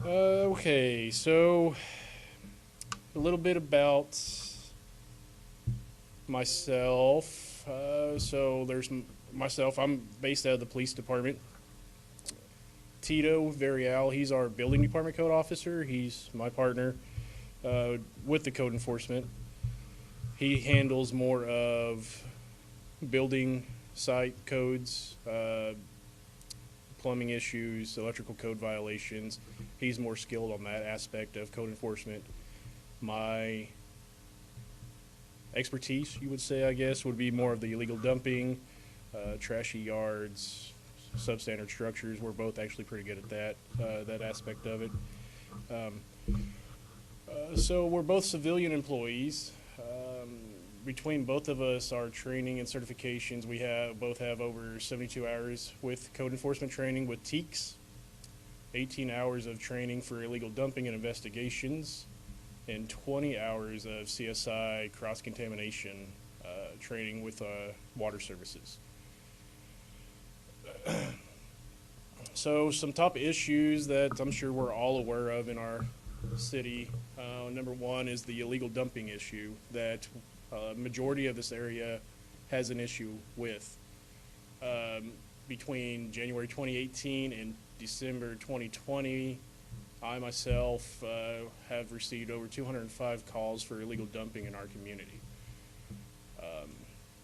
Okay, so a little bit about myself. So there's myself. I'm based out of the police department. Tito Varial, he's our building department code officer. He's my partner with the code enforcement. He handles more of building site codes, plumbing issues, electrical code violations. He's more skilled on that aspect of code enforcement. My expertise, you would say, I guess, would be more of the illegal dumping, trashy yards, substandard structures. We're both actually pretty good at that aspect of it. So we're both civilian employees. Between both of us, our training and certifications, we both have over 72 hours with code enforcement training with TEECs, 18 hours of training for illegal dumping and investigations, and 20 hours of CSI cross-contamination training with water services. So some top issues that I'm sure we're all aware of in our city. Number one is the illegal dumping issue that majority of this area has an issue with. Between January 2018 and December 2020, I myself have received over 205 calls for illegal dumping in our community.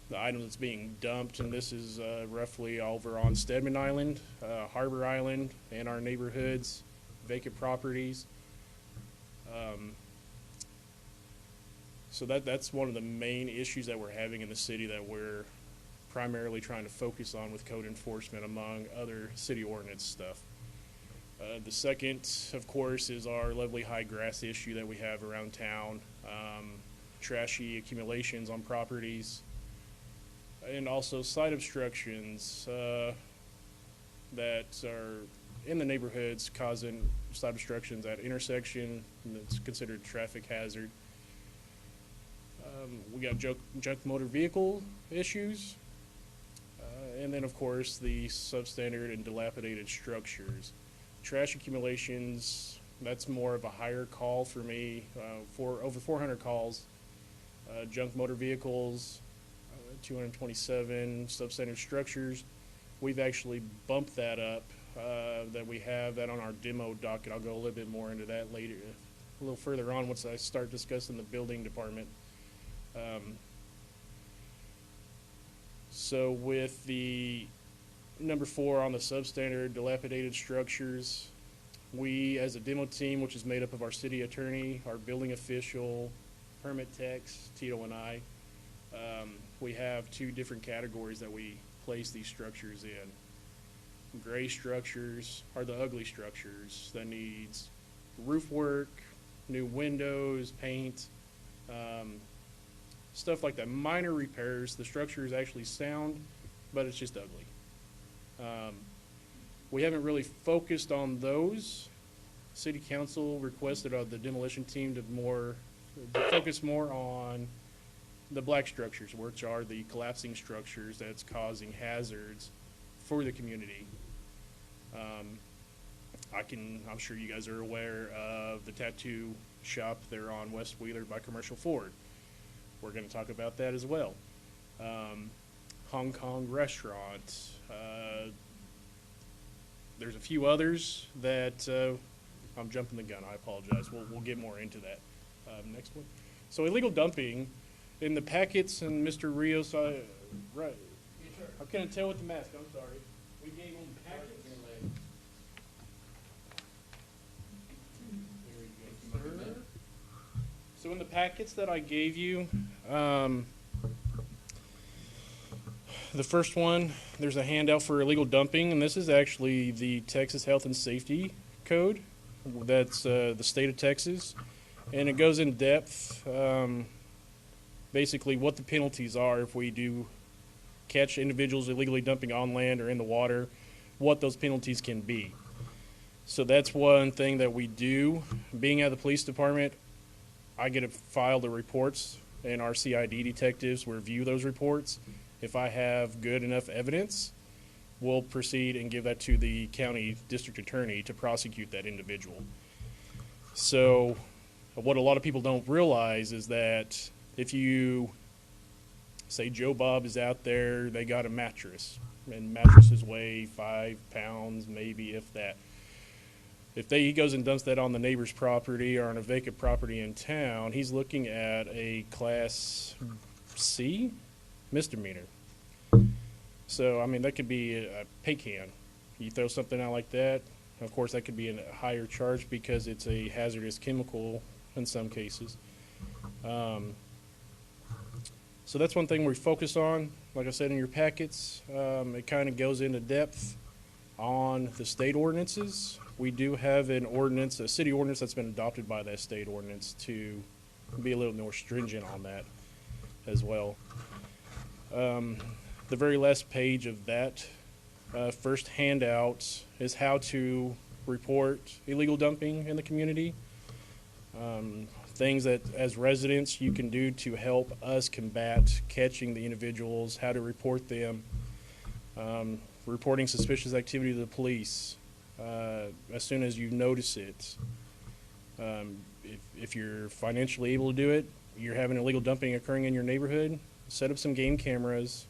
The item that's being dumped, and this is roughly over on Stedman Island, Harbor Island, and our neighborhoods, vacant properties. So that's one of the main issues that we're having in the city that we're primarily trying to focus on with code enforcement among other city ordinance stuff. The second, of course, is our lovely high grass issue that we have around town, trashy accumulations on properties, and also site obstructions that are in the neighborhoods causing site obstructions at intersection that's considered a traffic hazard. We got junk motor vehicle issues, and then of course the substandard and dilapidated structures. Trash accumulations, that's more of a higher call for me, for over 400 calls. Junk motor vehicles, 227 substandard structures. We've actually bumped that up, that we have that on our demo docket. I'll go a little bit more into that later, a little further on once I start discussing the building department. So with the number 4 on the substandard dilapidated structures, we as a demo team, which is made up of our city attorney, our building official, permit techs, Tito and I, we have 2 different categories that we place these structures in. Gray structures are the ugly structures that needs roof work, new windows, paint, stuff like that. Minor repairs. The structure is actually sound, but it's just ugly. We haven't really focused on those. City Council requested of the demolition team to focus more on the black structures, which are the collapsing structures that's causing hazards for the community. I'm sure you guys are aware of the tattoo shop there on West Wheeler by Commercial Ford. We're going to talk about that as well. Hong Kong restaurant. There's a few others that I'm jumping the gun. I apologize. We'll get more into that. Next one. So illegal dumping in the packets, and Mr. Rios, right. I couldn't tell with the mask. I'm sorry. We gave them packets. So in the packets that I gave you, the first one, there's a handout for illegal dumping, and this is actually the Texas Health and Safety Code. That's the state of Texas, and it goes in depth, basically what the penalties are if we do catch individuals illegally dumping on land or in the water, what those penalties can be. So that's one thing that we do. Being at the police department, I get to file the reports, and our CID detectives will review those reports. If I have good enough evidence, we'll proceed and give that to the county district attorney to prosecute that individual. So what a lot of people don't realize is that if you say Joe Bob is out there, they got a mattress, and mattresses weigh 5 pounds, maybe if that. If he goes and dumps that on the neighbor's property or on a vacant property in town, he's looking at a Class C misdemeanor. So, I mean, that could be a pay can. You throw something out like that, of course, that could be a higher charge because it's a hazardous chemical in some cases. So that's one thing we focus on. Like I said in your packets, it kind of goes into depth on the state ordinances. We do have an ordinance, a city ordinance that's been adopted by that state ordinance to be a little more stringent on that as well. The very last page of that first handout is how to report illegal dumping in the community. Things that as residents you can do to help us combat catching the individuals, how to report them, reporting suspicious activity to the police as soon as you notice it. If you're financially able to do it, you're having illegal dumping occurring in your neighborhood, set up some game cameras,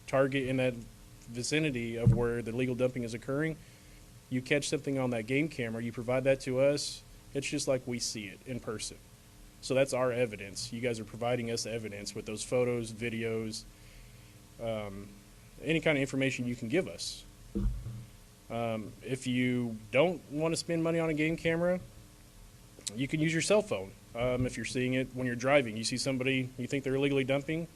target in that vicinity of where the illegal dumping is occurring. You catch something on that game camera, you provide that to us, it's just like we see it in person. So that's our evidence. You guys are providing us evidence with those photos, videos, any kind of information you can give us. If you don't want to spend money on a game camera, you can use your cell phone. If you're seeing it when you're driving, you see somebody you think they're illegally dumping,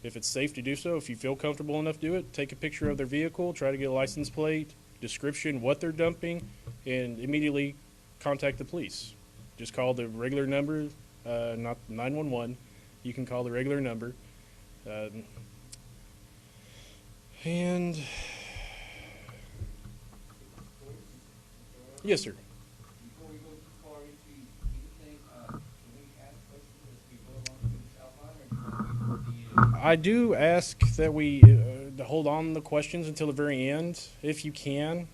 if it's safe to do so, if you feel comfortable enough to do it, take a picture of their vehicle, try to get a license plate, description, what they're dumping, and immediately contact the police. Just call the regular number, not 911. You can call the regular number. And yes, sir. Before we go too far into anything, can we ask questions as we go along to this outline, or do you want to I do ask that we hold on the questions until the very end, if you can.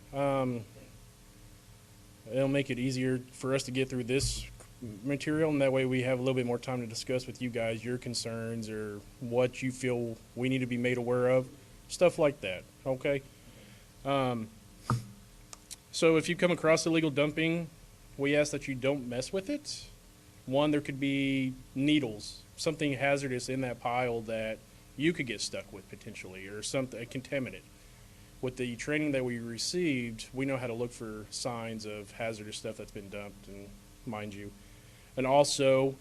It'll make it easier for us to get through this material, and that way we have a little bit more time to discuss with you guys your concerns or what you feel we need to be made aware of, stuff like that, okay? So if you come across illegal dumping, we ask that you don't mess with it. One, there could be needles, something hazardous in that pile that you could get stuck with potentially, or something, a contaminant. With the training that we received, we know how to look for signs of hazardous stuff that's been dumped, and mind you. And also,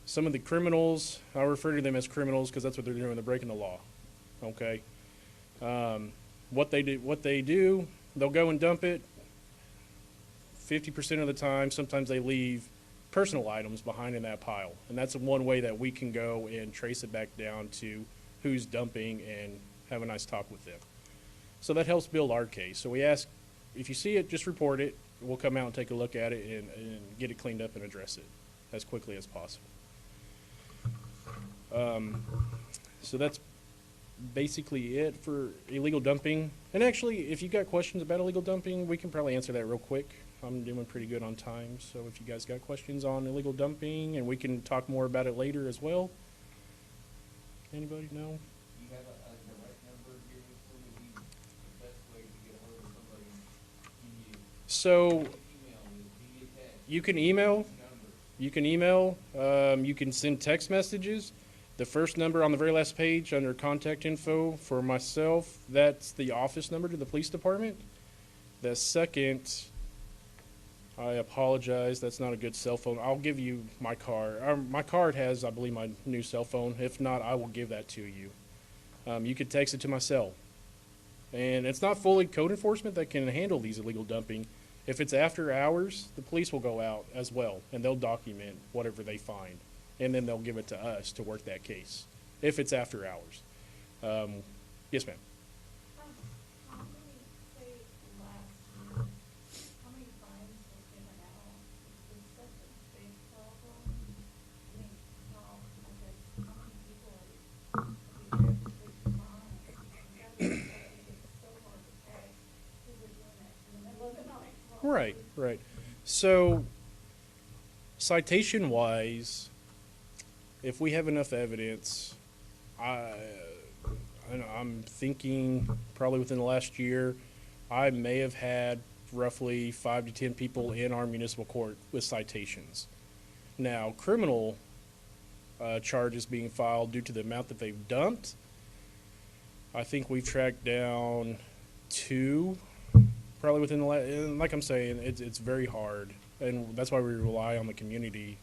some of the criminals, I refer to them as criminals because that's what they're doing, they're breaking the law, okay? What they do, they'll go and dump it. 50% of the time, sometimes they leave personal items behind in that pile. And that's one way that we can go and trace it back down to who's dumping and have a nice talk with them. So that helps build our case. So we ask, if you see it, just report it. We'll come out and take a look at it and get it cleaned up and address it as quickly as possible. So that's basically it for illegal dumping. And actually, if you got questions about illegal dumping, we can probably answer that real quick. I'm doing pretty good on time, so if you guys got questions on illegal dumping, and we can talk more about it later as well. Anybody? No? you have a direct number here, what would be the best way to get a hold of somebody in you? So Email, via text, you can email. number. You can email. You can send text messages. The first number on the very last page under contact info for myself, that's the office number to the police department. The second, I apologize, that's not a good cell phone. I'll give you my card. My card has, I believe, my new cell phone. If not, I will give that to you. You could text it to my cell. And it's not fully code enforcement that can handle these illegal dumping. If it's after hours, the police will go out as well, and they'll document whatever they find. And then they'll give it to us to work that case, if it's after hours. Yes, ma'am. How many, say, last year, how many fines were given out? It's such a big problem. I mean, how, I guess, how many people are, we have to take fines? That is, it's so hard to Right, right. So, citation wise, if we have enough evidence, I'm thinking probably within the last year, I may have had roughly 5 to 10 people in our municipal court with citations. Now, criminal charges being filed due to the amount that they've dumped, I think we've tracked down 2, probably within the last, and like I'm saying, it's very hard, and that's why we rely on the community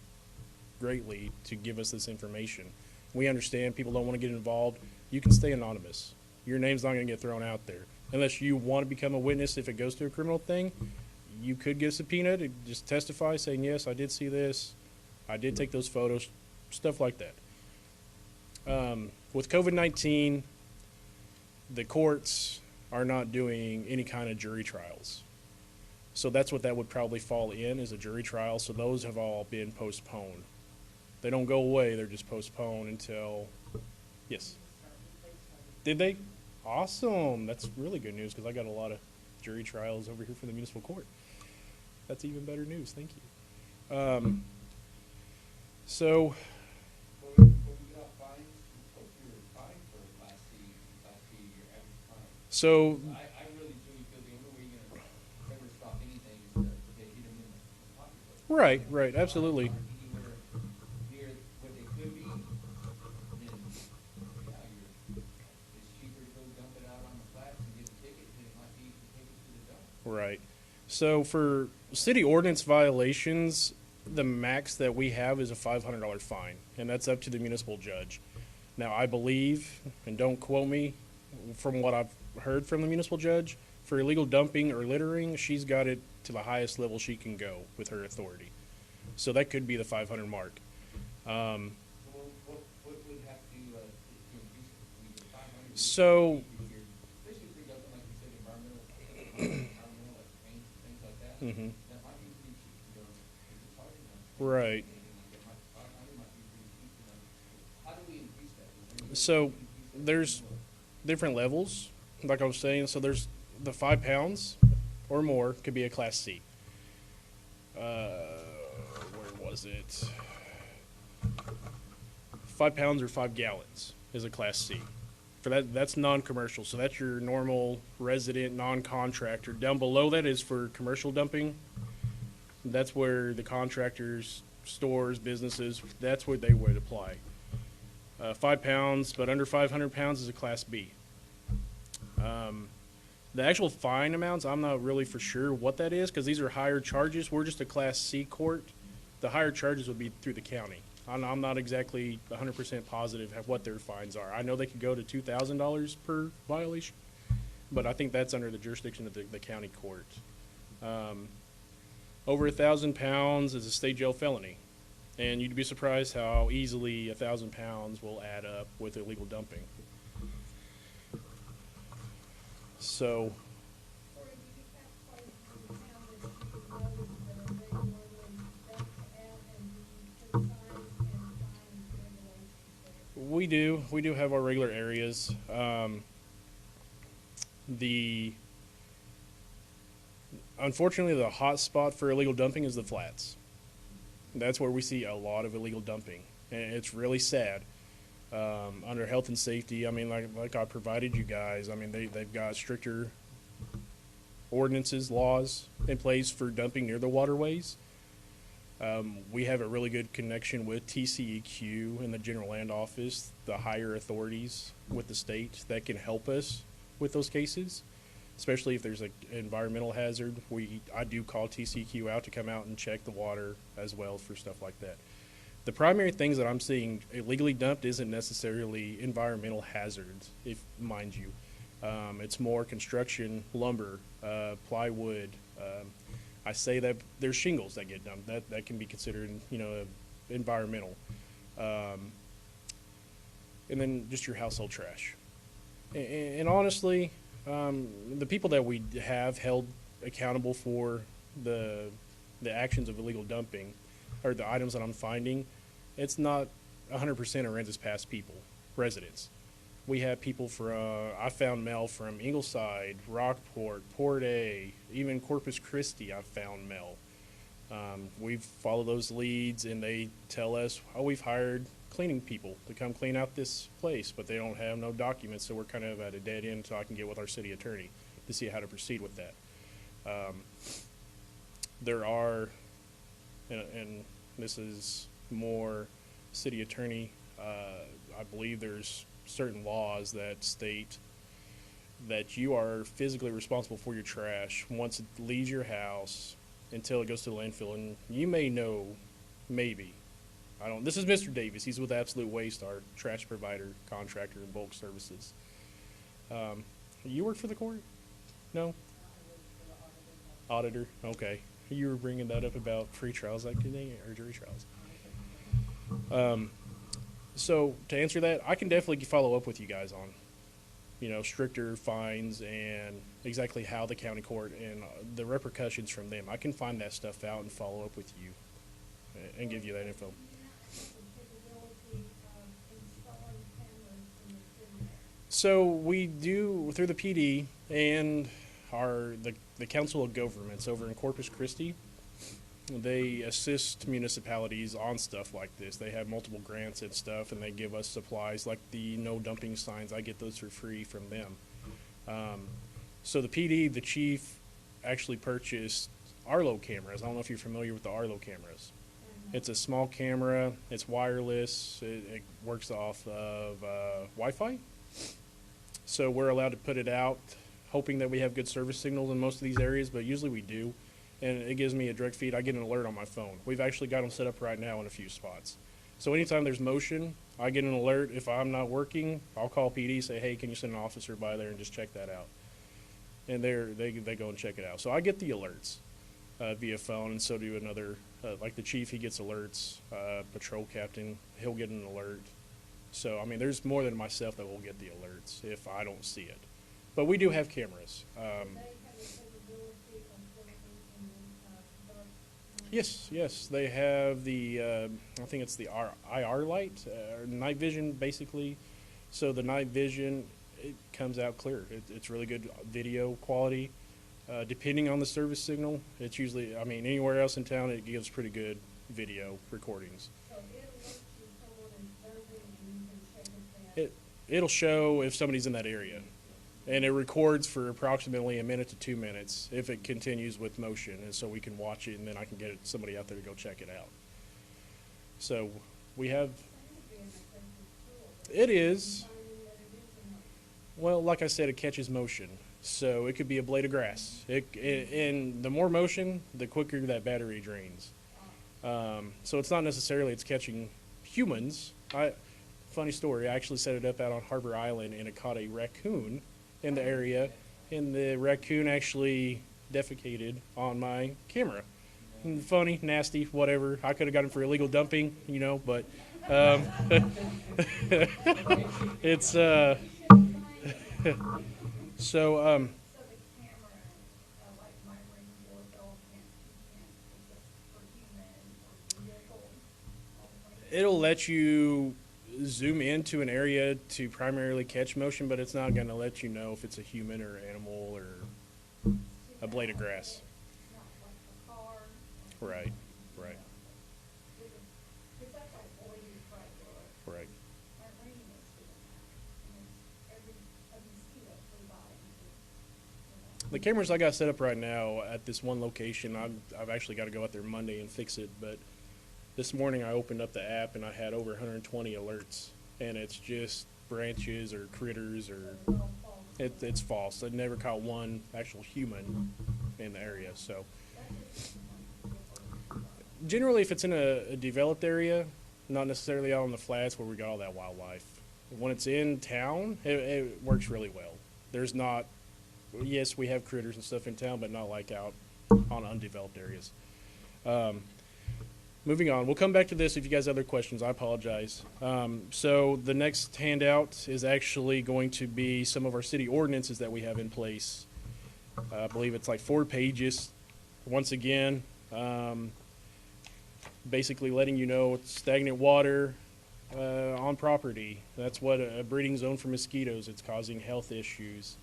greatly to give us this information. We understand people don't want to get involved. You can stay anonymous. Your name's not going to get thrown out there. Unless you want to become a witness if it goes to a criminal thing, you could get subpoenaed to just testify saying, yes, I did see this. I did take those photos, stuff like that. With COVID-19, the courts are not doing any kind of jury trials. So that's what that would probably fall in, is a jury trial. So those have all been postponed. They don't go away, they're just postponed until, yes. Did they? Awesome. That's really good news because I got a lot of jury trials over here for the municipal court. That's even better news. Thank you. So, Before we get off fines, what's your fine for a Class C, your average fine? so I really truly feel the only way you're gonna ever stop anything is to hit them in the pocketbook. right, absolutely. Anywhere near what they could be, then, yeah, it's cheaper to go dump it out on the flats and get a ticket than it might be to take it to the dump. Right. So for city ordinance violations, the max that we have is a $500 fine, and that's up to the municipal judge. Now, I believe, and don't quote me, from what I've heard from the municipal judge, for illegal dumping or littering, she's got it to the highest level she can go with her authority. So that could be the 500 mark. What would have to increase it? We get 500. So, Especially if you're dumping, like you said, environmental, like paint, things like that. mhm, That might be pretty cheap, you know, if it's hard enough. right. It might, 500 might be pretty cheap, you know. How do we increase that? Is there any way So we can increase that? there's different levels, like I was saying. So there's the 5 pounds or more could be a Class C. Where was it? 5 pounds or 5 gallons is a Class C. For that's non-commercial. So that's your normal resident, non-contractor. Down below that is for commercial dumping. That's where the contractors, stores, businesses, that's where they would apply. 5 pounds, but under 500 pounds is a Class B. The actual fine amounts, I'm not really for sure what that is because these are higher charges. We're just a Class C court. The higher charges would be through the county. I'm not exactly 100% positive of what their fines are. I know they could go to $2,000 per violation, but I think that's under the jurisdiction of the county court. Over 1,000 pounds is a state jail felony, and you'd be surprised how easily 1,000 pounds will add up with illegal dumping. So, Or do you have places in town that you notice that are regularly dumped at, and do you put signs and sign regulations there? we do have our regular areas. Unfortunately, the hot spot for illegal dumping is the flats. That's where we see a lot of illegal dumping, and it's really sad. Under health and safety, I mean, like I provided you guys, I mean, they've got stricter ordinances, laws in place for dumping near the waterways. We have a really good connection with TCEQ and the General Land Office, the higher authorities with the state that can help us with those cases, especially if there's an environmental hazard. I do call TCEQ out to come out and check the water as well for stuff like that. The primary things that I'm seeing illegally dumped isn't necessarily environmental hazards, if mind you. It's more construction, lumber, plywood. I say that there's shingles that get dumped. That can be considered, environmental. And then just your household trash. And honestly, the people that we have held accountable for the actions of illegal dumping, or the items that I'm finding, it's not 100% Aransas Pass people, residents. We have people from, I found mail from Ingleside, Rockport, Port A, even Corpus Christi. I found mail. We've followed those leads, and they tell us, oh, we've hired cleaning people to come clean out this place, but they don't have no documents, so we're kind of at a dead end until I can get with our city attorney to see how to proceed with that. There are, and this is more city attorney, I believe there's certain laws that state that you are physically responsible for your trash once it leaves your house until it goes to the landfill. And you may know, maybe, this is Mr. Davis. He's with Absolute Waste, our trash provider, contractor, and bulk services. You work for the court? No? Auditor? Okay. You were bringing that up about free trials, like today, or jury trials. So to answer that, I can definitely follow up with you guys on, stricter fines and exactly how the county court and the repercussions from them. I can find that stuff out and follow up with you and give you that info. So we do through the PD and the Council of Governments over in Corpus Christi. They assist municipalities on stuff like this. They have multiple grants and stuff, and they give us supplies like the no dumping signs. I get those for free from them. So the PD, the chief, actually purchased Arlo cameras. I don't know if you're familiar with the Arlo cameras. It's a small camera. It's wireless. It works off of Wi-Fi. So we're allowed to put it out, hoping that we have good service signals in most of these areas, but usually we do. And it gives me a direct feed. I get an alert on my phone. We've actually got them set up right now in a few spots. So anytime there's motion, I get an alert. If I'm not working, I'll call PD, say, hey, can you send an officer by there and just check that out? And they go and check it out. So I get the alerts via phone, and so do another, like the chief, he gets alerts. Patrol captain, he'll get an alert. So, I mean, there's more than myself that will get the alerts if I don't see it. But we do have cameras. Yes, they have the, I think it's the IR light, night vision, basically. So the night vision, it comes out clear. It's really good video quality. Depending on the service signal, it's usually, I mean, anywhere else in town, it gives pretty good video recordings. So it'll let you, someone is observing and you can check it down. It'll show if somebody's in that area. And it records for approximately a minute to 2 minutes if it continues with motion, and so we can watch it, and then I can get somebody out there to go check it out. So we have. It is. Well, like I said, it catches motion, so it could be a blade of grass. And the more motion, the quicker that battery drains. So it's not necessarily it's catching humans. Funny story. I actually set it up out on Harbor Island, and it caught a raccoon in the area, and the raccoon actually defecated on my camera. Funny, nasty, whatever. I could have got him for illegal dumping, but it's so. So the camera, like my ring doorbell can't for humans or vehicles. It'll let you zoom into an area to primarily catch motion, but it's not going to let you know if it's a human or animal or a blade of grass. It's not like a car. Right. Because that's like bladed right there. Right. My ring is doing that. And it's a mosquito flew by. The cameras I got set up right now at this one location, I've actually got to go out there Monday and fix it, but this morning I opened up the app and I had over 120 alerts, and it's just branches or critters or it's false. I never caught one actual human in the area. So generally, if it's in a developed area, not necessarily out on the flats where we got all that wildlife. When it's in town, it works really well. There's not, yes, we have critters and stuff in town, but not like out on undeveloped areas. Moving on, we'll come back to this if you guys have other questions. I apologize. So the next handout is actually going to be some of our city ordinances that we have in place. I believe it's like 4 pages. Once again, basically letting you know it's stagnant water, on property. That's what a breeding zone for mosquitoes. It's causing health issues.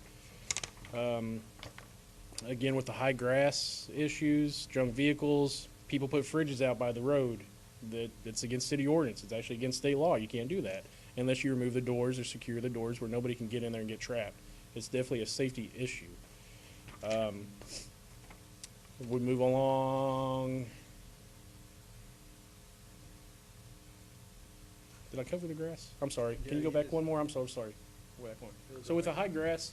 Again, with the high grass issues, junk vehicles, people put fridges out by the road. That's against city ordinance. It's actually against state law. You can't do that unless you remove the doors or secure the doors where nobody can get in there and get trapped. It's definitely a safety issue. We move along. Did I cover the grass? I'm sorry. Can you go back one more? I'm so sorry. Go back one. So with the high grass,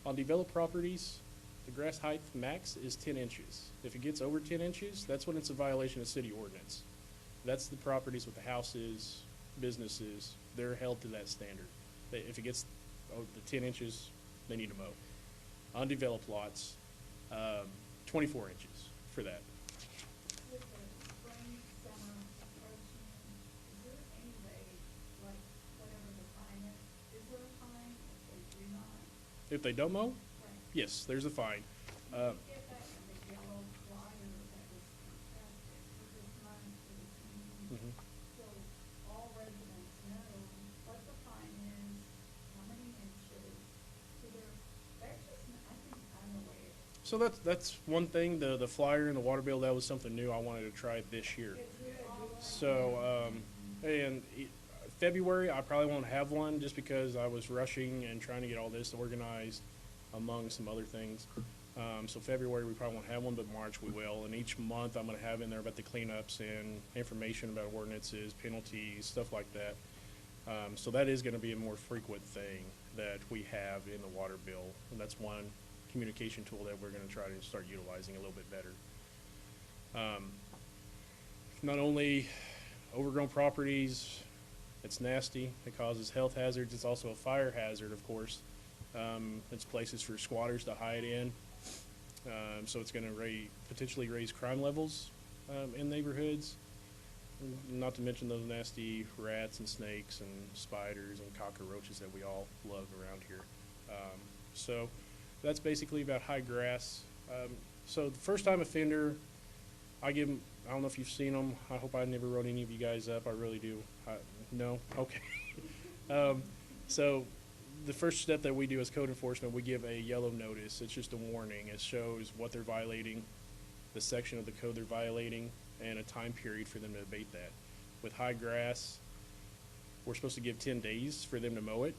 on developed properties, the grass height max is 10 inches. If it gets over 10 inches, that's when it's a violation of city ordinance. That's the properties with the houses, businesses, they're held to that standard. If it gets the 10 inches, they need to mow. Undeveloped lots, 24 inches for that. With the spring, summer approaching, is there any way, like, whatever the fine is there a fine if they do not? If they don't mow, Right. yes, there's a fine. Get that in the yellow flyer that was fantastic for this month for the community. So all residents know what the fine is, how many inches, so they're just, I think, unaware. So that's one thing, the flyer and the water bill, that was something new I wanted to try this year. So, and February, I probably won't have one just because I was rushing and trying to get all this organized among some other things. So February, we probably won't have one, but March we will. And each month, I'm going to have in there about the cleanups and information about ordinances, penalties, stuff like that. So that is going to be a more frequent thing that we have in the water bill. And that's one communication tool that we're going to try to start utilizing a little bit better. Not only overgrown properties, it's nasty, it causes health hazards, it's also a fire hazard, of course. It's places for squatters to hide in, so it's going to potentially raise crime levels in neighborhoods, not to mention those nasty rats and snakes and spiders and cockroaches that we all love around here. So that's basically about high grass. So the first time offender, I give them, I don't know if you've seen them. I hope I never wrote any of you guys up. I really do. No? Okay. So the first step that we do as code enforcement, we give a yellow notice. It's just a warning. It shows what they're violating, the section of the code they're violating, and a time period for them to abate that. With high grass, we're supposed to give 10 days for them to mow it.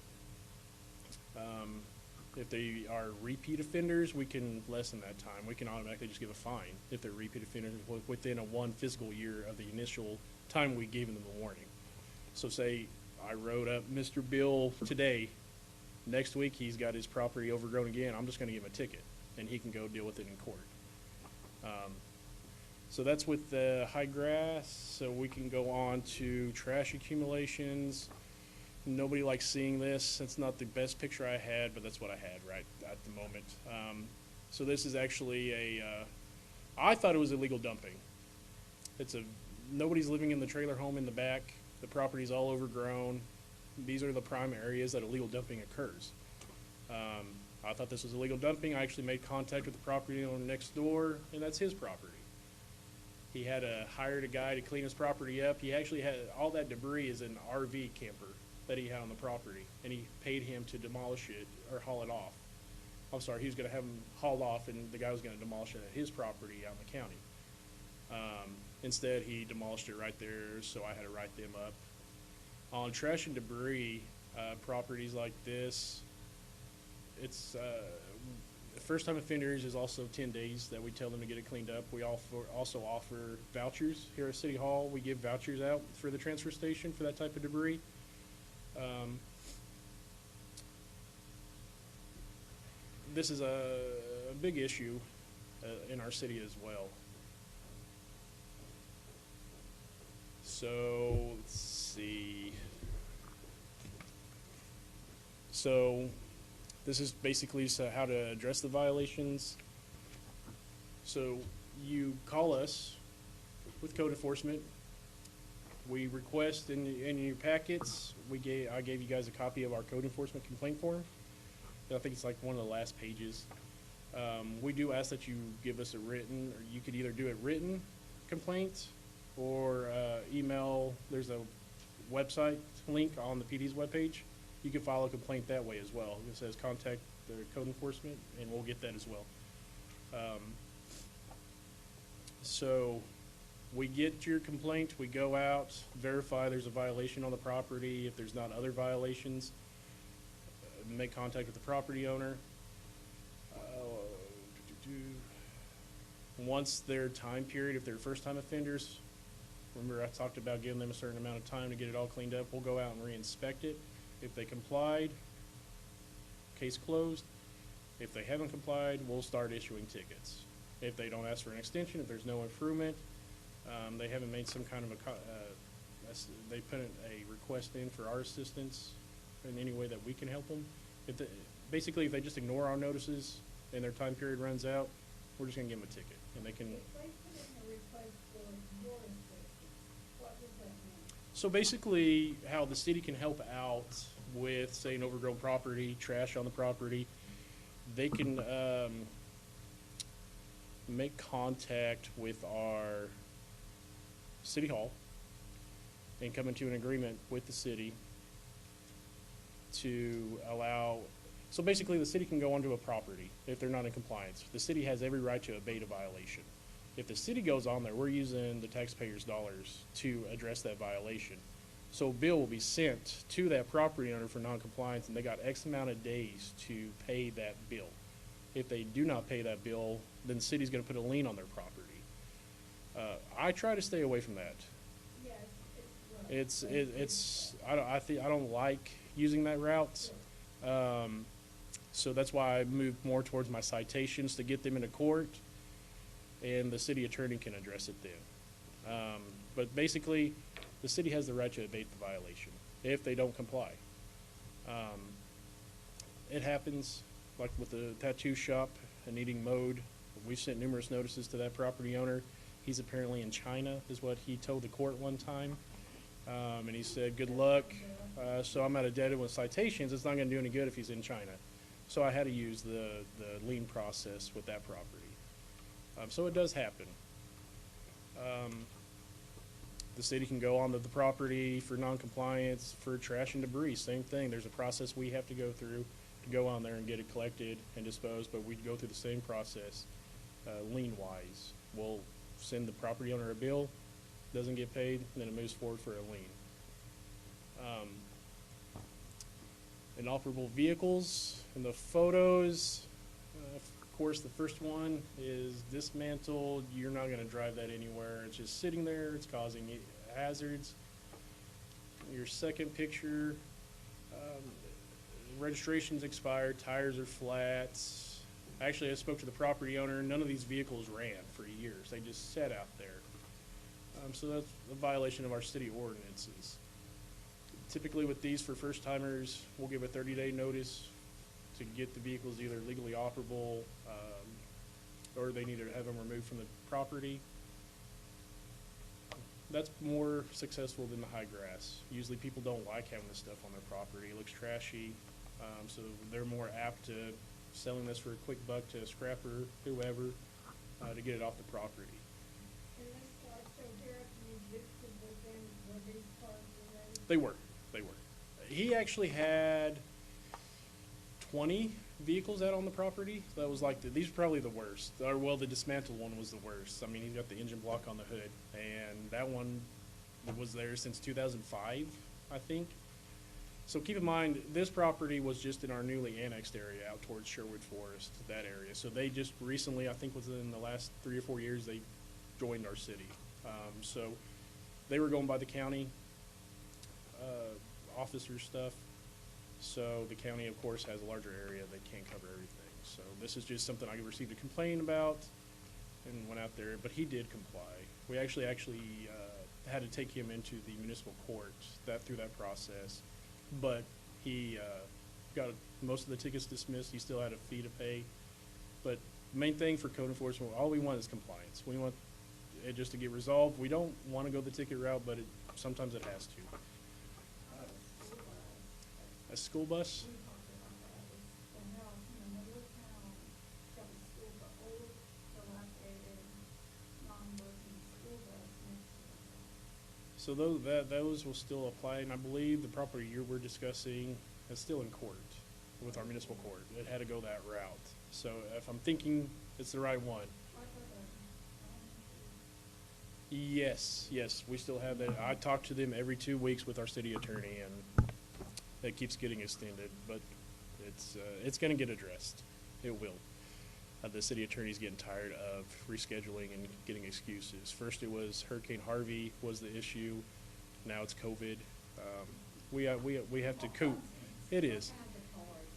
If they are repeat offenders, we can lessen that time. We can automatically just give a fine if they're repeat offenders within a one fiscal year of the initial time we gave them the warning. So say I wrote up Mr. Bill today. Next week he's got his property overgrown again. I'm just going to give him a ticket, and he can go deal with it in court. So that's with the high grass. So we can go on to trash accumulations. Nobody likes seeing this. It's not the best picture I had, but that's what I had right at the moment. So this is actually I thought it was illegal dumping. Nobody's living in the trailer home in the back. The property's all overgrown. These are the prime areas that illegal dumping occurs. I thought this was illegal dumping. I actually made contact with the property owner next door, and that's his property. He had hired a guy to clean his property up. He actually had all that debris is an RV camper that he had on the property, and he paid him to demolish it or haul it off. I'm sorry, he was going to have him hauled off, and the guy was going to demolish it at his property out in the county. Instead, he demolished it right there, so I had to write them up. On trash and debris, properties like this, it's first-time offenders is also 10 days that we tell them to get it cleaned up. We also offer vouchers here at City Hall. We give vouchers out for the transfer station for that type of debris. This is a big issue in our city as well. So let's see. So this is basically how to address the violations. So you call us with code enforcement. We request in your packets, I gave you guys a copy of our code enforcement complaint form. I think it's like one of the last pages. We do ask that you give us a written, or you could either do a written complaint or email. There's a website link on the PD's webpage. You can file a complaint that way as well. It says contact the code enforcement, and we'll get that as well. So we get your complaint, we go out, verify there's a violation on the property. If there's not other violations, make contact with the property owner. Once their time period, if they're first-time offenders, remember I talked about giving them a certain amount of time to get it all cleaned up, we'll go out and re-inspect it. If they complied, case closed. If they haven't complied, we'll start issuing tickets. If they don't ask for an extension, if there's no improvement, they haven't made some kind of they put a request in for our assistance in any way that we can help them. Basically, if they just ignore our notices and their time period runs out, we're just gonna give them a ticket, and they can. If they put in a request for your assistance, what does that mean? So basically, how the city can help out with, say, an overgrown property, trash on the property, they can make contact with our city hall and come into an agreement with the city to allow. So basically, the city can go onto a property if they're not in compliance. The city has every right to abate a violation. If the city goes on there, we're using the taxpayers' dollars to address that violation. So a bill will be sent to that property owner for noncompliance, and they got X amount of days to pay that bill. If they do not pay that bill, then the city's gonna put a lien on their property. I try to stay away from that. Yes, I don't like using that route. So that's why I moved more towards my citations to get them into court, and the city attorney can address it then. But basically, the city has the right to abate the violation if they don't comply. It happens, like with the tattoo shop and needing mowed. We've sent numerous notices to that property owner. He's apparently in China, is what he told the court one time. And he said, good luck. So I'm at a dead end with citations. It's not going to do any good if he's in China. So I had to use the lien process with that property. So it does happen. The city can go onto the property for noncompliance, for trash and debris, same thing. There's a process we have to go through to go on there and get it collected and disposed, but we go through the same process lien-wise. We'll send the property owner a bill, doesn't get paid, and then it moves forward for a lien. Inoperable vehicles and the photos, of course, the first one is dismantled. You're not going to drive that anywhere. It's just sitting there. It's causing hazards. Your second picture, registration's expired. Tires are flat. Actually, I spoke to the property owner. None of these vehicles ran for years. They just sat out there. So that's a violation of our city ordinances. Typically with these for first timers, we'll give a 30-day notice to get the vehicles either legally operable, or they need to have them removed from the property. That's more successful than the high grass. Usually people don't like having this stuff on their property. It looks trashy, so they're more apt to selling this for a quick buck to a scrapper, whoever, to get it off the property. And this car, so Derek, you visited with them, were these cars related? They were. He actually had 20 vehicles out on the property. That was like, these are probably the worst. Or, well, the dismantled one was the worst. I mean, he's got the engine block on the hood, and that one was there since 2005, I think. So keep in mind, this property was just in our newly annexed area out towards Sherwood Forest, that area. So they just recently, I think within the last 3 or 4 years, they joined our city. So they were going by the county officer stuff. So the county, of course, has a larger area. They can't cover everything. So this is just something I received a complaint about and went out there, but he did comply. We actually had to take him into the municipal court through that process, but he got most of the tickets dismissed. He still had a fee to pay, but the main thing for code enforcement, all we want is compliance. We want it just to get resolved. We don't want to go the ticket route, but sometimes it has to. A school bus? We talked about that, it's the house in the middle of town, it's got a school, the old, dilapidated, non-working school bus next to it. So those will still apply, and I believe the property we're discussing is still in court with our municipal court. It had to go that route. So if I'm thinking it's the right one. Yes, we still have that. I talk to them every 2 weeks with our city attorney, and that keeps getting extended, but it's going to get addressed. It will. The city attorney's getting tired of rescheduling and getting excuses. First it was Hurricane Harvey was the issue. Now it's COVID. We have to cope. It is.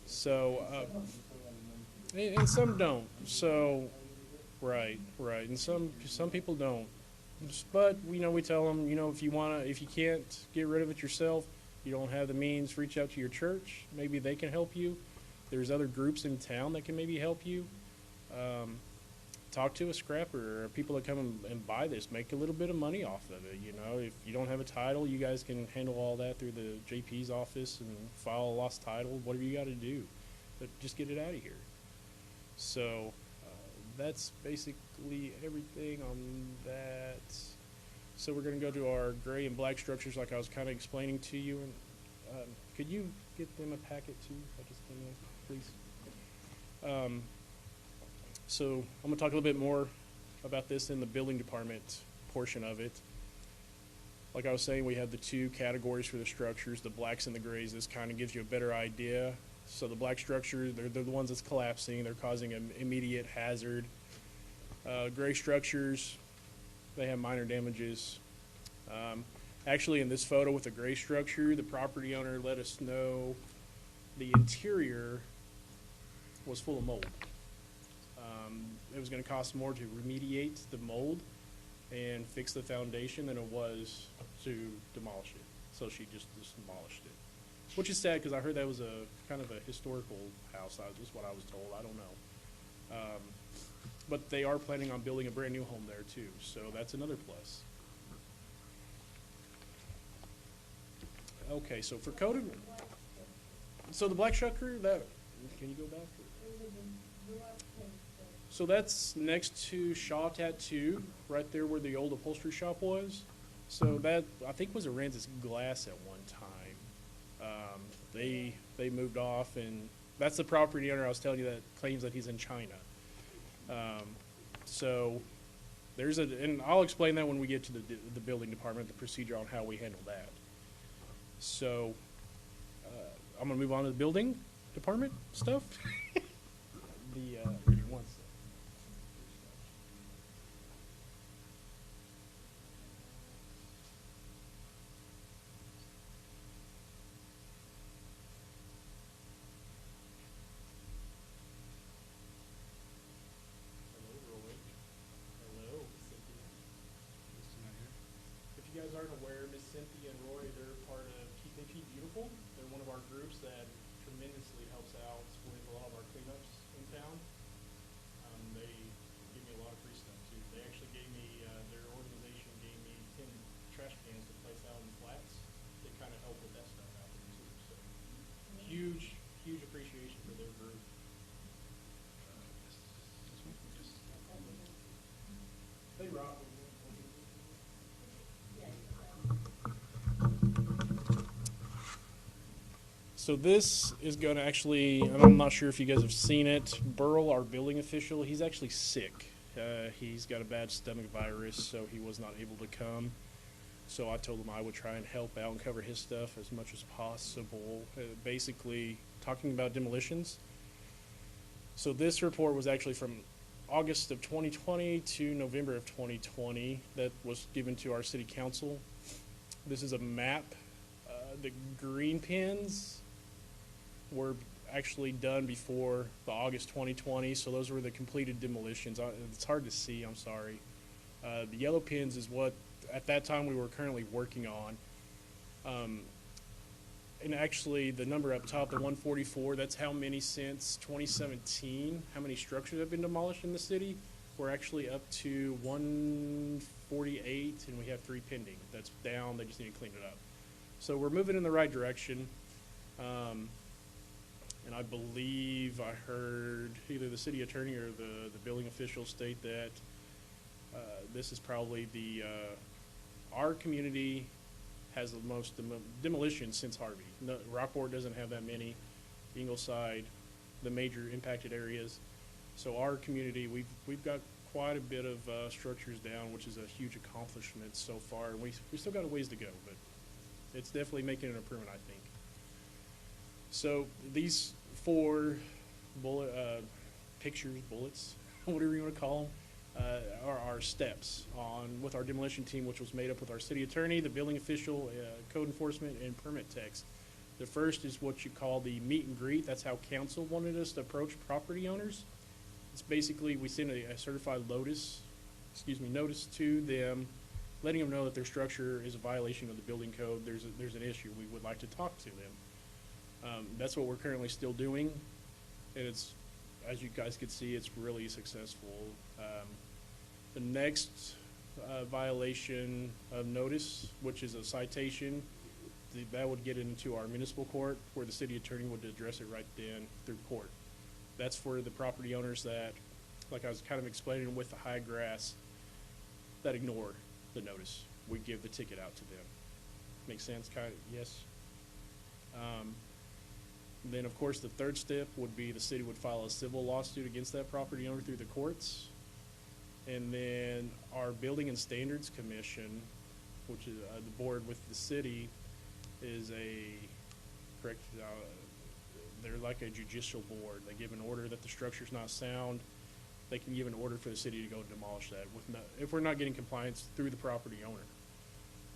So, and some don't. So, right. And some people don't. But, we tell them, if you can't get rid of it yourself, you don't have the means, reach out to your church. Maybe they can help you. There's other groups in town that can maybe help you. Talk to a scrapper or people that come and buy this. Make a little bit of money off of it. If you don't have a title, you guys can handle all that through the JP's office and file a lost title, whatever you got to do. But just get it out of here. So that's basically everything on that. So we're going to go to our gray and black structures like I was kind of explaining to you. And could you get them a packet too? I just came in, please. So I'm going to talk a little bit more about this in the building department portion of it. Like I was saying, we have the 2 categories for the structures, the blacks and the grays. This kind of gives you a better idea. So the black structures, they're the ones that's collapsing. They're causing an immediate hazard. Gray structures, they have minor damages. Actually, in this photo with the gray structure, the property owner let us know the interior was full of mold. It was going to cost more to remediate the mold and fix the foundation than it was to demolish it. So she just demolished it, which is sad because I heard that was a kind of a historical house. That's what I was told. I don't know. But they are planning on building a brand new home there too, so that's another plus. Okay, so for code, so the black structure, can you go back? So that's next to Shaw Tattoo, right there where the old upholstery shop was. So that, I think, was Aransas Glass at one time. They moved off, and that's the property owner I was telling you that claims that he's in China. So there's and I'll explain that when we get to the building department, the procedure on how we handle that. So I'm gonna move on to the building department stuff. Give me one second. If you guys aren't aware, Miss Cynthia and Roy, they're part of Keep Beautiful. They're one of our groups that tremendously helps out with a lot of our cleanups in town. They give me a lot of free stuff too. They actually gave me, their organization gave me 10 trash cans to place out in the flats. They kind of help with that stuff out there too. So huge appreciation for their group. They rock. So this is going to actually, and I'm not sure if you guys have seen it, Burl, our building official, he's actually sick. He's got a bad stomach virus, so he was not able to come. So I told him I would try and help out and cover his stuff as much as possible. Basically, talking about demolitions. So this report was actually from August of 2020 to November of 2020 that was given to our city council. This is a map. The green pins were actually done before the August 2020, so those were the completed demolitions. It's hard to see, I'm sorry. The yellow pins is what, at that time, we were currently working on. And actually, the number up top, the 144, that's how many since 2017, how many structures have been demolished in the city. We're actually up to 148, and we have 3 pending. That's down, they just need to clean it up. So we're moving in the right direction. And I believe I heard either the city attorney or the building official state that this is probably our community has the most demolition since Harvey. No, Rockport doesn't have that many. Ingleside, the major impacted areas. So our community, we've got quite a bit of structures down, which is a huge accomplishment so far. And we still got a ways to go, but it's definitely making an improvement, I think. So these 4 bullets, whatever you want to call them, are our steps on with our demolition team, which was made up with our city attorney, the building official, code enforcement, and permit techs. The first is what you call the meet and greet. That's how council wanted us to approach property owners. It's basically we send a certified notice to them, letting them know that their structure is a violation of the building code. There's an issue. We would like to talk to them. That's what we're currently still doing, and it's, as you guys can see, it's really successful. The next violation of notice, which is a citation, that would get into our municipal court, where the city attorney would address it right then through court. That's for the property owners that, like I was kind of explaining with the high grass, that ignore the notice. We give the ticket out to them. Make sense? Kind of, yes. Then, of course, the third step would be the city would file a civil lawsuit against that property owner through the courts. And then our Building and Standards Commission, which is the board with the city, is they're like a judicial board. They give an order that the structure's not sound. They can give an order for the city to go demolish that if we're not getting compliance through the property owner,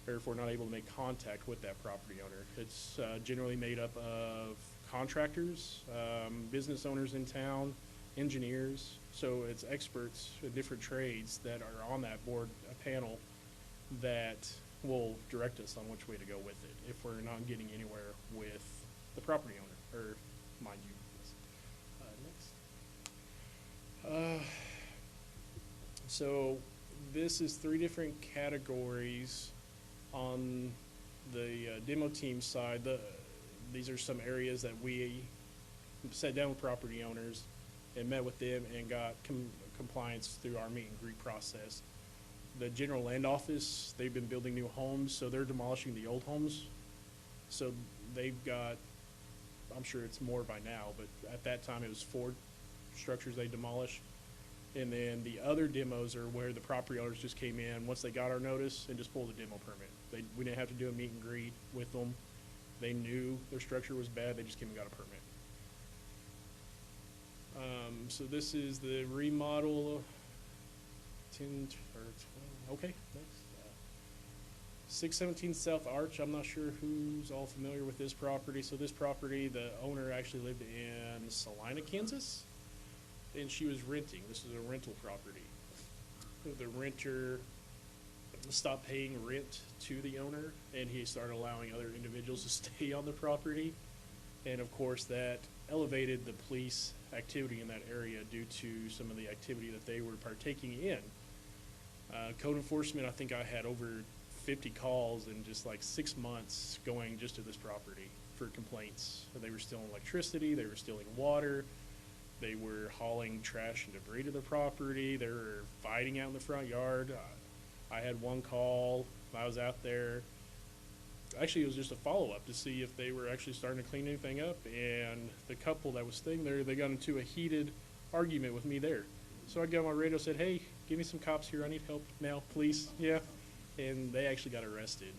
or if we're not able to make contact with that property owner. It's generally made up of contractors, business owners in town, engineers. So it's experts in different trades that are on that board, a panel that will direct us on which way to go with it if we're not getting anywhere with the property owner, or mind you. Next. So this is 3 different categories on the demo team side. These are some areas that we sat down with property owners and met with them and got compliance through our meet and greet process. The general land office, they've been building new homes, so they're demolishing the old homes. So they've got, I'm sure it's more by now, but at that time it was 4 structures they demolished. And then the other demos are where the property owners just came in once they got our notice and just pulled a demo permit. We didn't have to do a meet and greet with them. They knew their structure was bad, they just came and got a permit. So this is the remodel 10 or 12. Okay, next. 617 South Arch. I'm not sure who's all familiar with this property. So this property, the owner actually lived in Salina, Kansas, and she was renting. This is a rental property. The renter stopped paying rent to the owner, and he started allowing other individuals to stay on the property. And of course, that elevated the police activity in that area due to some of the activity that they were partaking in. Code enforcement, I think I had over 50 calls in just like 6 months going just to this property for complaints. They were stealing electricity, they were stealing water, they were hauling trash and debris to the property, they were fighting out in the front yard. I had one call, I was out there. Actually, it was just a follow-up to see if they were actually starting to clean anything up, and the couple that was staying there, they got into a heated argument with me there. So I got on my radio, said, hey, give me some cops here, I need help now, please, yeah. And they actually got arrested.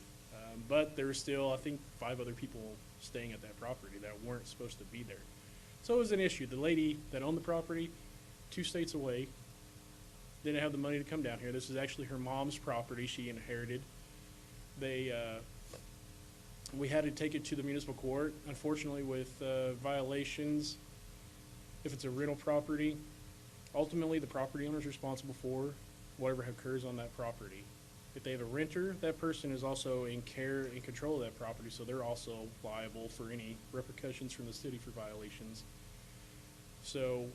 But there were still, I think, 5 other people staying at that property that weren't supposed to be there. So it was an issue. The lady that owned the property, 2 states away, didn't have the money to come down here. This is actually her mom's property she inherited. We had to take it to the municipal court. Unfortunately, with violations, if it's a rental property, ultimately the property owner is responsible for whatever occurs on that property. If they have a renter, that person is also in care and control of that property, so they're also liable for any repercussions from the city for violations. So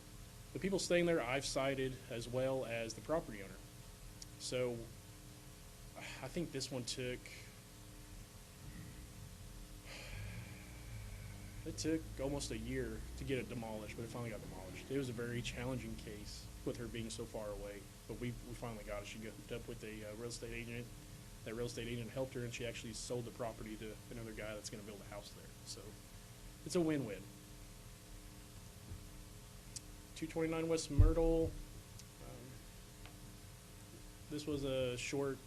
the people staying there I've cited, as well as the property owner. So I think this one took almost a year to get it demolished, but it finally got demolished. It was a very challenging case with her being so far away, but we finally got it. She got hooked up with a real estate agent that real estate agent helped her, and she actually sold the property to another guy that's going to build a house there. So it's a win-win. 229 West Myrtle. This was a short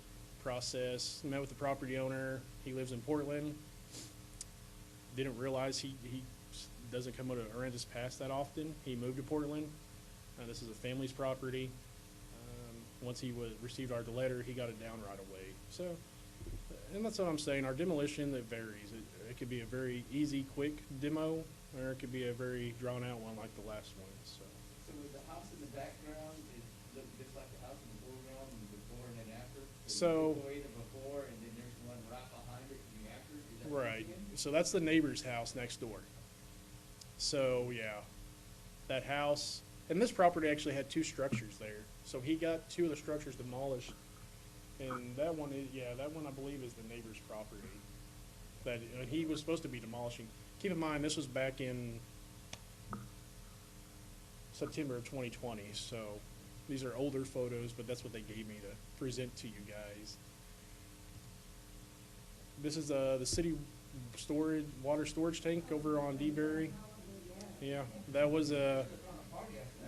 process. Met with the property owner. He lives in Portland. Didn't realize he doesn't come out of Aransas Pass that often. He moved to Portland. This is a family's property. Once he received our letter, he got it down right away. So, and that's what I'm saying. Our demolition, it varies. It could be a very easy, quick demo, or it could be a very drawn-out one like the last one. So was the house in the background, it looked just like the house in the foreground, and before and then after? So the before, and then there's one right behind it, the after? Is that right. Michigan? So that's the neighbor's house next door. So yeah, that house, and this property actually had two structures there. So he got two of the structures demolished, and that one is, yeah, that one I believe is the neighbor's property that he was supposed to be demolishing. Keep in mind, this was back in September of 2020, so these are older photos, but that's what they gave me to present to you guys. This is the city storage, water storage tank over on DeBerry. Yeah, that was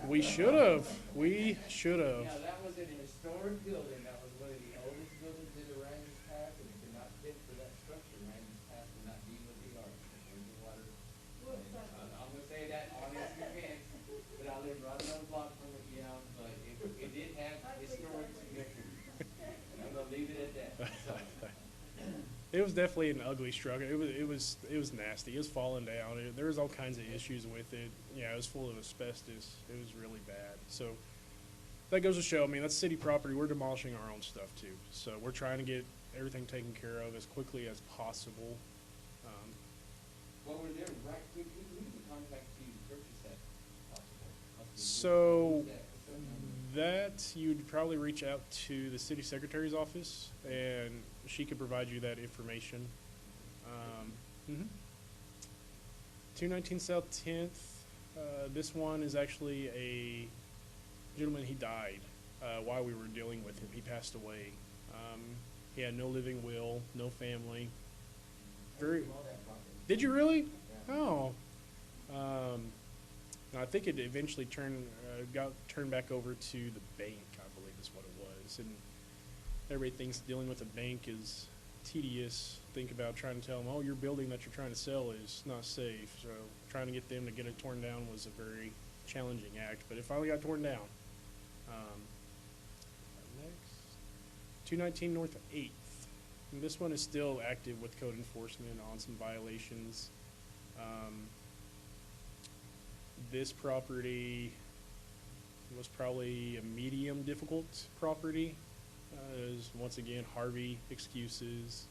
we should have. We should have. Yeah, that was an historic building. That was one of the oldest buildings in Aransas Pass, and it could not fit for that structure. Aransas Pass would not be what they are. There's the water. I'm gonna say that honest defense, but I live right on the block from it, you know, but it did have historic significance. I'm gonna leave it at that. So. It was definitely an ugly structure. It was nasty. It was falling down. There was all kinds of issues with it. Yeah, it was full of asbestos. It was really bad. So that goes to show. I mean, that's city property. We're demolishing our own stuff too. So we're trying to get everything taken care of as quickly as possible. Well, we're there, right? Who did we contact to purchase that possible? So that you'd probably reach out to the city secretary's office, and she could provide you that information. 219 South 10th. This one is actually a gentleman. He died while we were dealing with him. He passed away. He had no living will, no family. Did you really? Yeah. Oh. I think it eventually got turned back over to the bank, I believe is what it was. And everybody thinks dealing with a bank is tedious. Think about trying to tell them, oh, your building that you're trying to sell is not safe. So trying to get them to get it torn down was a very challenging act, but it finally got torn down. Next, 219 North 8th. And this one is still active with code enforcement on some violations. This property was probably a medium difficult property. Is once again Harvey excuses,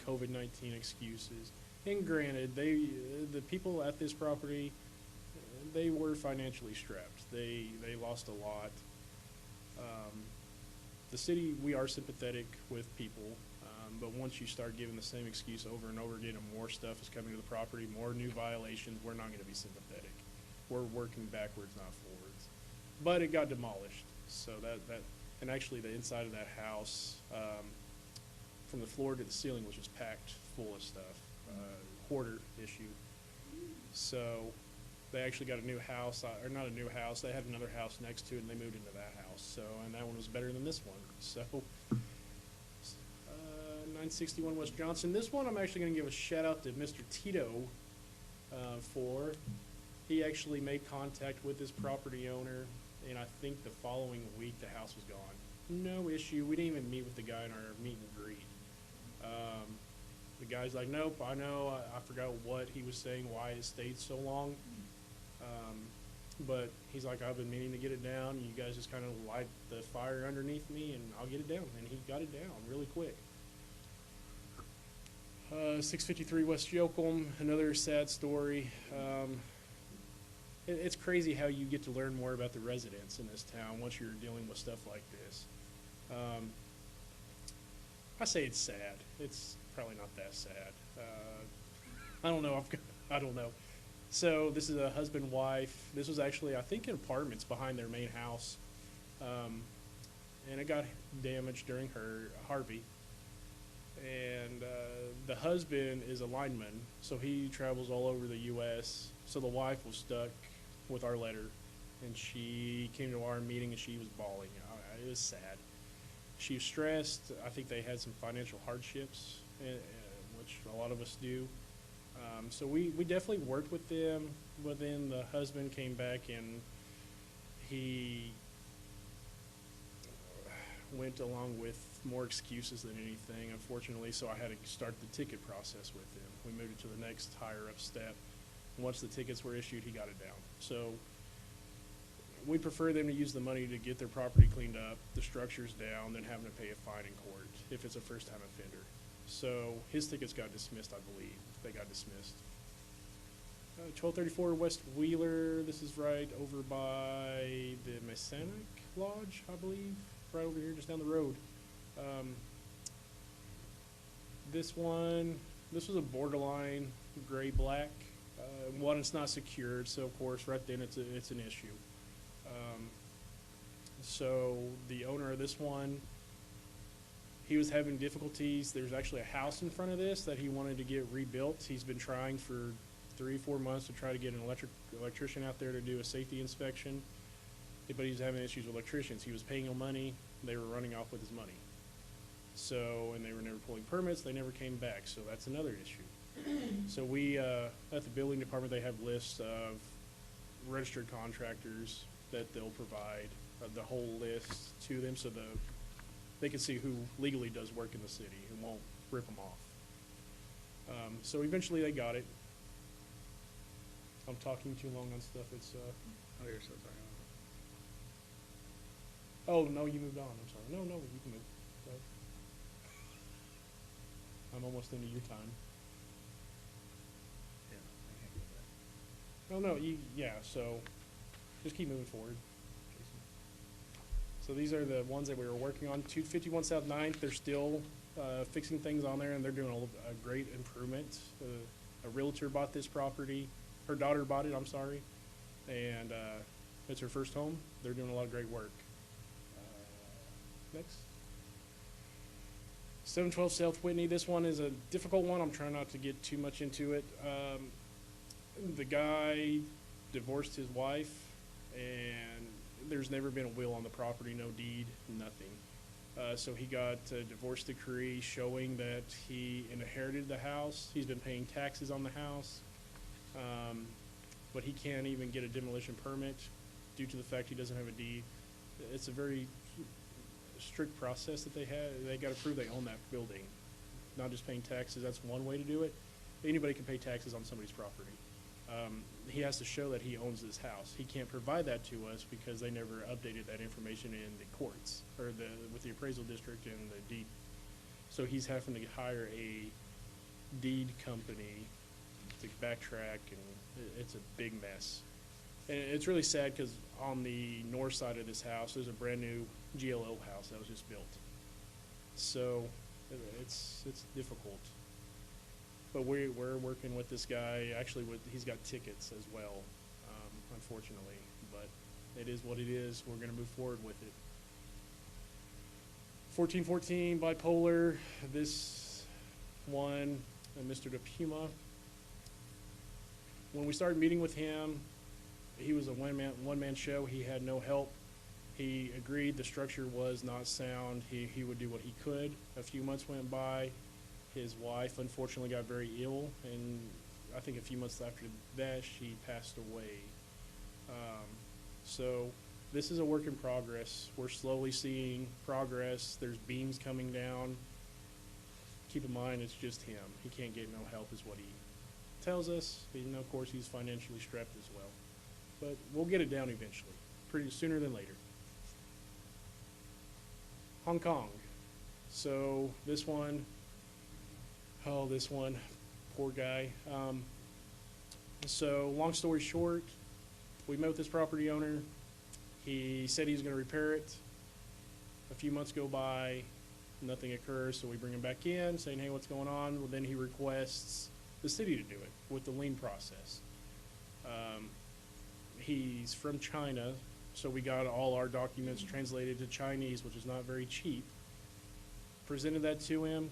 COVID-19 excuses, and granted, the people at this property, they were financially strapped. They lost a lot. The city, we are sympathetic with people, but once you start giving the same excuse over and over again, and more stuff is coming to the property, more new violations, we're not going to be sympathetic. We're working backwards, not forwards. But it got demolished, so that and actually the inside of that house, from the floor to the ceiling, was just packed full of stuff, hoarder issue. So they actually got a new house, or not a new house, they had another house next to it, and they moved into that house. So, and that one was better than this one. So 961 West Johnson. This one I'm actually going to give a shout out to Mr. Tito for. He actually made contact with his property owner, and I think the following week the house was gone. No issue. We didn't even meet with the guy in our meet and greet. The guy's like, nope, I know. I forgot what he was saying, why it stayed so long. But he's like, I've been meaning to get it down. You guys just kind of light the fire underneath me, and I'll get it down. And he got it down really quick. 653 West Yoakum, another sad story. It's crazy how you get to learn more about the residents in this town once you're dealing with stuff like this. I say it's sad. It's probably not that sad. I don't know. I don't know. So this is a husband, wife. This was actually, I think, in apartments behind their main house. And it got damaged during Harvey. and the husband is a lineman, so he travels all over the U.S. So the wife was stuck with our letter, and she came to our meeting and she was bawling. It was sad. She was stressed. I think they had some financial hardships, which a lot of us do. So we definitely worked with them, but then the husband came back and he went along with more excuses than anything, unfortunately, so I had to start the ticket process with him. We moved it to the next higher up step. Once the tickets were issued, he got it down. So we prefer them to use the money to get their property cleaned up, the structures down, than having to pay a fine in court if it's a first-time offender. So his tickets got dismissed, I believe. They got dismissed. 1234 West Wheeler. This is right over by the Masonic Lodge, I believe. Right over here, just down the road. This was a borderline gray-black. One, it's not secured, so of course, right then it's an issue. So the owner of this one, he was having difficulties. There's actually a house in front of this that he wanted to get rebuilt. He's been trying for 3-4 months to try to get an electrician out there to do a safety inspection, but he's having issues with electricians. He was paying them money. They were running off with his money. So, and they were never pulling permits. They never came back. So that's another issue. So we, at the building department, they have lists of registered contractors that they'll provide the whole list to them so they can see who legally does work in the city and won't rip them off. So eventually they got it. I'm talking too long on stuff. It's Oh, you're so sorry. oh no, you moved on. I'm sorry. No, you can move. Go. I'm almost into your time. Yeah, I can't get that. Oh no, yeah. So just keep moving forward. Jason. So these are the ones that we were working on. 251 South 9th, they're still fixing things on there, and they're doing a great improvement. A realtor bought this property. Her daughter bought it, I'm sorry. And it's her first home. They're doing a lot of great work. Next. 712 South Whitney. This one is a difficult one. I'm trying not to get too much into it. The guy divorced his wife, and there's never been a will on the property, no deed, nothing. So he got a divorce decree showing that he inherited the house. He's been paying taxes on the house, but he can't even get a demolition permit due to the fact he doesn't have a deed. It's a very strict process that they have. They got to prove they own that building, not just paying taxes. That's one way to do it. Anybody can pay taxes on somebody's property. He has to show that he owns this house. He can't provide that to us because they never updated that information in the courts or with the appraisal district and the deed. So he's having to hire a deed company to backtrack, and it's a big mess. And it's really sad because on the north side of this house, there's a brand new GLO house that was just built. So it's difficult. But we're working with this guy. Actually, he's got tickets as well, unfortunately. But it is what it is. We're going to move forward with it. 1414 Bipolar. This one, Mr. DePuma. When we started meeting with him, he was a one-man show. He had no help. He agreed the structure was not sound. He would do what he could. A few months went by. His wife unfortunately got very ill, and I think a few months after that, she passed away. So this is a work in progress. We're slowly seeing progress. There's beams coming down. Keep in mind, it's just him. He can't get no help is what he tells us. And of course, he's financially strapped as well. But we'll get it down eventually, pretty sooner than later. Hong Kong. So this one, poor guy. So long story short, we met with this property owner. He said he was going to repair it. A few months go by, nothing occurs, so we bring him back in, saying, hey, what's going on? Well, then he requests the city to do it with the lien process. He's from China, so we got all our documents translated to Chinese, which is not very cheap. Presented that to him.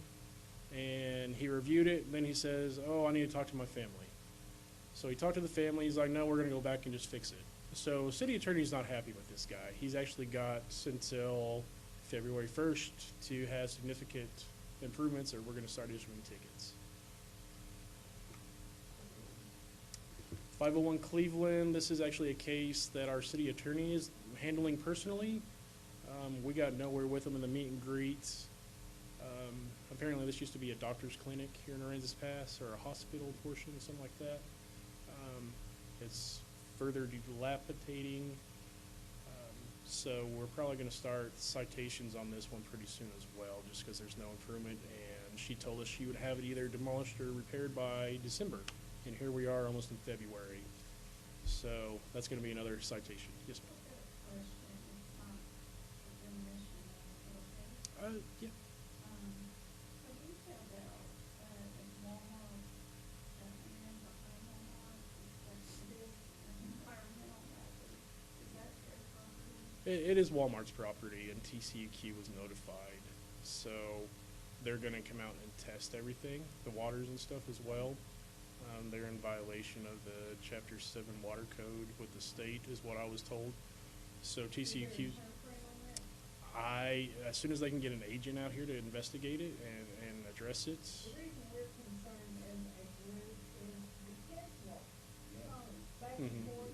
And he reviewed it, and then he says, oh, I need to talk to my family. So he talked to the family. He's like, no, we're going to go back and just fix it. So city attorney's not happy with this guy. He's actually got until February 1st to have significant improvements, or we're going to start issuing tickets. 501 Cleveland, this is actually a case that our city attorney is handling personally. We got nowhere with him in the meet and greets. Apparently this used to be a doctor's clinic here in Aransas Pass, or a hospital portion, something like that. It's further dilapidating. So we're probably going to start citations on this one pretty soon as well, just because there's no improvement. And she told us she would have it either demolished or repaired by December. And here we are almost in February. So that's going to be another citation. Yes, ma'am. Yeah. It is Walmart's property, and TCEQ was notified. So they're going to come out and test everything, the waters and stuff as well. They're in violation of the Chapter 7 water code with the state, is what I was told. So TCEQ, as soon as they can get an agent out here to investigate it and address it. The reason we're concerned as a group is the kids walk, back and Mhm. forth.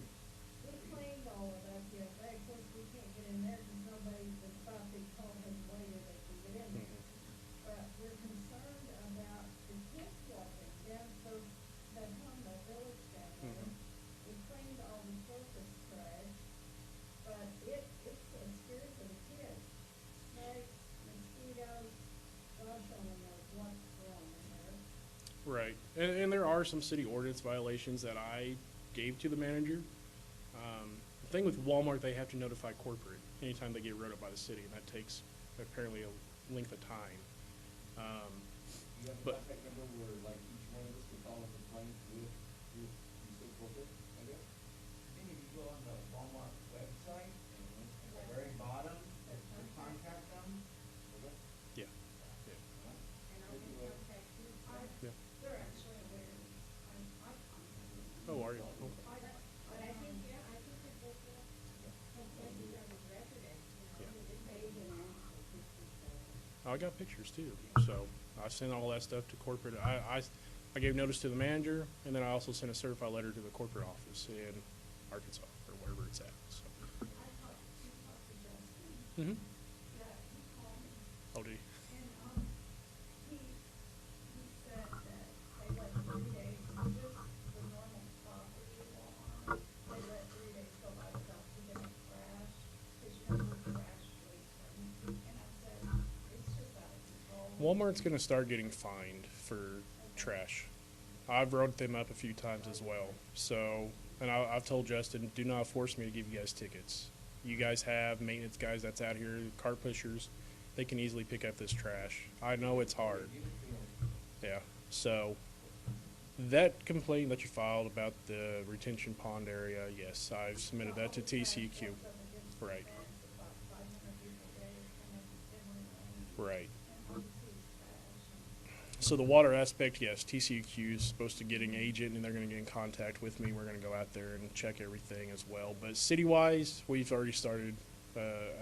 We cleaned all of that the other day. Of course, we can't get in there because nobody, the 5 feet tall has waited that can get in there. But we're concerned about the kids walking down, so that home, that village down there. We cleaned all the surface trash, but it's scary for the kids. Snakes, mosquitoes, gosh only knows what's growing in there. Right, and there are some city ordinance violations that I gave to the manager. The thing with Walmart, they have to notify corporate anytime they get wrote up by the city, and that takes apparently a length of time. You have a But- contact number where, like, each one of us can file a complaint with, you said corporate, I guess? I think if you go on the Walmart website, and at the very bottom, it's to contact them. Okay. Yeah, yeah. And I will contact you. Yeah. They're actually aware. I contacted them. Oh, are you? Okay. But I think, yeah, I think that they will. Places are the resident, Yeah. it may be an answer to this. I got pictures too, so I sent all that stuff to corporate. I gave notice to the manager, and then I also sent a certified letter to the corporate office in Arkansas, or wherever it's at, so. I talked to Justin, Mm-hmm. that he called me, Oh, do you? and, he said that they let 3 days, just the normal property law, they let 3 days go by without picking up trash, because you know where trash leaks are. And I said, it's just out of control. Walmart's gonna start getting fined for trash. I've wrote them up a few times as well, so, and I've told Justin, do not force me to give you guys tickets. You guys have maintenance guys that's out here, cart pushers, they can easily pick up this trash. I know it's hard. Give it to them. Yeah, so that complaint that you filed about the retention pond area, yes, I've submitted that to TCEQ. Right. Right. So the water aspect, yes, TCEQ is supposed to get an agent, and they're going to get in contact with me. We're going to go out there and check everything as well. But city-wise, we've already started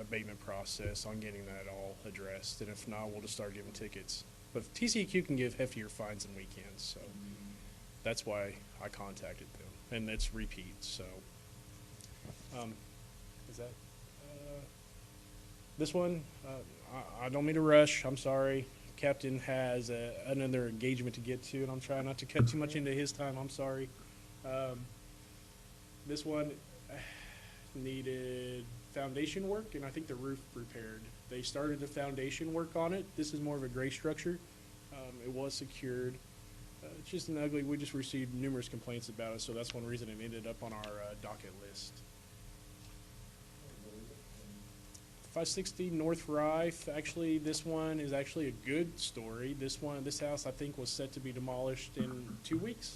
abatement process on getting that all addressed. And if not, we'll just start giving tickets. But TCEQ can give heftier fines than weekends, so that's why I contacted them. And it's repeat, so. Is that this one? I don't mean to rush. I'm sorry. Captain has another engagement to get to, and I'm trying not to cut too much into his time. I'm sorry. This one needed foundation work, and I think the roof repaired. They started the foundation work on it. This is more of a gray structure. It was secured. It's just an ugly. We just received numerous complaints about it, so that's one reason it ended up on our docket list. 560 North Rife. Actually, this one is actually a good story. This house, I think, was set to be demolished in 2 weeks.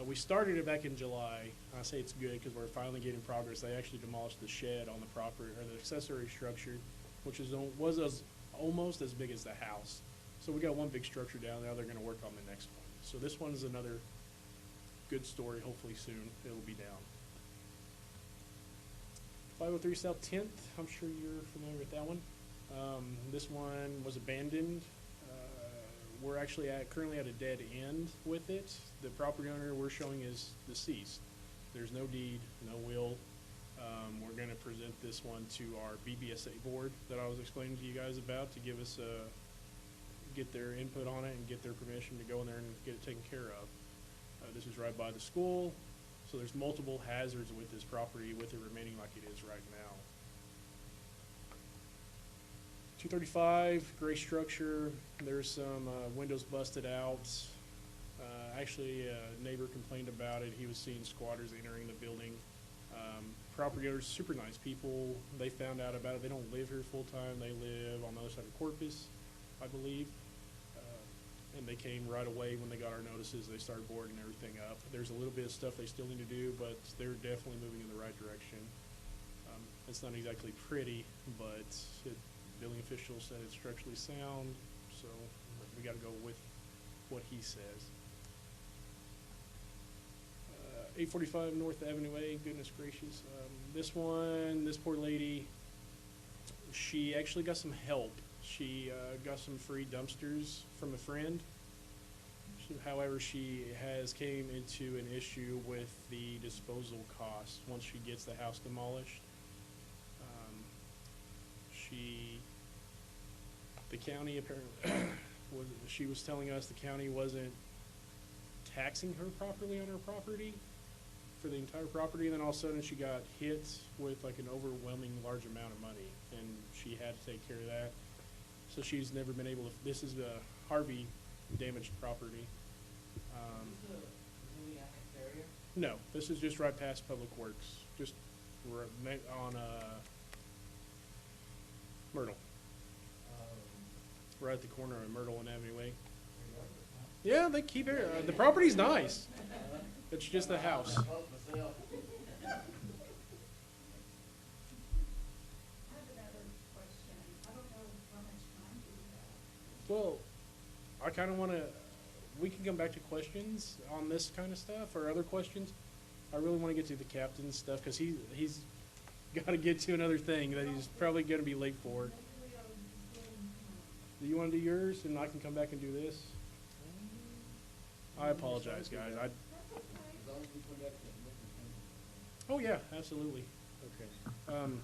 We started it back in July. I say it's good because we're finally getting progress. They actually demolished the shed on the property, or the accessory structure, which was almost as big as the house. So we got one big structure down, now they're gonna work on the next one. So this one's another good story, hopefully soon it'll be down. 503 South 10th, I'm sure you're familiar with that one. This one was abandoned. We're actually currently at a dead end with it. The property owner we're showing is deceased. There's no deed, no will. We're gonna present this one to our BBSA board that I was explaining to you guys about to give us get their input on it and get their permission to go in there and get it taken care of. This is right by the school, so there's multiple hazards with this property with it remaining like it is right now. 235, gray structure, there's some windows busted out. Actually, a neighbor complained about it. He was seeing squatters entering the building. Property owners, super nice people. They found out about it. They don't live here full-time. They live on the other side of Corpus, I believe. And they came right away when they got our notices. They started boarding everything up. There's a little bit of stuff they still need to do, but they're definitely moving in the right direction. It's not exactly pretty, but building officials said it's structurally sound, so we gotta go with what he says. 845 North Avenue A, goodness gracious. This poor lady, she actually got some help. She got some free dumpsters from a friend. However, she has came into an issue with the disposal costs once she gets the house demolished. The county apparently, she was telling us the county wasn't taxing her properly on her property for the entire property, and then all of a sudden she got hit with like an overwhelming large amount of money, and she had to take care of that. So she's never been able to, this is a Harvey damaged property. Is this a really annexed area? No, this is just right past Public Works, just on Myrtle, right at the corner of Myrtle and Avenue A. Yeah, they keep it, the property's nice. It's just the house. Myself. I have another question. I don't know how much time do you have. Well, I kind of want to, we can come back to questions on this kind of stuff or other questions. I really want to get to the captain's stuff because he's got to get to another thing that he's probably going to be late for. Maybe we ought to just go and, Do you want to do yours and I can come back and do this? I apologize, guys. that's okay. As long as we come back to the mission. Oh, yeah, absolutely. Okay. Come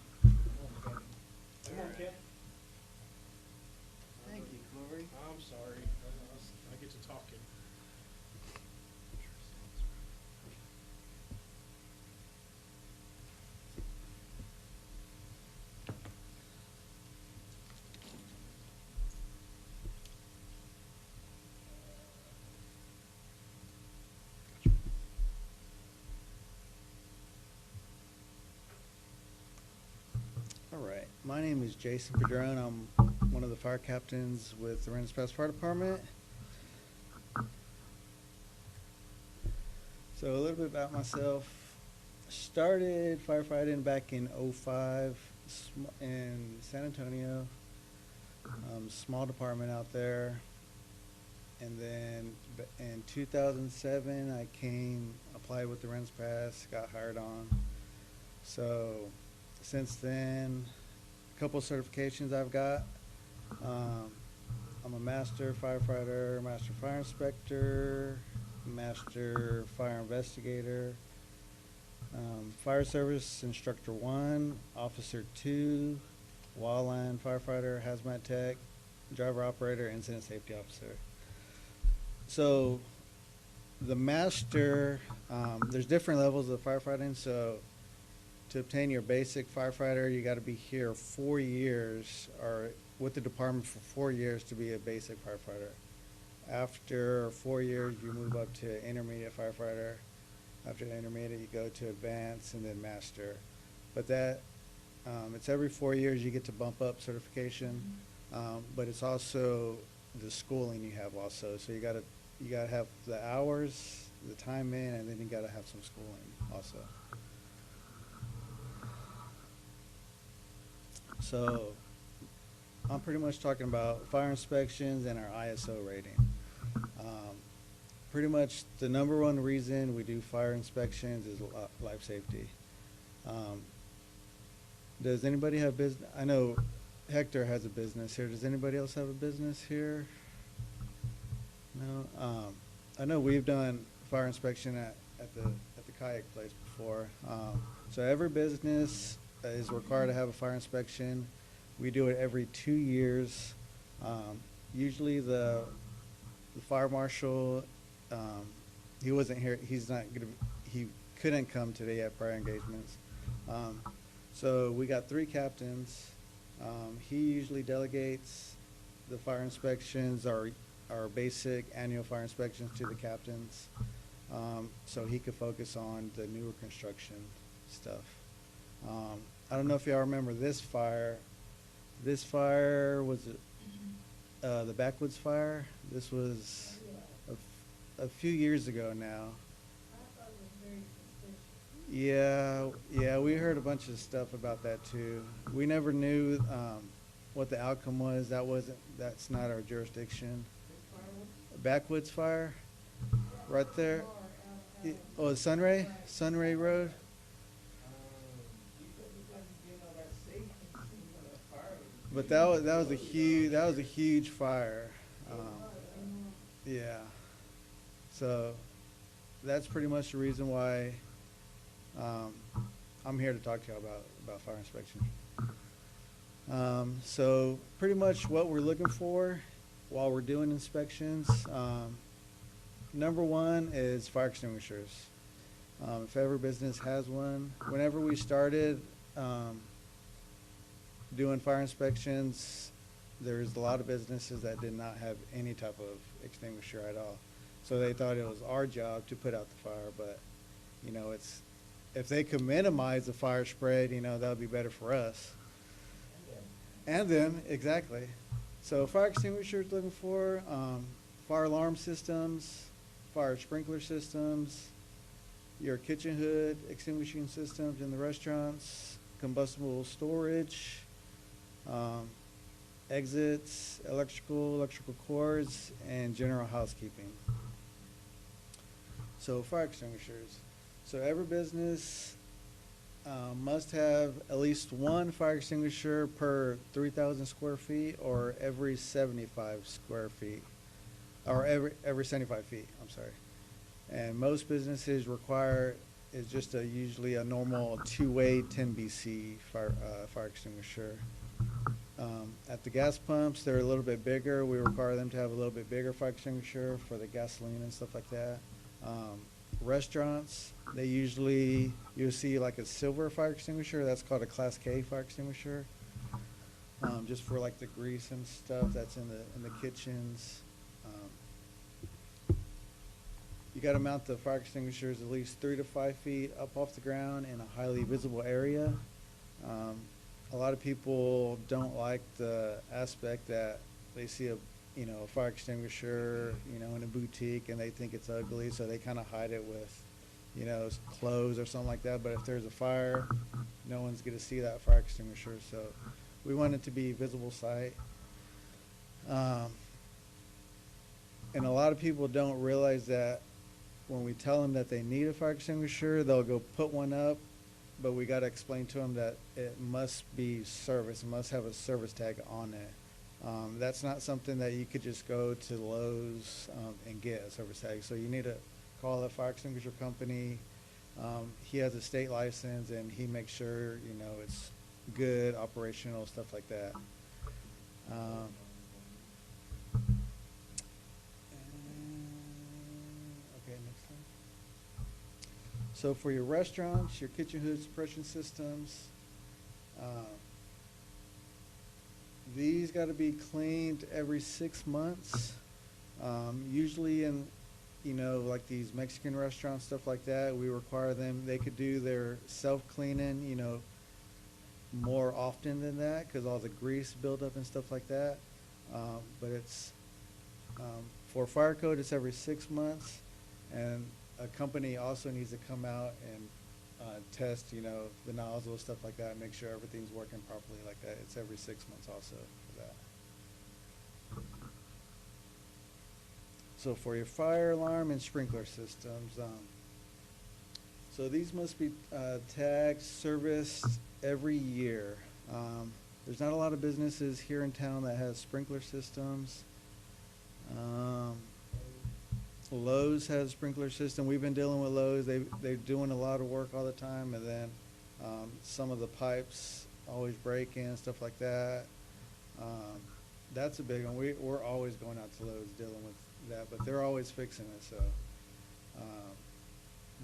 on, Kip. Thank you, Corey. I'm sorry. I get to talking. All right, my name is Jason Padron. I'm one of the fire captains with the Aransas Fire Department. So a little bit about myself. Started firefighting back in '05 in San Antonio. Small department out there. And then in 2007, I applied with the Aransas, got hired on. So since then, a couple of certifications I've got. I'm a master firefighter, master fire inspector, master fire investigator, fire service instructor 1, officer 2, wildland firefighter, hazmat tech, driver operator, incident safety officer. So the master, there's different levels of firefighting. So to obtain your basic firefighter, you got to be here 4 years, or with the department for 4 years to be a basic firefighter. After 4 years, you move up to intermediate firefighter. After intermediate, you go to advanced and then master. But that, it's every 4 years you get to bump up certification, but it's also the schooling you have also. So you gotta have the hours, the time in, and then you gotta have some schooling also. So I'm pretty much talking about fire inspections and our ISO rating. Pretty much the number one reason we do fire inspections is life safety. Does anybody have business? I know Hector has a business here. Does anybody else have a business here? No. I know we've done fire inspection at the kayak place before. So every business is required to have a fire inspection. We do it every 2 years. Usually the fire marshal, he wasn't here. He couldn't come today at prior engagements. So we got 3 captains. He usually delegates the fire inspections, our basic annual fire inspections, to the captains, so he could focus on the newer construction stuff. I don't know if y'all remember this fire. This fire was the Backwoods fire. This was a few years ago now. I thought it was very suspicious. Yeah, we heard a bunch of stuff about that too. We never knew what the outcome was. That's not our jurisdiction. Backwoods fire, right there. Oh, Sunray Road. But that was a huge fire. Yeah. So that's pretty much the reason why I'm here to talk to you about fire inspection. So pretty much what we're looking for while we're doing inspections, number one is fire extinguishers. If every business has one. Whenever we started doing fire inspections, there's a lot of businesses that did not have any type of extinguisher at all. So they thought it was our job to put out the fire, but if they could minimize the fire spread, that would be better for us. And them, exactly. So fire extinguishers looking for, fire alarm systems, fire sprinkler systems, your kitchen hood extinguishing systems in the restaurants, combustible storage, exits, electrical cords, and general housekeeping. So fire extinguishers. So every business must have at least one fire extinguisher per 3,000 square feet, or every 75 square feet, or every 75 feet. I'm sorry. And most businesses require is just usually a normal 2-way 10 BC fire extinguisher. At the gas pumps, they're a little bit bigger. We require them to have a little bit bigger fire extinguisher for the gasoline and stuff like that. Restaurants, you'll see like a silver fire extinguisher. That's called a Class K fire extinguisher. Just for like the grease and stuff that's in the kitchens. You got to mount the fire extinguishers at least 3 to 5 feet up off the ground in a highly visible area. A lot of people don't like the aspect that they see a fire extinguisher, in a boutique, and they think it's ugly, so they kind of hide it with, clothes or something like that. But if there's a fire, no one's going to see that fire extinguisher. So we want it to be visible sight. And a lot of people don't realize that when we tell them that they need a fire extinguisher, they'll go put one up, but we got to explain to them that it must be serviced. It must have a service tag on it. That's not something that you could just go to Lowe's and get a service tag. So you need to call a fire extinguisher company. He has a state license, and he makes sure, it's good, operational, stuff like that. Okay, next one. So for your restaurants, your kitchen hood suppression systems, these got to be cleaned every 6 months. Usually in, like these Mexican restaurants, stuff like that, we require them, they could do their self-cleaning, more often than that, because all the grease buildup and stuff like that. But it's, for fire code, it's every 6 months. And a company also needs to come out and test, you know, the nozzle, stuff like that, make sure everything's working properly like that. It's every 6 months also for that. So for your fire alarm and sprinkler systems, so these must be tagged, serviced every year. There's not a lot of businesses here in town that has sprinkler systems. Lowe's has a sprinkler system. We've been dealing with Lowe's. They're doing a lot of work all the time, and then some of the pipes always break in, stuff like that. That's a big one. We're always going out to Lowe's dealing with that, but they're always fixing it. So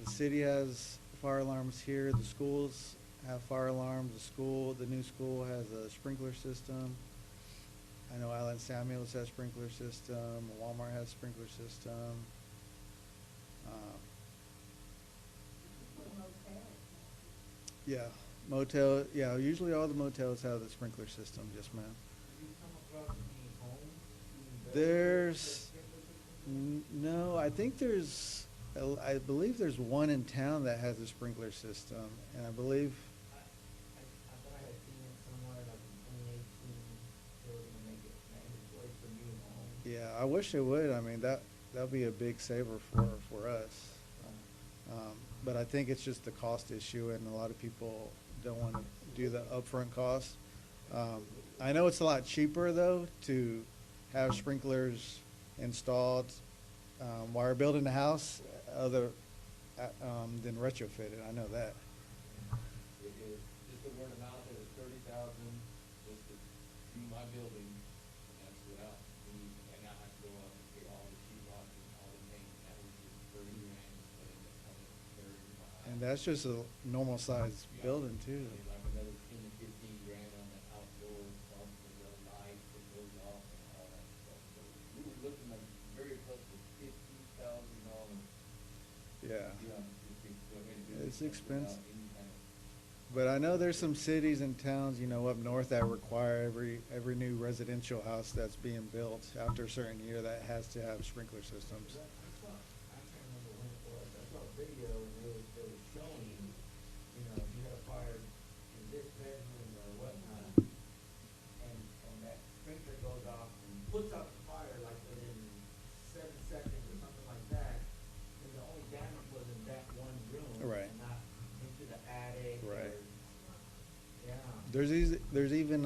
the city has fire alarms here. The schools have fire alarms. The new school has a sprinkler system. I know Allen Samuels has sprinkler system. Walmart has sprinkler system. Yeah, motel. Yeah, usually all the motels have the sprinkler system. Yes, ma'am. Did you come across any homes being built There's with sprinkler systems? no. I think there's. I believe there's one in town that has a sprinkler system, and I believe. I thought I had seen it somewhere like in 2018, they were gonna make it mandatory for new homes. Yeah, I wish they would. I mean, that'd be a big saver for us. But I think it's just the cost issue, and a lot of people don't want to do the upfront cost. I know it's a lot cheaper though to have sprinklers installed while you're building a house, than retrofit it. I know that. It is, just the word of mouth, it is 30,000 just to do my building, and that's without, and I have to go up and pay all the sheet rock and all the paint, and that was just 30 grand, but it ended up coming 35. And that's just a normal size building too. Like another 10 to 15 grand on the outdoor stuff, the light that goes off and all that stuff. So we were looking like very close to $50,000. Yeah. It's It's expensive. But I know there's some cities and towns, you know, up north that require every new residential house that's being built after a certain year that has to have sprinkler systems. I can't remember when it was, I saw a video and they were showing, you know, if you had a fire in this bedroom or whatnot, and that sprinkler goes off and puts out the fire like within 7 seconds or something like that, then the only damage was in that one room. Right. And not into the attic. Right. Or, yeah. There's even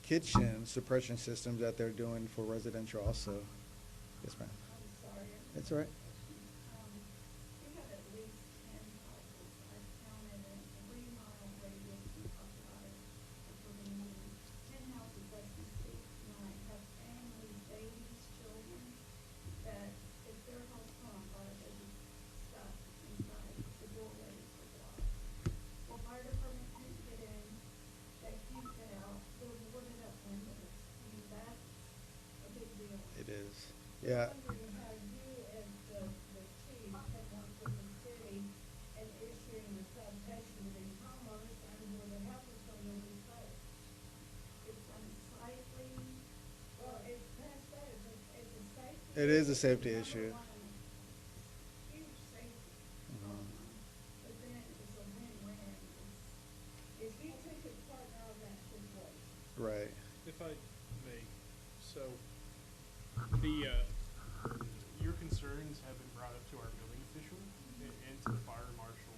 kitchen suppression systems that they're doing for residential also. Yes, ma'am. I'm sorry. That's all right. We have at least 10 houses, I've counted in a 3-mile radius, we talked about it, for the meeting. 10 houses, less than 6, 9, have families, babies, children, that if their house caught on fire, they'd be stuck inside, the doorways are blocked. Well, fire department can't get in, they can't get out, they're boarded up windows. I mean, that's a big deal. It is. Yeah. I'm wondering how you as the chief have worked with the city and issuing the citation to these homeowners and where the house is going to be sold. It's unsightly, well, it's past that, it's a safety. It is a safety Number issue. one, huge safety. But then it's a win-win. If you took a partner of that situation. Right. If I may, so your concerns have been brought up to our building official and to the fire marshal,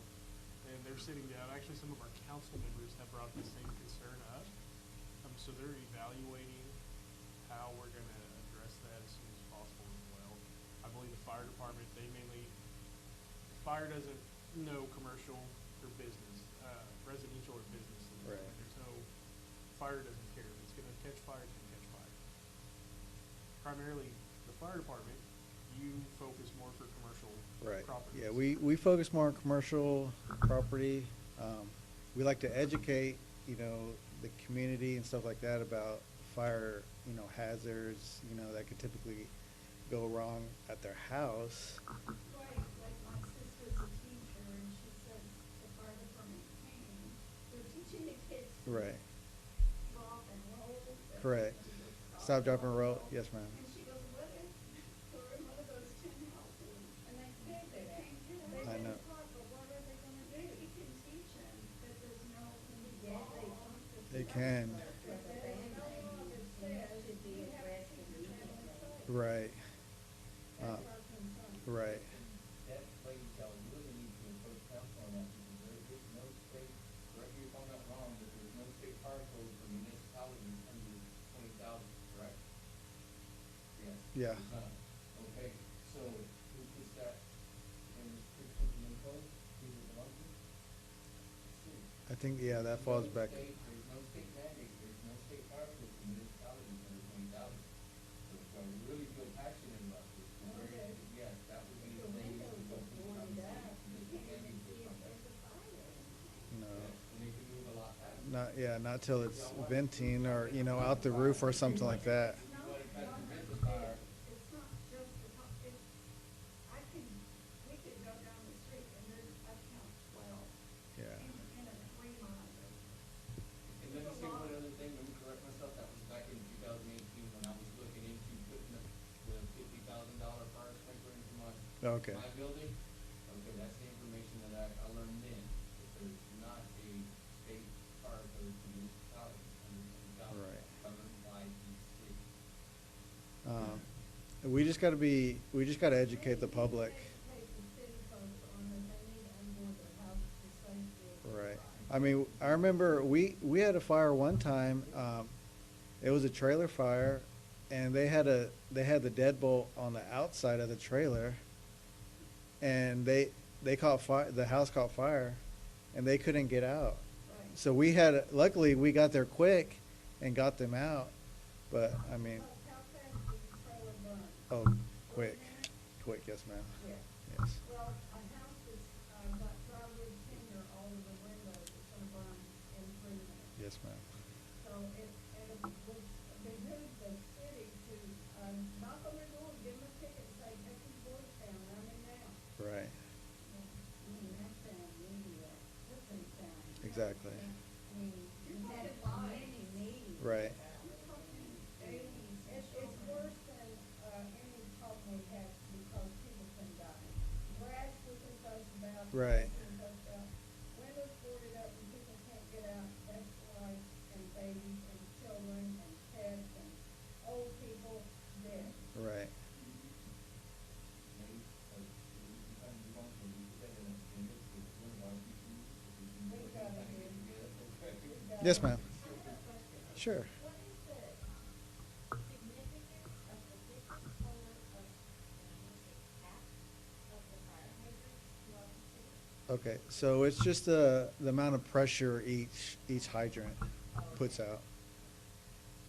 and they're sitting down. Actually, some of our council members have brought the same concern up. So they're evaluating how we're going to address that as soon as possible as well. I believe the fire department, fire doesn't know commercial or business, residential or business. Right. There's no, fire doesn't care. If it's gonna catch fire, it's gonna catch fire. Primarily, the fire department, you focus more for commercial Right. properties. Yeah, we focus more on commercial property. We like to educate, you know, the community and stuff like that about fire, you know, hazards, you know, that could typically go wrong at their house. Right, like my sister's a teacher and she says the fire department came, they're teaching the kids to Right. drop and roll. Correct. Stop, drop, and roll. Yes, ma'am. And she goes, what if we're in one of those 10 houses and they can't get, I they've know. been taught, but what are they gonna do? can. But the banding should be addressed immediately. Right. That's our concern. Right. That's why y'all really need to approach council on that, because there is no state, correct me if I'm not wrong, but there's no state fire code for municipalities under 20,000, correct? Yes. Yeah. There's none. Okay, so who puts that in restrictions and code? Who does it belong to? The city. I think, yeah, that falls back. There's no state mandate, there's no state fire code for municipalities under 20,000. So if y'all really feel passionate about this, then there is, yes, that would be the thing you would go to the city. No. And they can move a lot faster. Not, yeah, not till it's venting or, you know, out the roof or something like that. But if that's prevent the fire, It's not just the, it's, we could go down the street and there's, I count 12 Yeah. in a 3-mile radius. and let me say one other thing, let me correct myself, that was back in 2018 when I was looking into putting the $50,000 fire sprinkler into Okay. my building. Okay, that's the information that I learned then, that there's not a state fire code for municipalities under 20,000 Right. governed by each city. We just gotta educate the public. They take the city folks on that they need to unboard their house for safety. Right. I mean, I remember we had a fire one time. It was a trailer fire, and they had the deadbolt on the outside of the trailer, and they caught fire. The house caught fire, and they couldn't get out. Right. So luckily we got there quick and got them out. But I mean, How fast does the trailer burn? oh, quick, yes, ma'am. Yeah. Yes. Well, a house that's, got plywood timber all over the windows, it's gonna burn in 3 minutes. Yes, ma'am. So it would behoove the city to, knock on their door, give them a ticket, and say, take these boys down, run them down. Right. That sounds media, this thing sounds. Exactly. I mean, you had many meetings. Right. It's worse than, any problem we have because people can die. Grass we can fuss about. Right. we can fuss about. Windows boarded up and people can't get out, that's life and babies and children and pets and old people dead. Right. Maybe, you kind of want to use that in a agenda, because one of our issues, if we can We've got it get here. together, okay? We've got Yes, it. ma'am. I have a question. Sure. What is the significance of the different color of, cap of the fire hydrants throughout the city? Okay, so it's just the amount of pressure each hydrant puts out.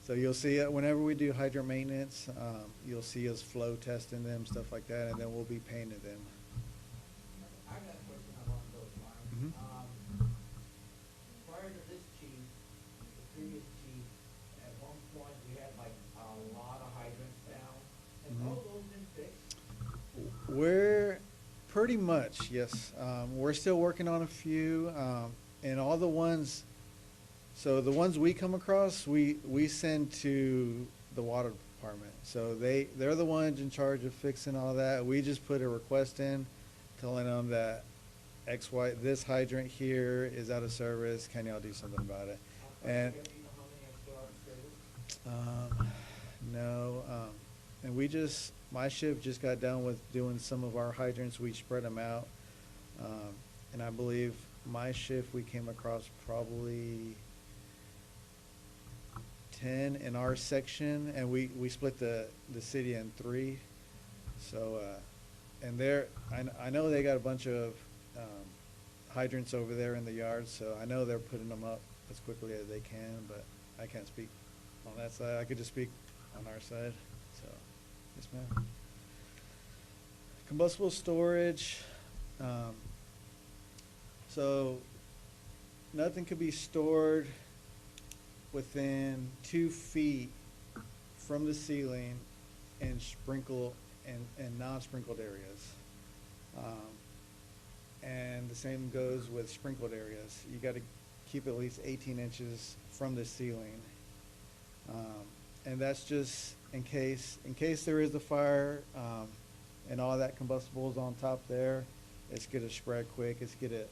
So you'll see it whenever we do hydrant maintenance, you'll see us flow testing them, stuff like that, and then we'll be painting them. I got a question along those lines. Mhm. Prior to this chief, the previous chief, at one point, we had like a lot of hydrants down. Have Mhm. all those been fixed? We're pretty much, yes. We're still working on a few, and all the ones, so the ones we come across, we send to the water department. So they're the ones in charge of fixing all that. We just put a request in, telling them that this hydrant here is out of service. Can y'all do something about it? And Do you know how many are still out of service? no, and my shift just got done with doing some of our hydrants. We spread them out. And I believe my shift, we came across probably 10 in our section, and we split the city in 3. So, and I know they got a bunch of hydrants over there in the yard, so I know they're putting them up as quickly as they can, but I can't speak on that side. I could just speak on our side, so, yes, ma'am. Combustible storage, so nothing could be stored within 2 feet from the ceiling and non-sprinkled areas. And the same goes with sprinkled areas. You gotta keep at least 18 inches from the ceiling. And that's just in case there is a fire, and all that combustible is on top there, it's gonna spread quick. It's gonna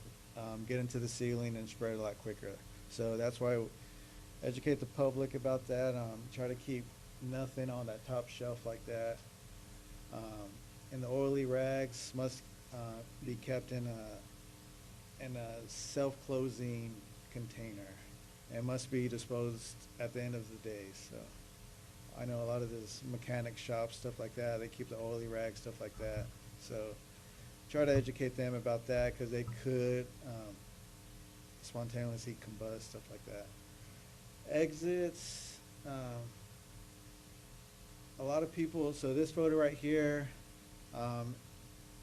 get into the ceiling and spread a lot quicker. So that's why educate the public about that. Try to keep nothing on that top shelf like that. And the oily rags must be kept in a self-closing container. It must be disposed at the end of the day. So I know a lot of this mechanic shops, stuff like that, they keep the oily rags, stuff like that. So try to educate them about that, because they could spontaneously combust, stuff like that. Exits, a lot of people, so this photo right here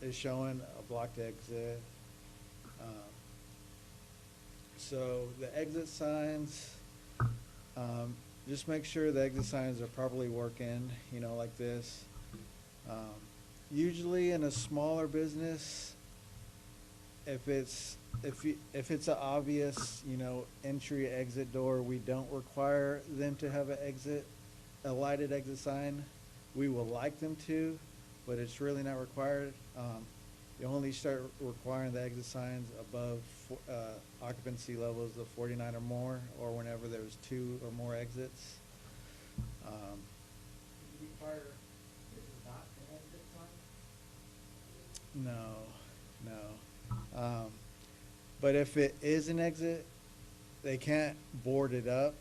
is showing a blocked exit. So the exit signs, just make sure the exit signs are properly working, you know, like this. Usually in a smaller business, if it's an obvious, you know, entry exit door, we don't require them to have a lighted exit sign. We will like them to, but it's really not required. You only start requiring the exit signs above occupancy levels of 49 or more, or whenever there's 2 or more exits. You require, this is not an exit sign? No. But if it is an exit, they can't board it up.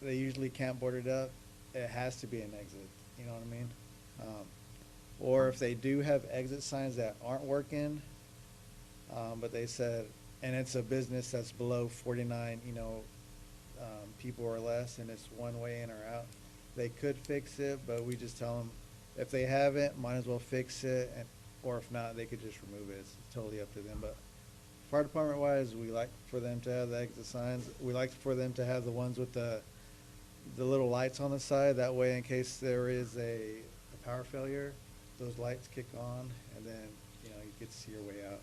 They usually can't board it up. It has to be an exit, you know what I mean? Or if they do have exit signs that aren't working, but they said, and it's a business that's below 49, you know, people or less, and it's one way in or out, they could fix it, but we just tell them, if they haven't, might as well fix it, or if not, they could just remove it. It's totally up to them. But fire department wise, we like for them to have the exit signs. We like for them to have the ones with the little lights on the side. That way, in case there is a power failure, those lights kick on, and then, you know, you get to see your way out.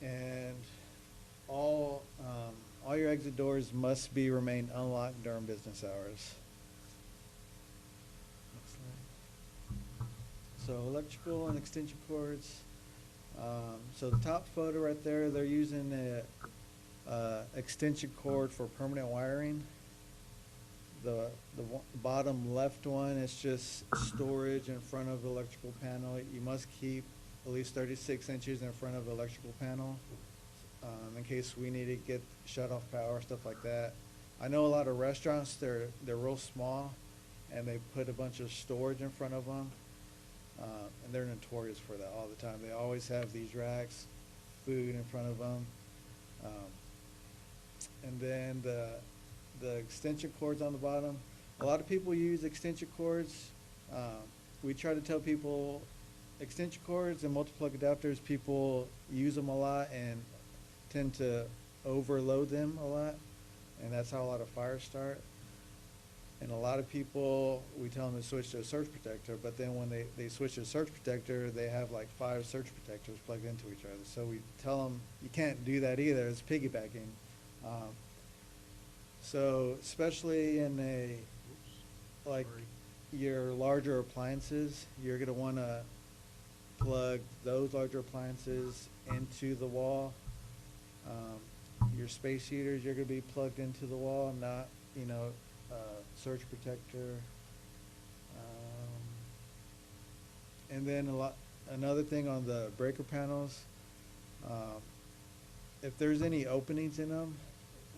And all your exit doors must remain unlocked during business hours. Next slide. So electrical and extension cords. So the top photo right there, they're using a extension cord for permanent wiring. The bottom left one is just storage in front of the electrical panel. You must keep at least 36 inches in front of the electrical panel in case we need to get shut off power, stuff like that. I know a lot of restaurants, they're real small, and they put a bunch of storage in front of them, and they're notorious for that all the time. They always have these racks, food in front of them, and then the extension cords on the bottom. A lot of people use extension cords. We try to tell people extension cords and multi-plug adapters, people use them a lot and tend to overload them a lot, and that's how a lot of fires start. And a lot of people, we tell them to switch to a surge protector, but then when they switch to a surge protector, they have like 5 surge protectors plugged into each other. So we tell them, you can't do that either, it's piggybacking. So especially in your larger appliances, you're gonna wanna plug those larger appliances into the wall. Your space heaters, you're gonna be plugged into the wall, not, you know, surge protector. And then another thing on the breaker panels, if there's any openings in them,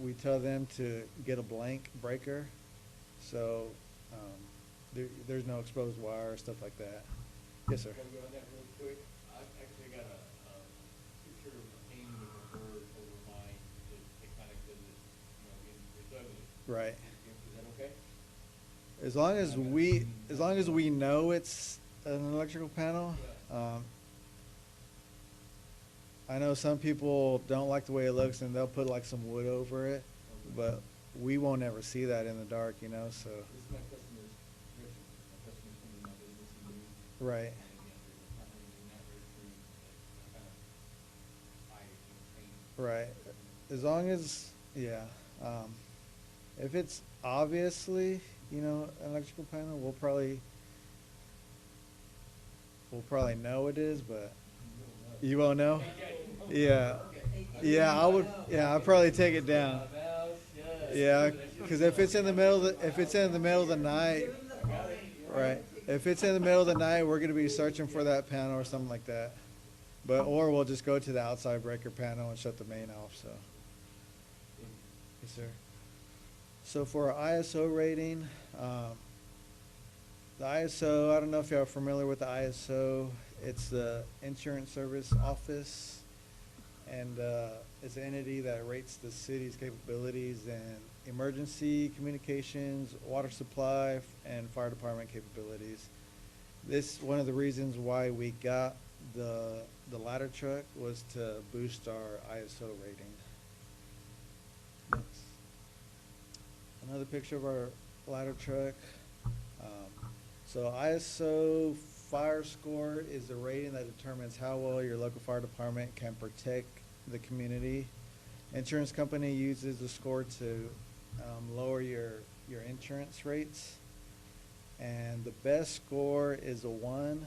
we tell them to get a blank breaker, so there's no exposed wire, stuff like that. Yes, sir. Can I go on that real quick? I actually got a picture of a painting of a bird over mine. It kind of says it's ugly. Right. Is that okay? As long as we know it's an electrical panel. I know some people don't like the way it looks, and they'll put like some wood over it, but we won't ever see that in the dark, you know. So. This is my customer's Richard. My customer's come to my business and do. Right. And again, there's not really not very true. It's kind of high paint. Right. As long as, yeah. If it's obviously, you know, an electrical panel, we'll probably know it is, but you won't know? Yeah. Okay, Yeah, I would. Yeah, I'd probably take it down. Well, shucks. Yeah, because if it's in the middle of if it's in the middle of the night, Give him the phone. right? If it's in the middle of the night, we're gonna be searching for that panel or something like that. But or we'll just go to the outside breaker panel and shut the main off. So, yes, sir. So for our ISO rating, the ISO. I don't know if y'all are familiar with the ISO. It's the Insurance Service Office, and it's an entity that rates the city's capabilities in emergency communications, water supply, and fire department capabilities. This one of the reasons why we got the ladder truck was to boost our ISO rating. Next. Another picture of our ladder truck. So ISO fire score is the rating that determines how well your local fire department can protect the community. Insurance company uses the score to lower your insurance rates. And the best score is a 1.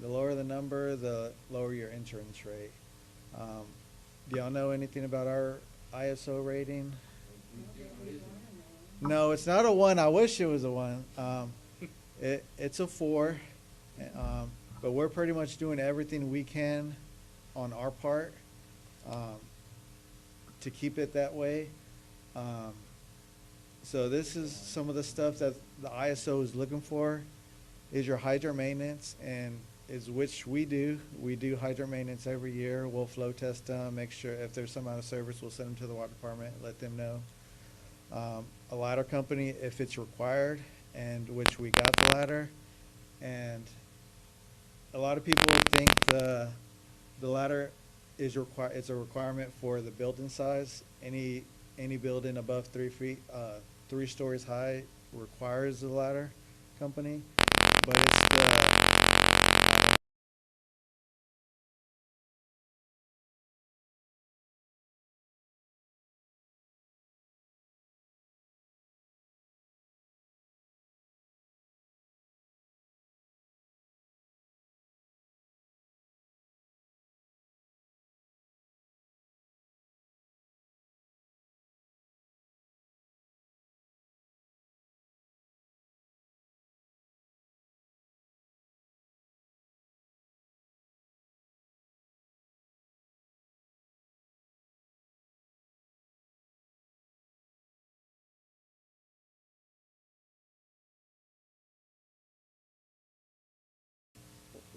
The lower the number, the lower your insurance rate. Do y'all know anything about our ISO rating? No, it's not a 1. I wish it was a 1. It's a 4. But we're pretty much doing everything we can on our part to keep it that way. So this is some of the stuff that the ISO is looking for, is your hydrant maintenance, and is which we do. We do hydrant maintenance every year. We'll flow test them, make sure if there's some out of service, we'll send them to the water department, let them know. A ladder company, if it's required, and which we got the ladder. And a lot of people think the ladder is it's a requirement for the building size. Any building above 3 feet, 3 stories high requires the ladder company, but it's the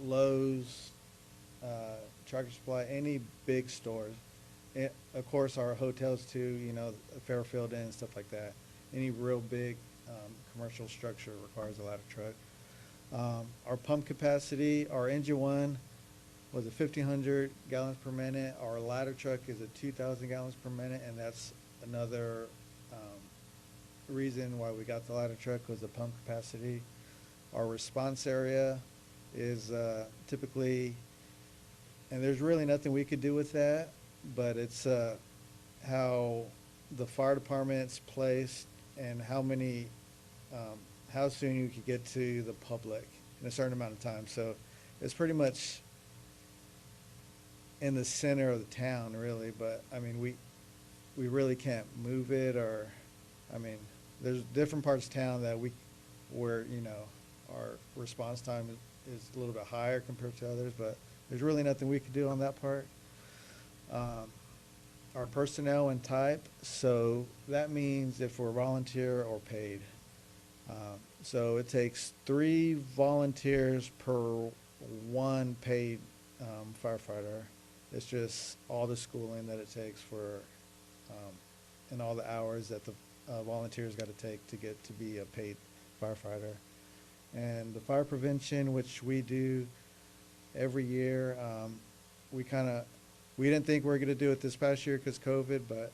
Lowe's, Tractor Supply, any big stores. Of course, our hotels too, you know, Fairfield Inn and stuff like that. Any real big commercial structure requires a ladder truck. Our pump capacity, our engine one was a 1,500 gallons per minute. Our ladder truck is a 2,000 gallons per minute, and that's another reason why we got the ladder truck was the pump capacity. Our response area is typically, and there's really nothing we could do with that, but it's how the fire department's placed and how soon you could get to the public in a certain amount of time. So it's pretty much in the center of the town, really. But I mean, we really can't move it, or I mean, there's different parts of town that where you know our response time is a little bit higher compared to others, but there's really nothing we could do on that part. Our personnel and type, so that means if we're volunteer or paid. So it takes 3 volunteers per 1 paid firefighter. It's just all the schooling that it takes for, and all the hours that the volunteers got to take to get to be a paid firefighter. And the fire prevention, which we do every year, we didn't think we were going to do it this past year because COVID, but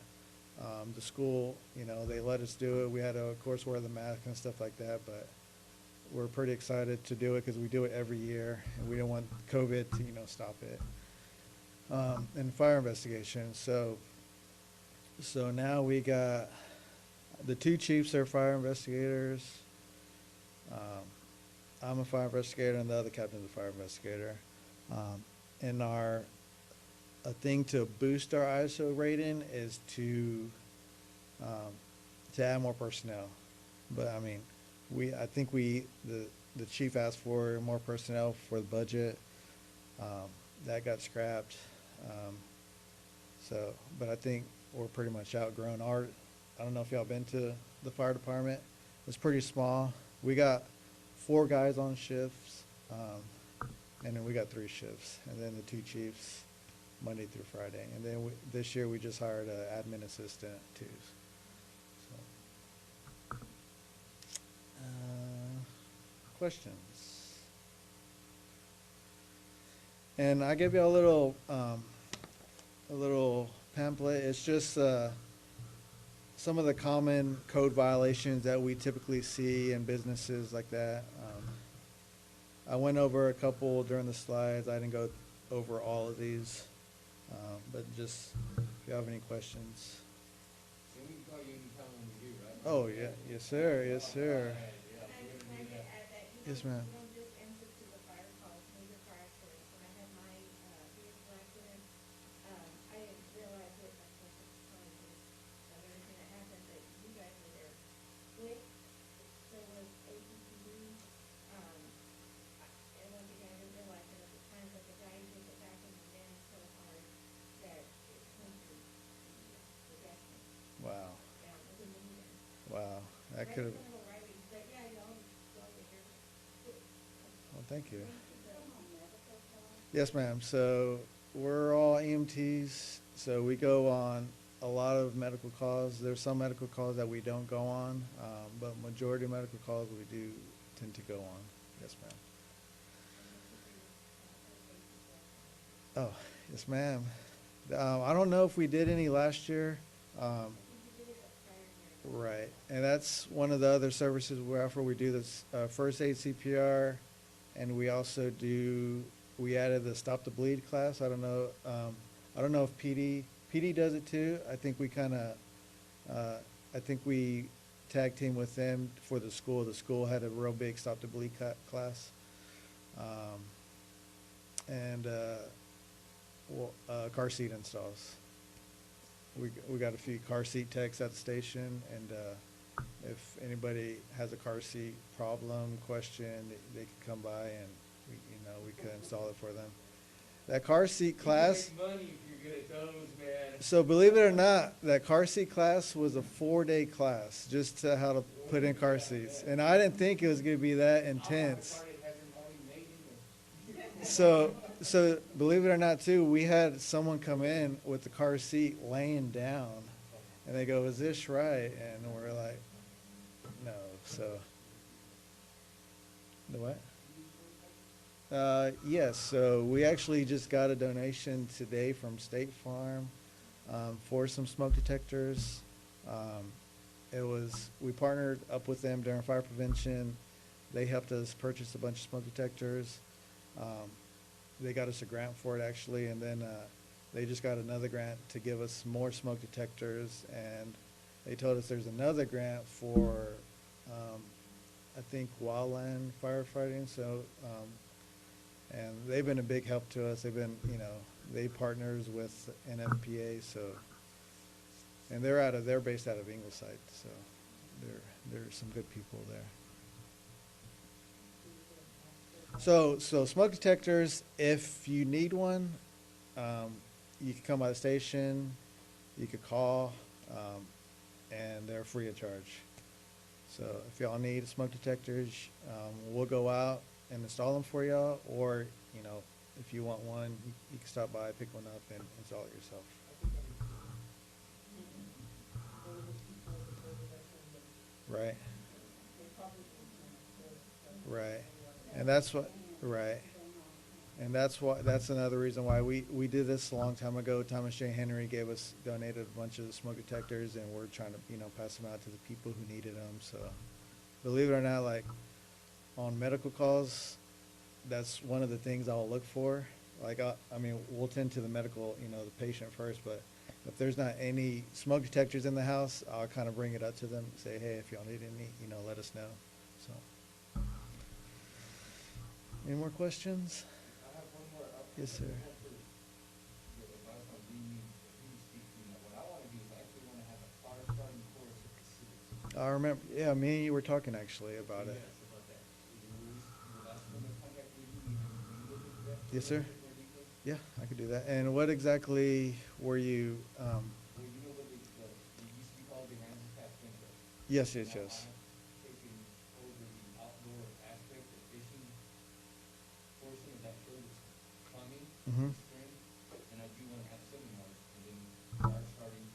the school, you know, they let us do it. We had to, of course, wear the mask and stuff like that, but we're pretty excited to do it because we do it every year, and we don't want COVID to, you know, stop it. And fire investigation. So now we got the 2 chiefs are fire investigators. I'm a fire investigator, and the other captain's a fire investigator. And a thing to boost our ISO rating is to add more personnel. But I mean, I think the chief asked for more personnel for the budget. That got scrapped. But I think we're pretty much outgrown I don't know if y'all been to the fire department. It's pretty small. We got 4 guys on shifts, and then we got 3 shifts, and then the 2 chiefs Monday through Friday. And then this year we just hired an admin assistant too. So, questions? And I gave you a little pamphlet. It's just some of the common code violations that we typically see in businesses like that. I went over a couple during the slides. I didn't go over all of these, but just if you have any questions. And we can call you anytime when we do, right? Oh, yeah. Yes, sir. Yes, sir. Yeah, we're gonna do that. Add that, Yes, you ma'am. don't just answer to the fire calls, major fire accidents. When I had my vehicle accident, I didn't realize it at the time of everything that happened, but you guys were there quick. So was APTV, and once again, I didn't realize it at the time, but the guy did it back in the van so hard that it punctured the gas tank Wow. down within the meter. Wow. That could have. But yeah, y'all get here quick. Well, thank you. Come on, medical call. Yes, ma'am. So we're all EMTs. So we go on a lot of medical calls. There's some medical calls that we don't go on, but majority of medical calls we do tend to go on. Yes, ma'am. Oh, yes, ma'am. I don't know if we did any last year. Right, and that's one of the other services we offer. We do this first aid CPR, and we also we added the stop the bleed class. I don't know if PD does it too. I think we tag team with them for the school. The school had a real big stop the bleed class, and car seat installs. We got a few car seat techs at the station, and if anybody has a car seat problem, question, they could come by and we could install it for them. That car seat class. You can make money if you're good at those, man. So believe it or not, that car seat class was a 4-day class just to how to put in car seats, and I didn't think it was going to be that intense. So believe it or not, too, we had someone come in with the car seat laying down, and they go, "Is this right?" And we're like, "No." So the what? Yes. So we actually just got a donation today from State Farm for some smoke detectors. We partnered up with them during fire prevention. They helped us purchase a bunch of smoke detectors. They got us a grant for it, actually, and then they just got another grant to give us more smoke detectors, and they told us there's another grant for, I think, wildland firefighting. So, and they've been a big help to us. They've been, they partners with NFPA, so, and they're based out of Ingleside, so there's some good people there. So smoke detectors, if you need one, you can come by the station, you could call, and they're free of charge. So if y'all need smoke detectors, we'll go out and install them for y'all, or, if you want one, you can stop by, pick one up, and install it yourself. Right. Right. And that's another reason why we did this a long time ago. Thomas J. Henry donated a bunch of smoke detectors, and we're trying to, pass them out to the people who needed them. So believe it or not, like on medical calls, that's one of the things I'll look for. Like, we'll tend to the medical, the patient first, but if there's not any smoke detectors in the house, I'll kind of bring it up to them and say, hey, if y'all need any, let us know. So. Any more questions? I have one more. Yes, sir. The I remember, yeah, me and you were talking actually about it. Yes, about that. Will that someone contact with you, you look into that? Yes, sir. More details? Yeah, I could do that. And what exactly were you, Well, you know what it used to be called the Aransas Pass Central. yes, yes, Now, yes. I'm taking over the outdoor aspect, the fishing portion of that show, is plumbing, Mhm. string, and I do wanna have seminars, and then fire starting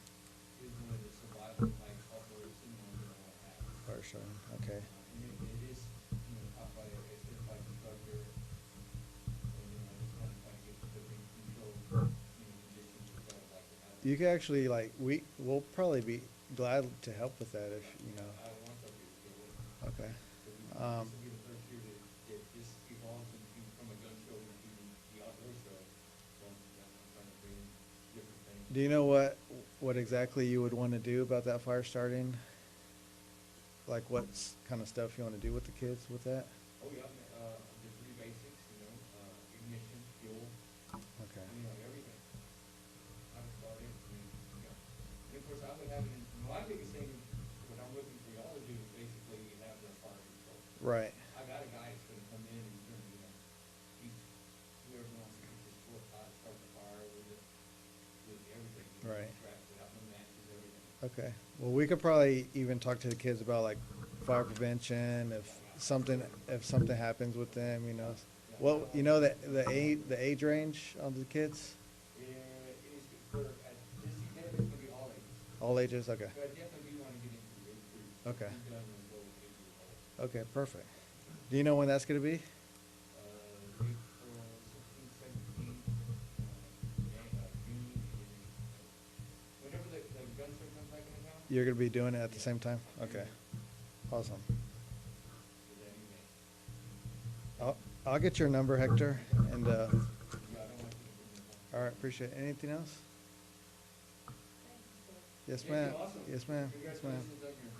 is one of the survival type outdoor seminars that I wanna have. Fire starting, okay. And it is, you know, taught by a certified instructor, and, you know, I just wanna try to get the things control, you know, conditions that I would like to have. You could actually, like, we'll probably be glad to help with that if, you know, I want something to get with. okay. So this Um, will be the first year that this evolves into, from a gun show into the outdoor show. So I'm trying to bring different things. Do you know what exactly you would want to do about that fire starting? Like what kind of stuff you want to do with the kids with that? Oh, yeah, the three basics, you know, ignition, fuel, Okay. you know, everything. How to start it, I mean, you know. And of course, I would have, my biggest thing, what I'm looking for y'all to do is basically have the fire control. Right. I got a guy that's gonna come in and he's gonna, you know, teach whoever wants to get this floor hot, start the fire with everything. You know, Right. Wrap it up, no matches, everything. Okay. Well, we could probably even talk to the kids about like fire prevention if something happens with them, you know. Well, you know the age range on the kids? Yeah, it's for, at this event, it's gonna be all ages. All ages? Okay. But I definitely do wanna get into the age group. Okay. Youth gun and go with 8 years old. Okay, perfect. Do you know when that's gonna be? April 16, 17, June, whenever the gun show comes back into town. You're gonna be doing it at the same time? Okay. Awesome. Is that evening? I'll get your number, Hector, and Yeah, I don't want you to bring it all right, appreciate it. Anything else? Yes, Yeah, ma'am. awesome. Yes, ma'am. Yes, ma'am. Congratulations on your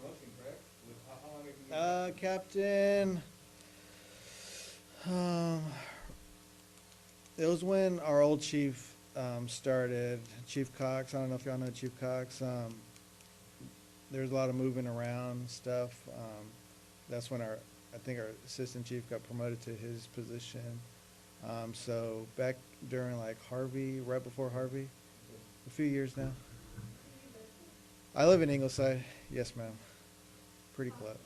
promotion, correct? How long have you been? Captain, it was when our old chief, started, Chief Cox. I don't know if y'all know Chief Cox. There's a lot of moving around stuff. That's when I think our assistant chief got promoted to his position. So back during like Harvey, right before Harvey, a few years now. I live in Ingleside. Yes, ma'am. Pretty close.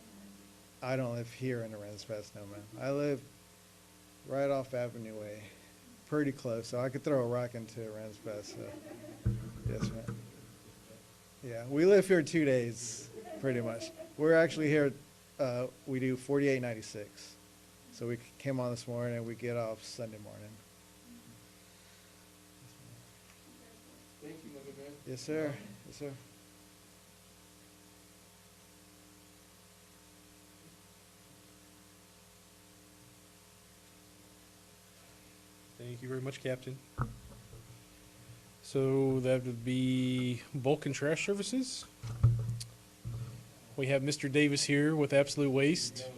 I don't live here in Aransas, no, ma'am. I live right off Avenue Way, pretty close, so I could throw a rock into Aransas. So, yes, ma'am. Yeah, we live here 2 days, pretty much. We're actually here. We do 48.96, so we came on this morning and we get off Sunday morning. Thank you, Mother Man. Yes, sir. Yes, sir. Thank you very much, Captain. So that would be bulk and trash services. We have Mr. Davis here with Absolute Waste.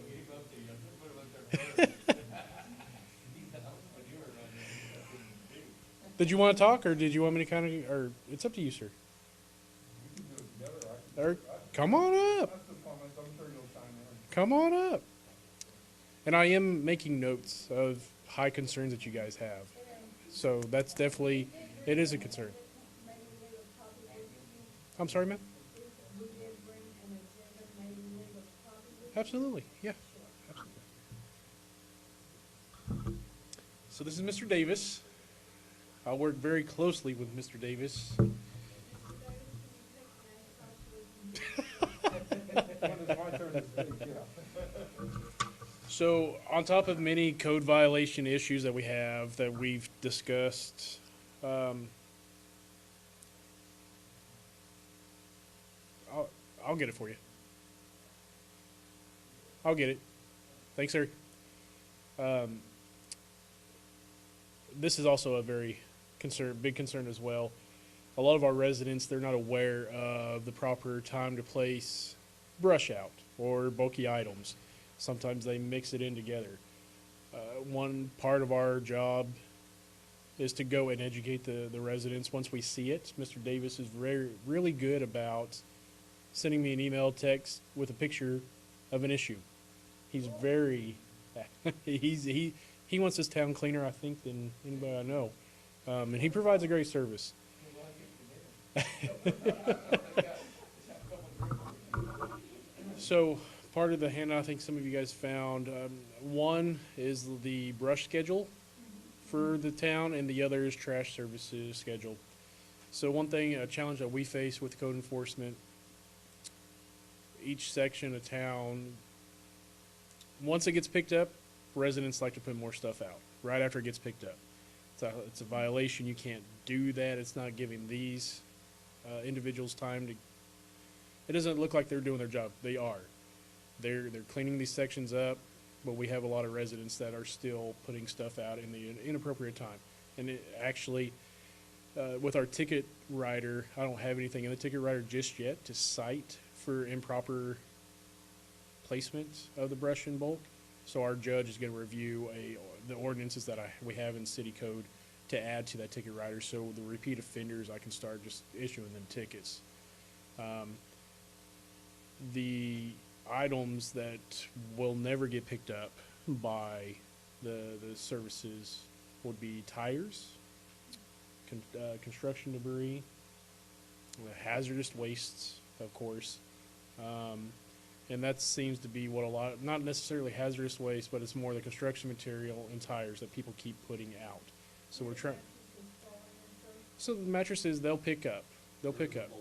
Did you want to talk, or did you want me to kind of, or it's up to you, sir. Or, come on up. Come on up. And I am making notes of high concerns that you guys have. So that's definitely, it is a concern. I'm sorry, ma'am? Absolutely, yeah. Absolutely. So this is Mr. Davis. I work very closely with Mr. Davis. So on top of many code violation issues that we have that we've discussed, I'll get it for you. I'll get it. Thanks, sir. This is also a very big concern as well. A lot of our residents, they're not aware of the proper time to place brush out or bulky items. Sometimes they mix it in together. One part of our job is to go and educate the residents once we see it. Mr. Davis is really good about sending me an email text with a picture of an issue. He's very, he wants this town cleaner, I think, than anybody I know. And he provides a great service. So part of the handout I think some of you guys found, one is the brush schedule for the town, and the other is trash services schedule. So one thing, a challenge that we face with code enforcement, each section of town, once it gets picked up, residents like to put more stuff out right after it gets picked up. It's a violation. You can't do that. It's not giving these individuals time to. It doesn't look like they're doing their job. They are. They're cleaning these sections up, but we have a lot of residents that are still putting stuff out in the inappropriate time. And it actually, with our ticket writer, I don't have anything in the ticket writer just yet to cite for improper placement of the brush in bulk. So our judge is going to review the ordinances that we have in city code to add to that ticket writer. So the repeat offenders, I can start just issuing them tickets. The items that will never get picked up by the services would be tires, construction debris, hazardous wastes, of course. And that seems to be what a lot, not necessarily hazardous waste, but it's more the construction material and tires that people keep putting out. So we're trying. So the mattresses, they'll pick up. They'll pick up.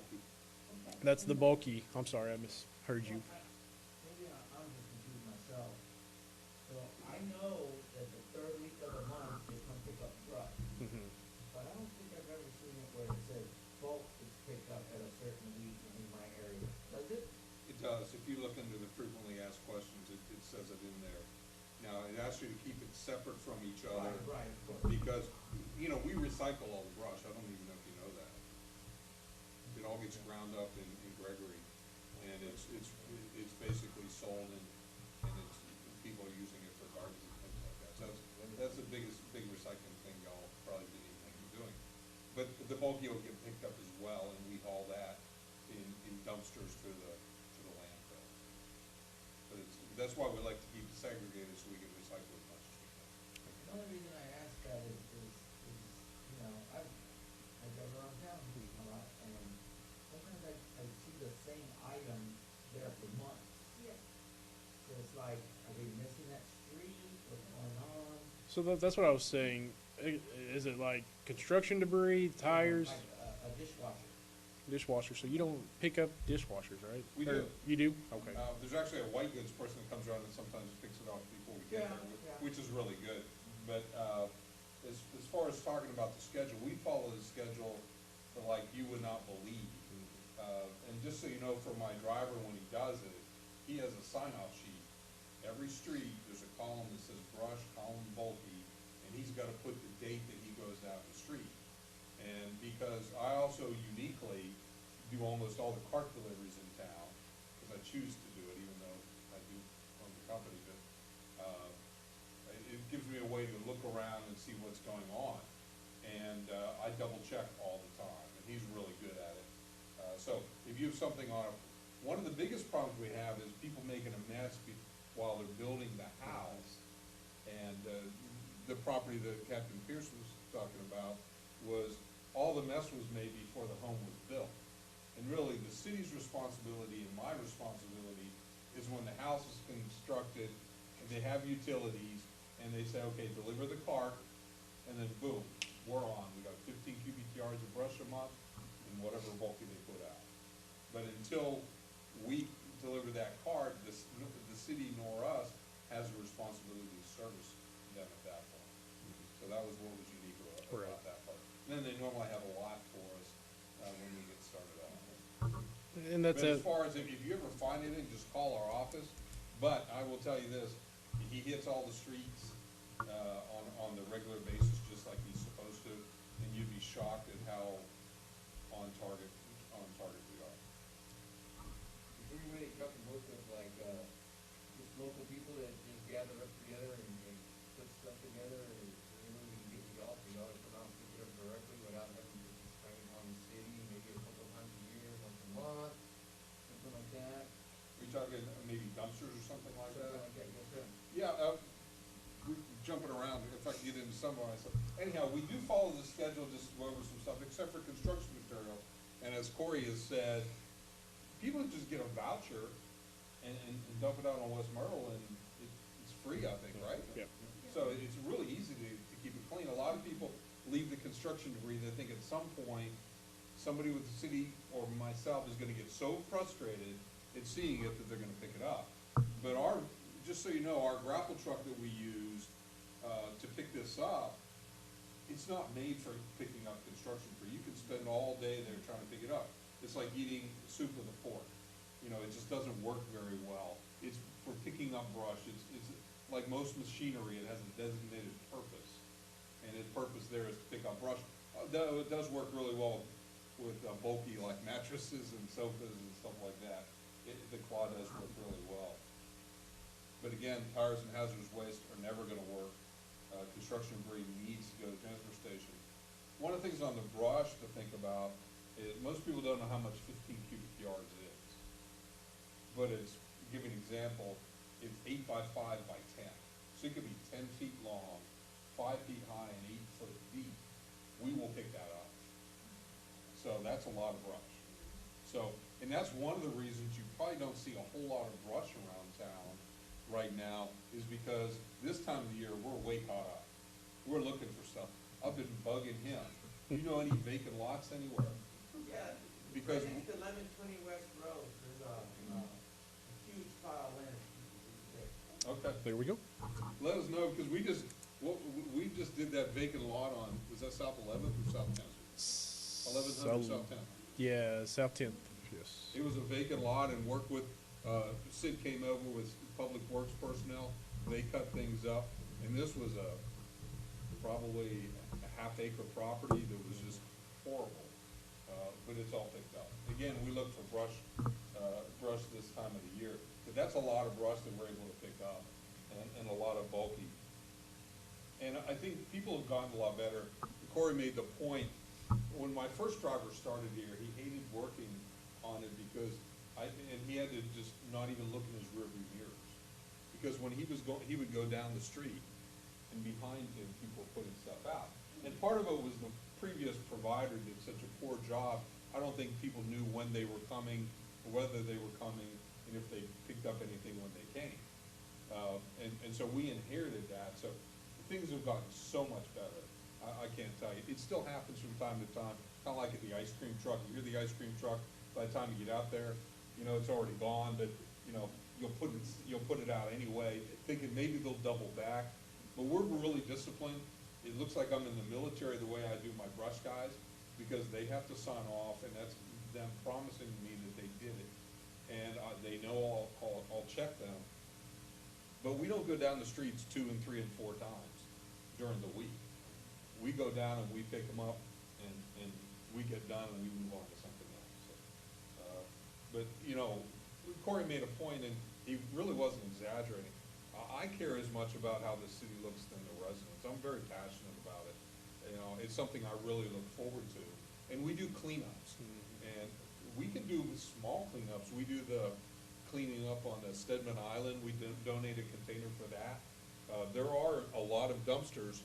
That's the bulky. I'm sorry, I misheard you. Maybe I'm just confused myself. So I know that the third week of the month, they come pick up brush. Mm-hmm. But I don't think I've ever seen it where it says bulk is picked up at a certain week in my area. Does it? It does. If you look under the frequently asked questions, it says it in there. Now, it asks you to keep it separate from each other. Right, of course. Because, we recycle all the brush. I don't even know if you know that. It all gets ground up in Gregory, and it's basically sold, and it's, people are using it for gardens and things like that. So that's the big recycling thing y'all probably didn't even think of doing. But the bulky will get picked up as well, and we haul that in dumpsters to the landfill. But that's why we like to keep it segregated, so we can recycle as much as we can. The only reason I ask that is I drive around town a lot, and sometimes I see the same item there for months. Yes. So it's like, are they missing that street? What's going on? So that's what I was saying. Is it like construction debris, tires, Like a dishwasher. dishwasher? So you don't pick up dishwashers, right? We Or do. You do? Okay. There's actually a white goods person that comes around and sometimes picks it off before we get Yeah, there, yeah. which is really good. But as far as talking about the schedule, we follow the schedule like you would not believe. And just so you know, for my driver, when he does it, he has a sign-off sheet. Every street, there's a column that says brush, column bulky, and he's got to put the date that he goes down the street. And because I also uniquely do almost all the cart deliveries in town, because I choose to do it, even though I do own the company, but it gives me a way to look around and see what's going on. And I double check all the time, and he's really good at it. So if you have something on it, one of the biggest problems we have is people making a mess while they're building the house. And the property that Captain Pierce was talking about was, all the mess was made before the home was built. And really, the city's responsibility and my responsibility is when the house is constructed, and they have utilities, and they say, okay, deliver the cart, and then boom, we're on. We got 15 cubic yards of brush a month, and whatever bulky they put out. But until we deliver that cart, the city nor us has a responsibility to service them at that point. So that was what was unique about that part. And then they normally have a lot for us when we get started on it. And that's But as far as if you ever find anything, just call our office. But I will tell you this, he hits all the streets on the regular basis, just like he's supposed to, and you'd be shocked at how on target we are. Is everybody talking most of like, just local people that just gather up together and put stuff together, and everybody can get y'all to come out and pick it up directly without having to just train on the city, maybe a couple times a year, once a month, something dumpsters or something like Something that. like that, yes, sir. Yeah, we're jumping around, if I can get into some of my stuff. Anyhow, we do follow the schedule, just to go over some stuff, except for construction material. And as Corey has said, people just get a voucher and dump it out on West Myrtle, and it's free, I think, right? Yep. So it's really easy to keep it clean. A lot of people leave the construction debris, they think at some point, somebody with the city or myself is gonna get so frustrated at seeing it that they're gonna pick it up. But just so you know, our grapple truck that we used, to pick this up, it's not made for picking up construction debris. You can spend all day there trying to pick it up. It's like eating soup with a fork. You know, it just doesn't work very well. It's for picking up brush. It's like most machinery, it has a designated purpose. And its purpose there is to pick up brush. Though it does work really well with bulky like mattresses and sofas and stuff like that. The claw does work really well. But again, tires and hazardous waste are never gonna work. Construction debris needs to go to the transfer station. One of the things on the brush to think about is most people don't know how much 15 cubic yards is. But it's, to give you an example, it's 8 by 5 by 10. So it could be 10 feet long, 5 feet high, and 8 foot deep. We will pick that up. So that's a lot of brush. So, and that's one of the reasons you probably don't see a whole lot of brush around town right now, is because this time of the year, we're way caught up. We're looking for stuff. I've been bugging him. Do you know any vacant lots anywhere? Yeah. Because- Right next to 1120 West Road, there's a huge pile of land there. Okay, There we go. let us know, because we just did that vacant lot on, was that South 11th or South 10th? 11th or South 10th? Yeah, South 10th, yes. It was a vacant lot and worked with, Sid came over with Public Works personnel, they cut things up, and this was probably a half-acre property that was just horrible, but it's all picked up. Again, we look for brush this time of the year, but that's a lot of brush that we're able to pick up, and a lot of bulky. And I think people have gotten a lot better. Corey made the point, when my first driver started here, he hated working on it because and he had to just not even look in his rearview mirrors. Because when he would go down the street, and behind him, people were putting stuff out. And part of it was the previous provider did such a poor job, I don't think people knew when they were coming, or whether they were coming, and if they picked up anything when they came. And so we inherited that, so things have gotten so much better. I can't tell you. It still happens from time to time, kind of like at the ice cream truck. You hear the ice cream truck, by the time you get out there, you know, it's already gone, but, you know, you'll put it out anyway, thinking maybe they'll double back. But we're really disciplined. It looks like I'm in the military the way I do my brush guys, because they have to sign off, and that's them promising me that they did it. And they know I'll check them. But we don't go down the streets 2 and 3 and 4 times during the week. We go down and we pick them up, and we get done and we move on to something else. So, but, you know, Corey made a point, and he really wasn't exaggerating. I care as much about how the city looks than the residents. I'm very passionate about it. You know, it's something I really look forward to. And we do cleanups, and we can do small cleanups. We do the cleaning up on the Stedman Island. We donate a container for that. There are a lot of dumpsters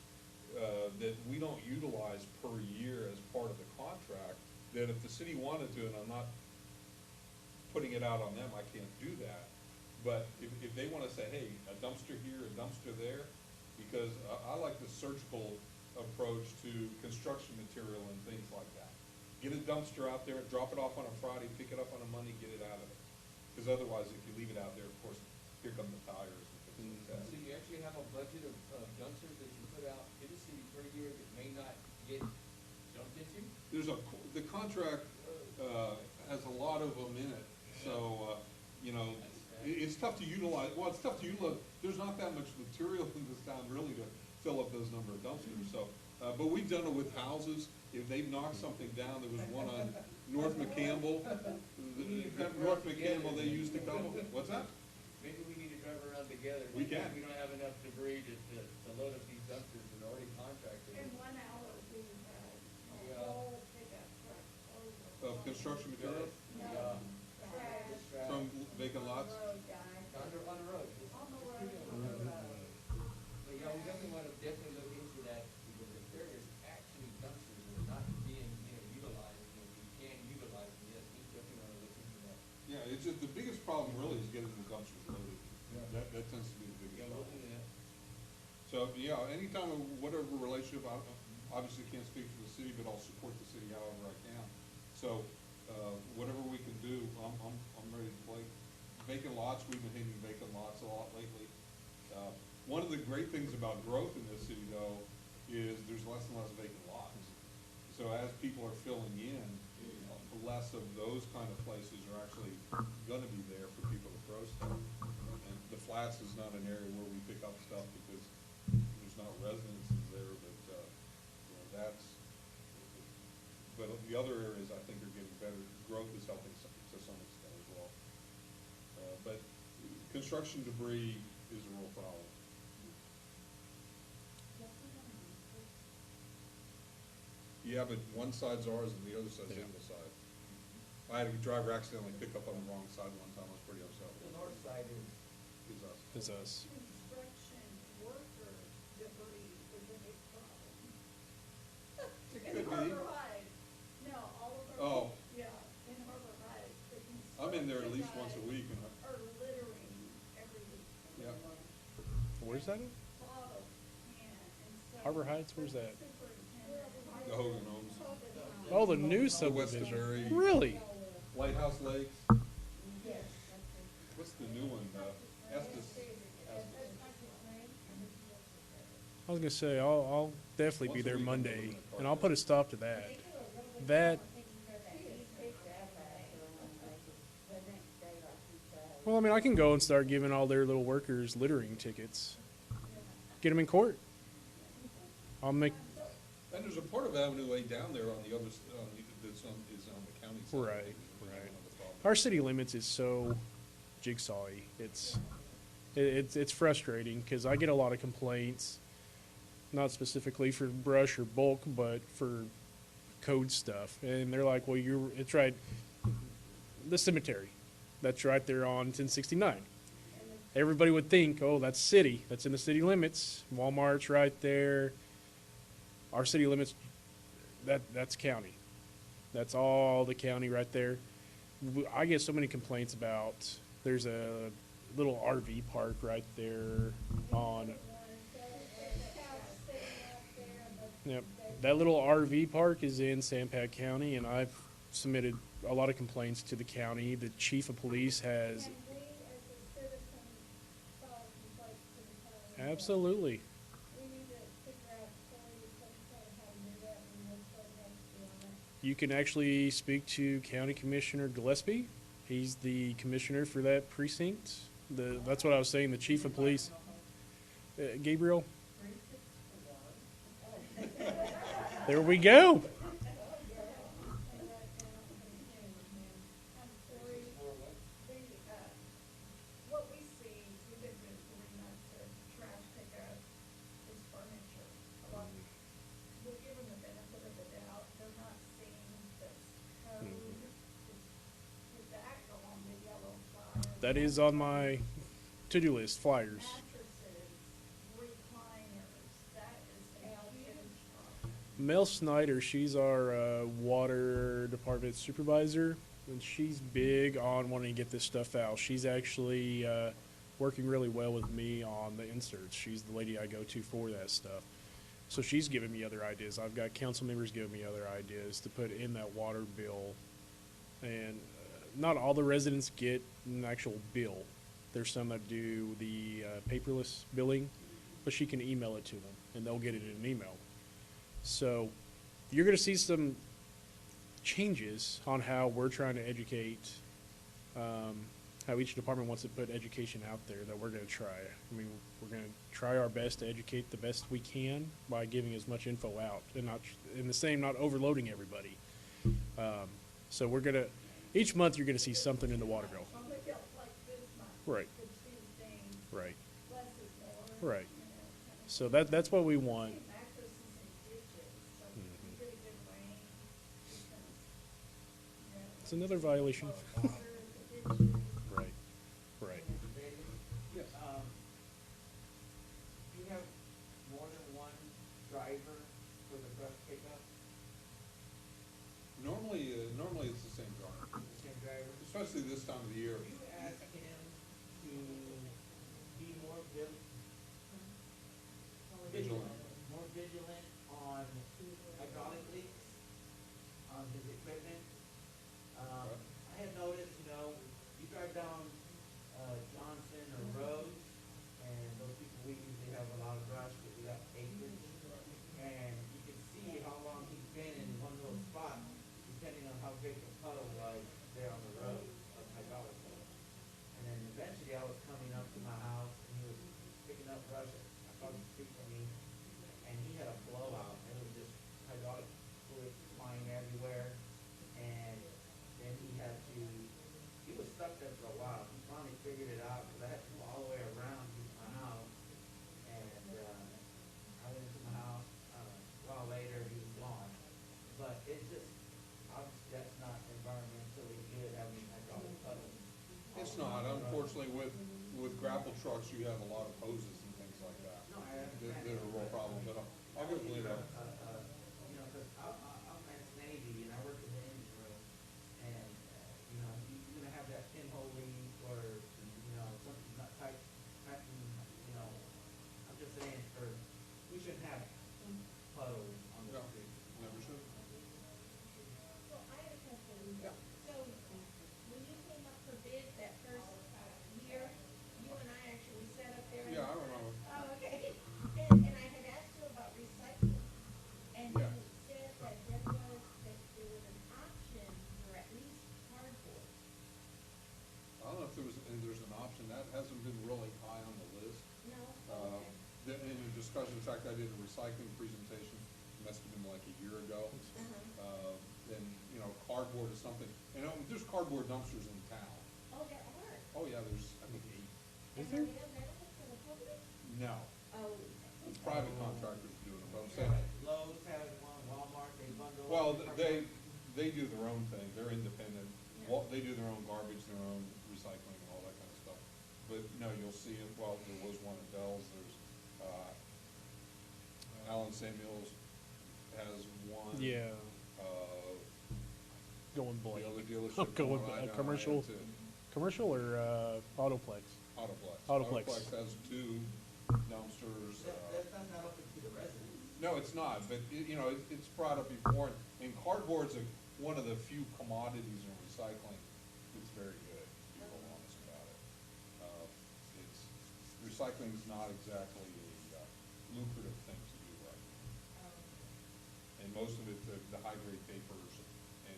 that we don't utilize per year as part of the contract, that if the city wanted to, and I'm not putting it out on them, I can't do that. But if they wanna say, hey, a dumpster here, a dumpster there, because I like the surgical approach to construction material and things like that. Get a dumpster out there, drop it off on a Friday, pick it up on a Monday, get it out of there. Because otherwise, if you leave it out there, of course, here come the tires and things like that. So you actually have a budget of dumpsters that you put out in the city per year that may not get dumped into? The contract, has a lot of them in it, so, you know, it's tough to utilize, there's not that much material in this town really to fill up those number of dumpsters, so, but we've done it with houses. If they've knocked something down, there was one on North McCampbell, North McCampbell, they used a couple, what's that? Maybe we need to drive around together. We can. We don't have enough debris to load up these dumpsters that are already contracted. In 1 hour, we had Yeah. a whole pickup truck over. Of construction material Yeah. Trash. from vacant lots? Road guy. on the road. Just- On the just road, keep it on the road. But yeah, we definitely want to definitely look into that, because if there is actually dumpsters that are not being, utilized, we can utilize them, yes, we definitely want to look into that. Yeah, it's just, the biggest problem really is getting the dumpsters loaded. Yeah. That tends to be the biggest Yeah, we'll problem. do that. So, yeah, anytime, whatever relationship, I obviously can't speak for the city, but I'll support the city however I can. So, whatever we can do, I'm ready to play. Vacant lots, we've been hitting vacant lots a lot lately. One of the great things about growth in this city, though, is there's less and less vacant lots. So as people are filling in, less of those kind of places are actually gonna be there for people to throw stuff. And the flats is not an area where we pick up stuff because there's not residences there, but, that's, but the other areas I think are getting better. Growth is helping to some extent as well. But construction debris is a real problem. Yeah, but one side's ours and the other side's Yeah. Ingleside. I had a driver accidentally pick up on the wrong side one time, I was pretty upset The with north side is, us. Is us. Construction worker debris is a big problem. It In could be. Harbor Heights, no, all of our. Oh. Yeah, in Harbor Heights, the I'm in there at least once construction a week and guys are littering every week. Yeah. Where's that at? Bottle, can, and so. Harbor Heights, where's that? Superintendent. the Hogan homes. Oh, the new The West subdivision. Missouri. Really? Lighthouse Lakes. Yes. What's the new one? Estes. I was gonna say, I'll definitely be there Monday, and I'll put a stop to that. That, well, I mean, I can go and start giving all their little workers littering tickets. Get them in court. I'll make, And there's a part of Avenue A down there on the other, that's on, is on the county side. Right, Which is right. another problem. our city limits is so jigsawy. It's frustrating, because I get a lot of complaints, not specifically for brush or bulk, but for code stuff. And they're like, well, it's right, the cemetery, that's right there on 1069. Everybody would think, oh, that's city, that's in the city limits. Walmart's right there. Our city limits, that's county. That's all the county right there. I get so many complaints about, there's a little RV park right there on, yep. That little RV park is in Sampad County, and I've submitted a lot of complaints to the county. The chief of police has, And we, as a citizen, file complaints to the county. absolutely. We need to figure out ways of how to do that, and we'll put it up on it. You can actually speak to County Commissioner Gillespie. He's the commissioner for that precinct. That's what I was saying, the chief of police. Gabriel? There we go. What we see, we've been doing 3 months of trash pickup, is furniture. A lot, we'll give them the benefit of the doubt, they're not seeing this code. Did that go on the yellow flyer? That is on my to-do list, flyers. Mattresses, recliners, that is a huge problem. Mel Snyder, she's our water department supervisor, and she's big on wanting to get this stuff out. She's actually working really well with me on the inserts. She's the lady I go to for that stuff. So she's giving me other ideas. I've got council members giving me other ideas to put in that water bill. And not all the residents get an actual bill. There's some that do the paperless billing, but she can email it to them, and they'll get it in an email. So you're going to see some changes on how we're trying to educate, how each department wants to put education out there that we're going to try. I mean, we're going to try our best to educate the best we can by giving as much info out, and not overloading everybody. So we're going to, each month you're going to see something in the water bill. Well, we felt like this month. Right. The two things, Right, less is more. right. You know, kind of. So that's what we want. Mattresses and ditches, so if you get a good rain, it's gonna, you know, It's another violation. water, the ditches. Right, right. driver for the brush pickup? Normally it's the same driver, The same driver? especially this time of the year. Could you ask him to be Vigilant. more vigilant on hydraulic leaks on his equipment? Okay. I had noticed, you drive down, Johnson or Rose, and those people, we usually have a lot of brush, because we got acreage. And you can see how long he's been in one little spot, depending on how big the puddle was there on the road of hydraulic puddle. And then eventually I was coming up to my house, and he was picking up brush across the street from me, and he had a blowout, and it was just hydraulic fluid flying everywhere. And then he was stuck there for a while. He finally figured it out, because I had to go all the way around to my house. And, I went into my house, a while later, he was gone. But it's just, obviously, that's not environmentally good, having hydraulic puddles. It's not, unfortunately, with grapple trucks, you have a lot of hoses and things like that. No, I understand. That are a real problem, but I'll give Lena, Because I'm ex-Navy, and I work in the engine room, and, you're gonna have that pinhole leak, or, something's not tightening, I'm just saying, we shouldn't have puddles on the no, street. never should. Well, I have a question. Yeah. So, when you came up for bid that first year, you and I actually sat up there. Yeah, I remember. Oh, okay. And I had asked you about recycling. And Yeah. you said that there was an option for at least cardboard. I don't know if there's an option, that hasn't been really high on the list. No? Uh, Okay. In a discussion, in fact, I did a recycling presentation, must have been like a year ago. And, cardboard is something, there's cardboard dumpsters in town. Oh, there are. Oh, yeah, there's, I think, 8. And are they available for the public? No, Oh. private contractors doing it, but I'm saying, Lowe's has one, Walmart, they bundle. well, everything. they do their own thing, they're independent. Yeah. They do their own garbage, their own recycling and all that kind of stuff. But, no, you'll see it, well, there was one at Bell's, there's, Alan Samuels has one. Yeah, Uh, going the blank. other dealership. Going one I a know, I commercial, had to- commercial or Autoplex? Autoplex. Autoplex. Has 2 dumpsters. That's not open to the residents. No, it's not, but, it's brought up before, and cardboard's one of the few commodities in recycling that's very good, to be real honest about it. Recycling's not exactly a lucrative thing to do right now. And most of it, the high-grade papers, and,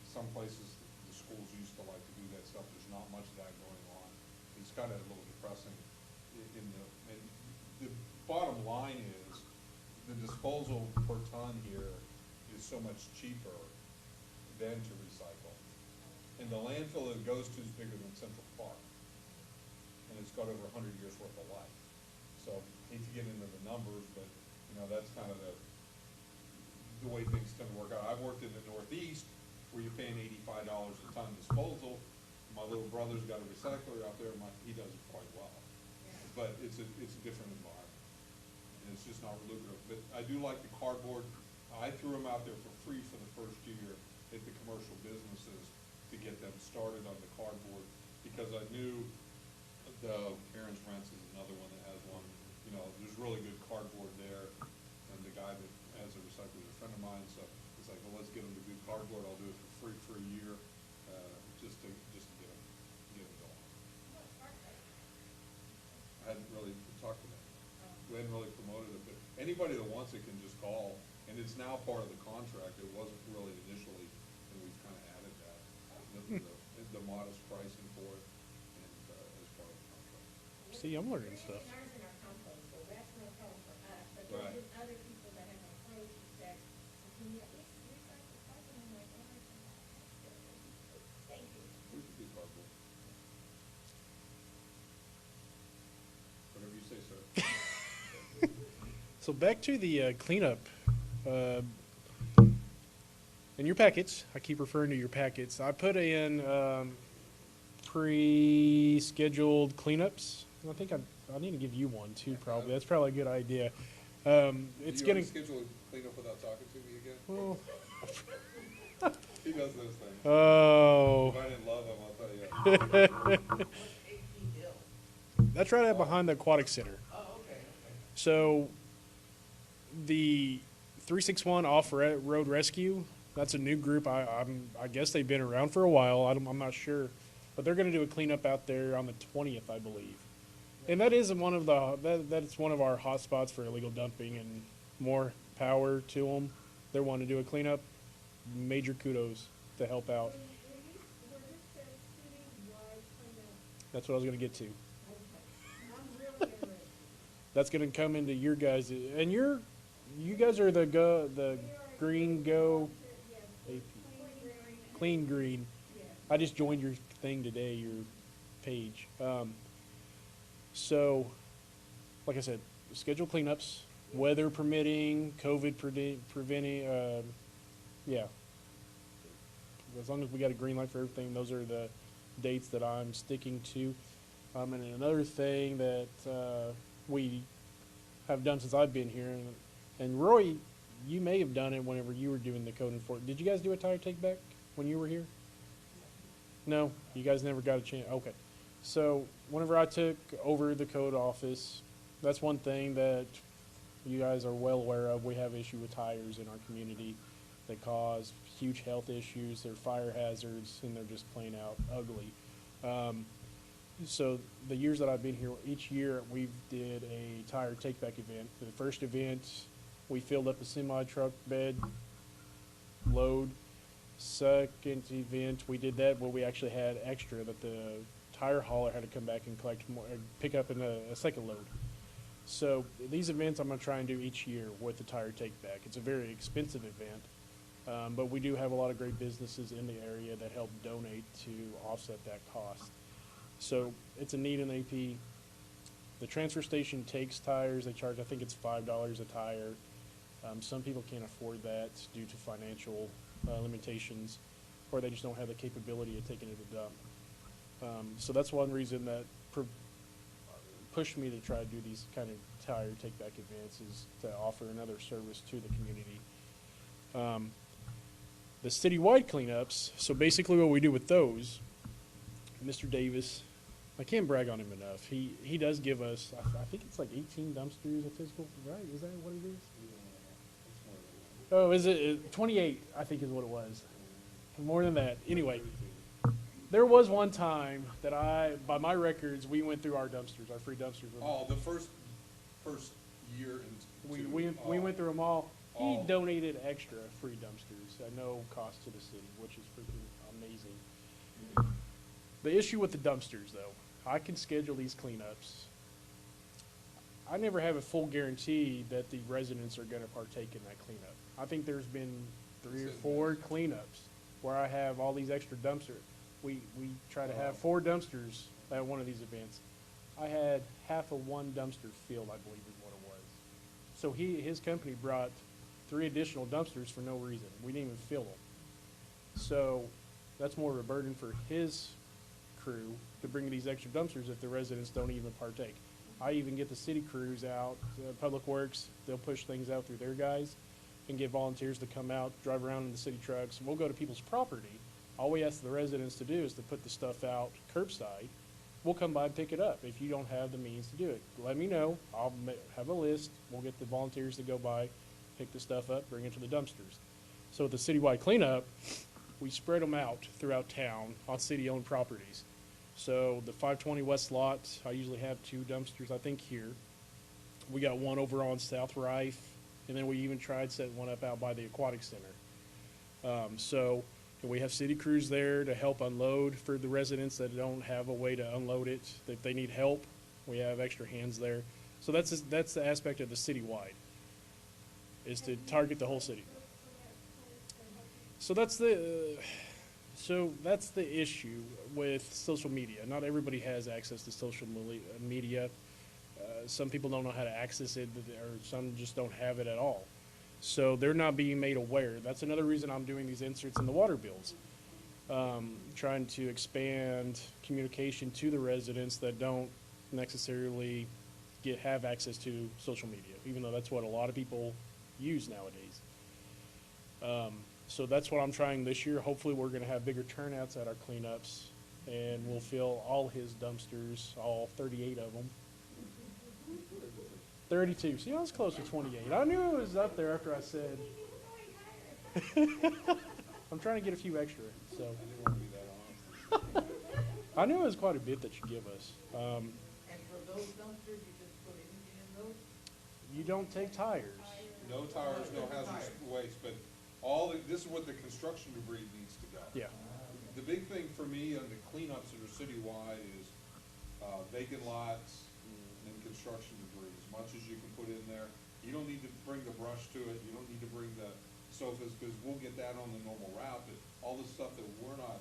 some places, the schools used to like to do that stuff, there's not much of that going on. It's kind of a little depressing and the bottom line is, the disposal per ton here is so much cheaper than to recycle. And the landfill that it goes to is bigger than Central Park, and it's got over 100 years worth of life. So, hate to get into the numbers, but, that's kind of the way things tend to work out. I've worked in the Northeast, where you're paying $85 a ton disposal. My little brother's got a recycler out there, he does it quite well. But it's a different environment, and it's just not lucrative. But I do like the cardboard. I threw them out there for free for the first year at the commercial businesses to get them started on the cardboard, because I knew Karen's Rents is another one that has one. There's really good cardboard there, and the guy that has a recycler is a friend of mine, so it's like, well, let's get them to do cardboard. I'll do it for free for a year, just to get them going. I hadn't really talked to them. We hadn't really promoted it, but anybody that wants it can just call, and it's now part of the contract. It wasn't really initially, and we've kind of added that, the modest pricing for it, and as part of the contract. See, I'm learning stuff. We're using ours in our compost, so that's no problem for us, but Right. there's just other people that have approached and said, can you at least recycle stuff? And I'm like, oh, that's good. Thank you. We could do cardboard. Whatever you say, sir. So back to the cleanup. In your packets, I keep referring to your packets, I put in pre-scheduled cleanups. And I think I I need to give you one too, probably. That's probably a good idea. It's You getting, already scheduled a cleanup without talking to me again? well, He does those things. oh, If I didn't love him, I'll tell you. that's right out behind the aquatic center. Oh, okay. So the 361 Off-Road Rescue, that's a new group. I guess they've been around for a while. I'm not sure. But they're going to do a cleanup out there on the 20th, I believe. And that is one of that's one of our hot spots for illegal dumping, and more power to them. They're wanting to do a cleanup. Major kudos to help out. That's what I was going to get to. That's going to come into your guys, and you guys are the Green Go AP. Clean Green. I just joined your thing today, your page. So, like I said, schedule cleanups, weather permitting, COVID preventing, yeah. As long as we got a green light for everything, those are the dates that I'm sticking to. And another thing that we have done since I've been here, and Roy, you may have done it whenever you were doing the code enforcement. Did you guys do a tire take back when you were here? No, you guys never got a chance. Okay. So whenever I took over the code office, that's one thing that you guys are well aware of. We have issue with tires in our community that cause huge health issues. They're fire hazards, and they're just plain out ugly. So the years that I've been here, each year we did a tire take-back event. For the first event, we filled up a semi-truck bed load. Second event, we did that where we actually had extra that the tire hauler had to come back and collect more, pick up in a second load. So these events I'm going to try and do each year with the tire take-back. It's a very expensive event, but we do have a lot of great businesses in the area that help donate to offset that cost. So it's a need in AP. The transfer station takes tires. They charge, I think it's $5 a tire. Some people can't afford that due to financial limitations, or they just don't have the capability of taking it to dump. So that's one reason that pushed me to try to do these kind of tire take-back events, is to offer another service to the community. The citywide cleanups, so basically what we do with those, Mr. Davis, I can't brag on him enough. He does give us, I think it's like 18 dumpsters of physical, right? Is that what it is? Oh, is it 28? I think is what it was. More than that. Anyway, there was one time that by my records, we went through our dumpsters, our free dumpsters. Oh, the first year and We went through them all. He Oh. donated extra free dumpsters at no cost to the city, which is freaking amazing. The issue with the dumpsters, though, I can schedule these cleanups. I never have a full guarantee that the residents are going to partake in that cleanup. I think there's been 3 or 4 cleanups where I have all these extra dumpsters. We try to have 4 dumpsters at one of these events. I had half of one dumpster filled, I believe is what it was. So his company brought 3 additional dumpsters for no reason. We didn't even fill them. So that's more of a burden for his crew to bring these extra dumpsters if the residents don't even partake. I even get the city crews out, Public Works, they'll push things out through their guys and get volunteers to come out, drive around in the city trucks. We'll go to people's property. All we ask the residents to do is to put the stuff out curbside. We'll come by and pick it up. If you don't have the means to do it, let me know. I'll have a list. We'll get the volunteers to go by, pick the stuff up, bring it to the dumpsters. So with the citywide cleanup, we spread them out throughout town on city-owned properties. So the 520 West lot, I usually have 2 dumpsters, I think here. We got one over on South Rife, and then we even tried setting one up out by the aquatic center. So we have city crews there to help unload for the residents that don't have a way to unload it. If they need help, we have extra hands there. So that's the aspect of the citywide, is to target the whole city. So that's the issue with social media. Not everybody has access to social media. Some people don't know how to access it, or some just don't have it at all. So they're not being made aware. That's another reason I'm doing these inserts in the water bills. Trying to expand communication to the residents that don't necessarily have access to social media, even though that's what a lot of people use nowadays. So that's what I'm trying this year. Hopefully, we're gonna have bigger turnouts at our cleanups, and we'll fill all his dumpsters, all 38 of them. 32. See, I was close to 28. I knew it was up there after I said. I'm trying to get a few extra, so. I didn't want to be that honest. I knew it was quite a bit that you give us. And for those dumpsters, you just put anything in those? You don't take tires. No tires, no hazardous waste, but this is what the construction debris needs to go. Yeah. The big thing for me on the cleanups that are citywide is vacant lots and construction debris, as much as you can put in there. You don't need to bring the brush to it, you don't need to bring the sofas, because we'll get that on the normal route, but all the stuff that we're not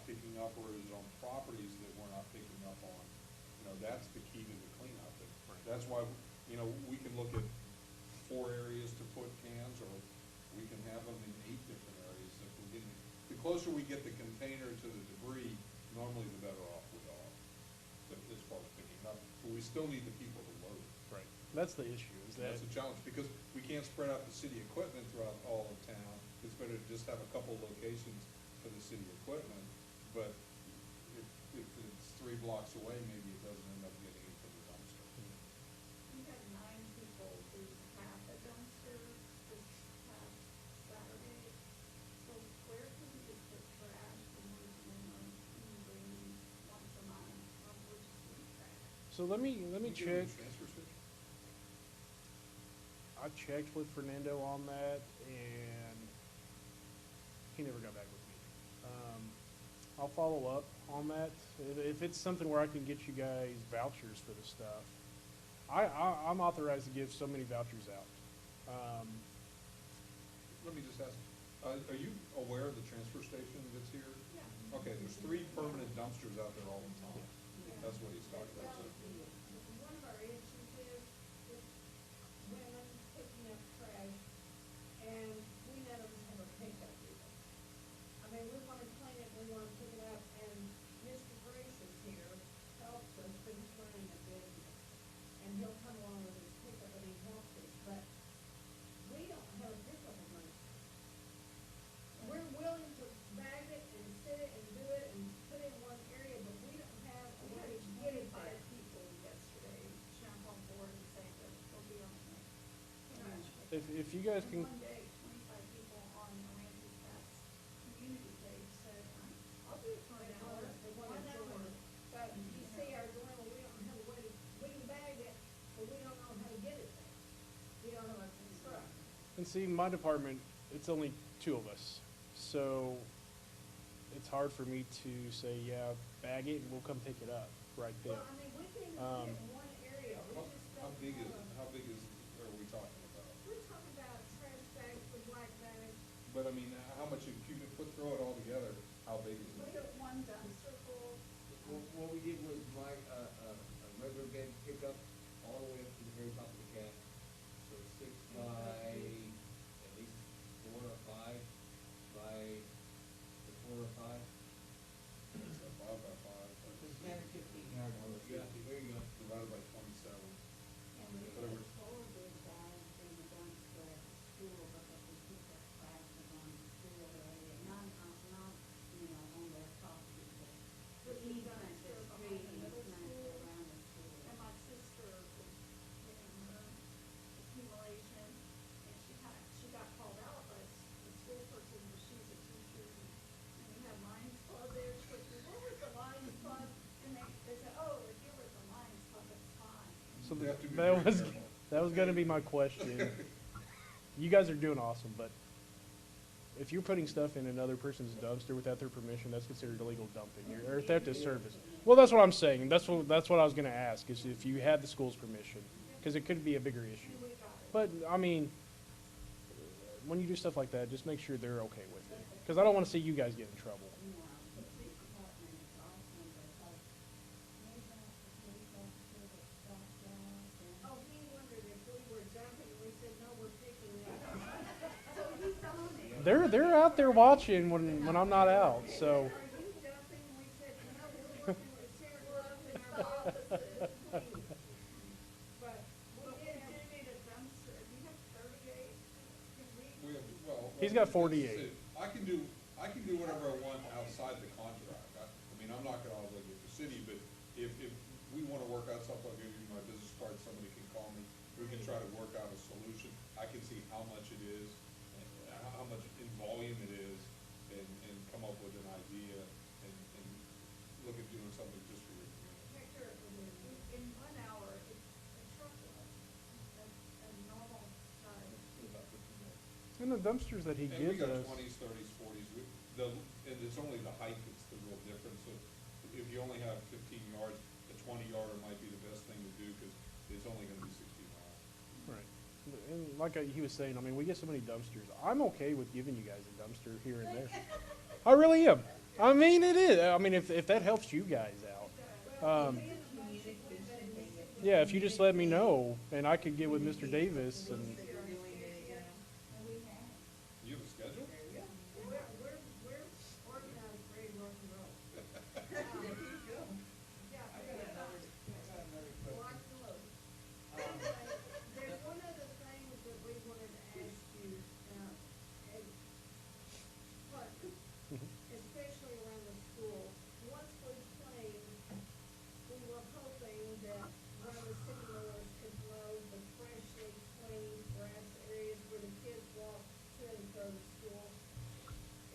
picking up, or is on properties that we're not picking up on, that's the key to the cleanup. And that's why, we can look at 4 areas to put cans, or we can have them in 8 different areas. If we're getting, the closer we get the container to the debris, normally the better off we are, but as far as picking up. But we still need the people to load it. Right. That's the issue. Is that That's a challenge, because we can't spread out the city equipment throughout all of town. It's better to just have a couple locations for the city equipment, but if it's 3 blocks away, maybe it doesn't end up getting into the dumpster. We had 9 people who have a dumpster this past Saturday. So where can we just put trash when we're bringing once a month, we're just doing trash? so? Let me You get check. a transfer station? I checked with Fernando on that, and he never got back with me. I'll follow up on that. If it's something where I can get you guys vouchers for the stuff, I'm authorized to give so many vouchers out. Let me just ask, are you aware of the transfer station that's here? Yeah. Okay, there's 3 permanent dumpsters out there all the time. That's what he's talking about. So One of our issues is women picking up trash, and we none of us have a pickup either. I mean, we wanna clean it, we wanna pick it up, and Mr. Grace is here, helps us, but he's running a business. And he'll come along with his pickup and he helps us, but we don't have a pickup of money. We're willing to bag it and sit it and do it and put it in one area, but we don't have a We way had to get it 25 there. people yesterday jump on board and say that they'll be on the trash. If you guys In can, one day, 25 people on Aransas Pass community page said, I'll do it for an hour. They wanna join us. But you see our dilemma, we don't have a way to, we can bag it, but we don't know how to get it there. We don't know how to truck. and see, my department, it's only 2 of us, so it's hard for me to say, yeah, bag it and we'll come pick it up right there. Well, I mean, we can Um, get in one area, we just how don't big is, have a- are we talking about? We're talking about trash bags, the black bags, But I mean, how much, if you could throw it all together, how big is We it? took one dumpster full. What we did was buy a regular bed pickup all the way up to the very top of the cab. So 6 by at least 4 or 5 by the 4 or 5. So 5 by 5, It's 10 or 15 yard hose. Yeah, there you go. divided by 27. And we had Whatever. told the guys in the dumpster at the school because we pick up trash on the school area, not, on their property, but the easement is free easement around the school. And my sister was getting her accumulation, and she got called out by the school person, but she's a teacher, and we had Lions Club there, she goes, "What was the Lions Club?" And they said, "Oh, if you're with the Lions Club, it's fine." So You have to be that very was careful. that was going to be my question. You guys are doing awesome, but if you're putting stuff in another person's dumpster without their permission, that's considered illegal dumping or theft of service. Well, that's what I'm saying. That's what I was going to ask is if you had the school's permission, because it could be a bigger issue. We got it. But I mean, when you do stuff like that, just make sure they're okay with it, because I don't want to see you guys get in trouble. The police department is awesome because they got the police officer that stopped us and. oh, he wondered if we were jumping, and we said, no, we're picking it up. So he's on it. They're out there watching when I'm not out. So Are you jumping? We said, no, we're working with sheriff gloves and our offices. He's got Well, 48. I can do whatever I want outside the contract. I mean, I'm not gonna obligate the city, but if we wanna work out something, I'll give you my business card, somebody can call me. We can try to work out a solution. I can see how much it is, and how much in volume it is, and come up with an idea, and look at doing something just for your community. Hector, in 1 hour, it's a truckload, a normal size. And the dumpsters that he And we gives got us, 20s, 30s, 40s, and it's only the height that's the real difference. So if you only have 15 yards, a 20-yarder might be the best thing to do, because it's only gonna be 60 miles. right. And like he was saying, I mean, we get so many dumpsters. I'm okay with giving you guys a dumpster here and there. I really am. I mean, it is. I mean, if that helps you guys out. Yeah, if you just let me know, and I could get with Mr. Davis and, You have a schedule? We're organized, ready to rock and roll. Yeah, lock and load. There's one other thing that we wanted to ask you, and, but, especially around the school. Once we cleaned, we were hoping that one of the city mowers could mow the freshly cleaned grass areas where the kids walk to and from school.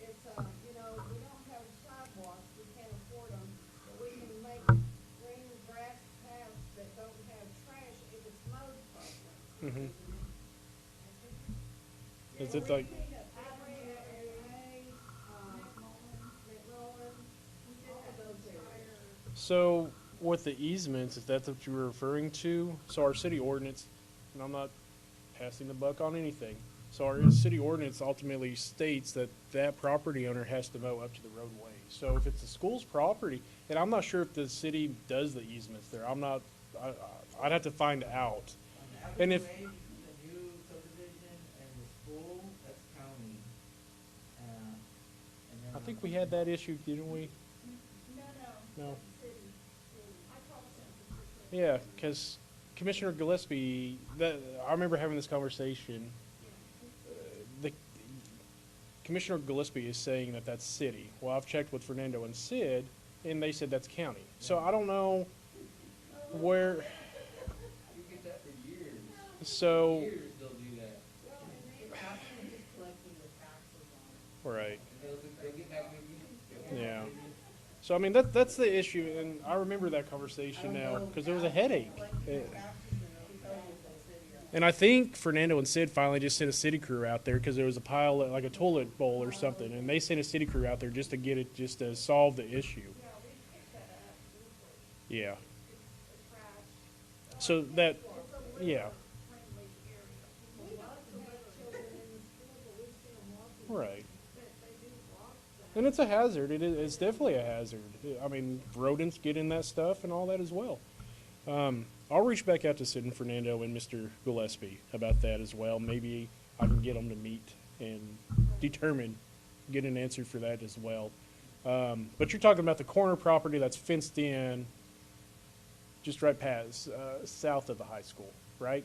It's, we don't have sidewalks, we can't afford them, but we can make green grass paths that don't have trash if it's mowed properly. is it like, so with the easements, if that's what you were referring to, so our city ordinance, and I'm not passing the buck on anything, so our city ordinance ultimately states that that property owner has to mow up to the roadway. So if it's the school's property, and I'm not sure if the city does the easements there, I'd have to find out. On And the if- average grade between the new subdivision and the school, that's county. And then I on think the- we had that issue, didn't we? No. City. I talked to them. Yeah, because Commissioner Gillespie, I remember having this conversation. The Commissioner Gillespie is saying that that's city. Well, I've checked with Fernando and Sid, and they said that's county. So I don't know where, You get that for years. so, Years they'll do that. It's actually just collecting the taxes on it. right, And they'll get back with you. yeah. So, I mean, that's the issue, and I remember that conversation now, because there was a headache. And I think Fernando and Sid finally just sent a city crew out there, because there was a pile, like a toilet bowl or something, and they sent a city crew out there just to get it, just to solve the issue. Yeah. So that, yeah, right. And it's a hazard. It's definitely a hazard. I mean, rodents get in that stuff and all that as well. I'll reach back out to Sid and Fernando and Mr. Gillespie about that as well. Maybe I can get them to meet and determine, get an answer for that as well. But you're talking about the corner property that's fenced in, just right past, south of the high school, right?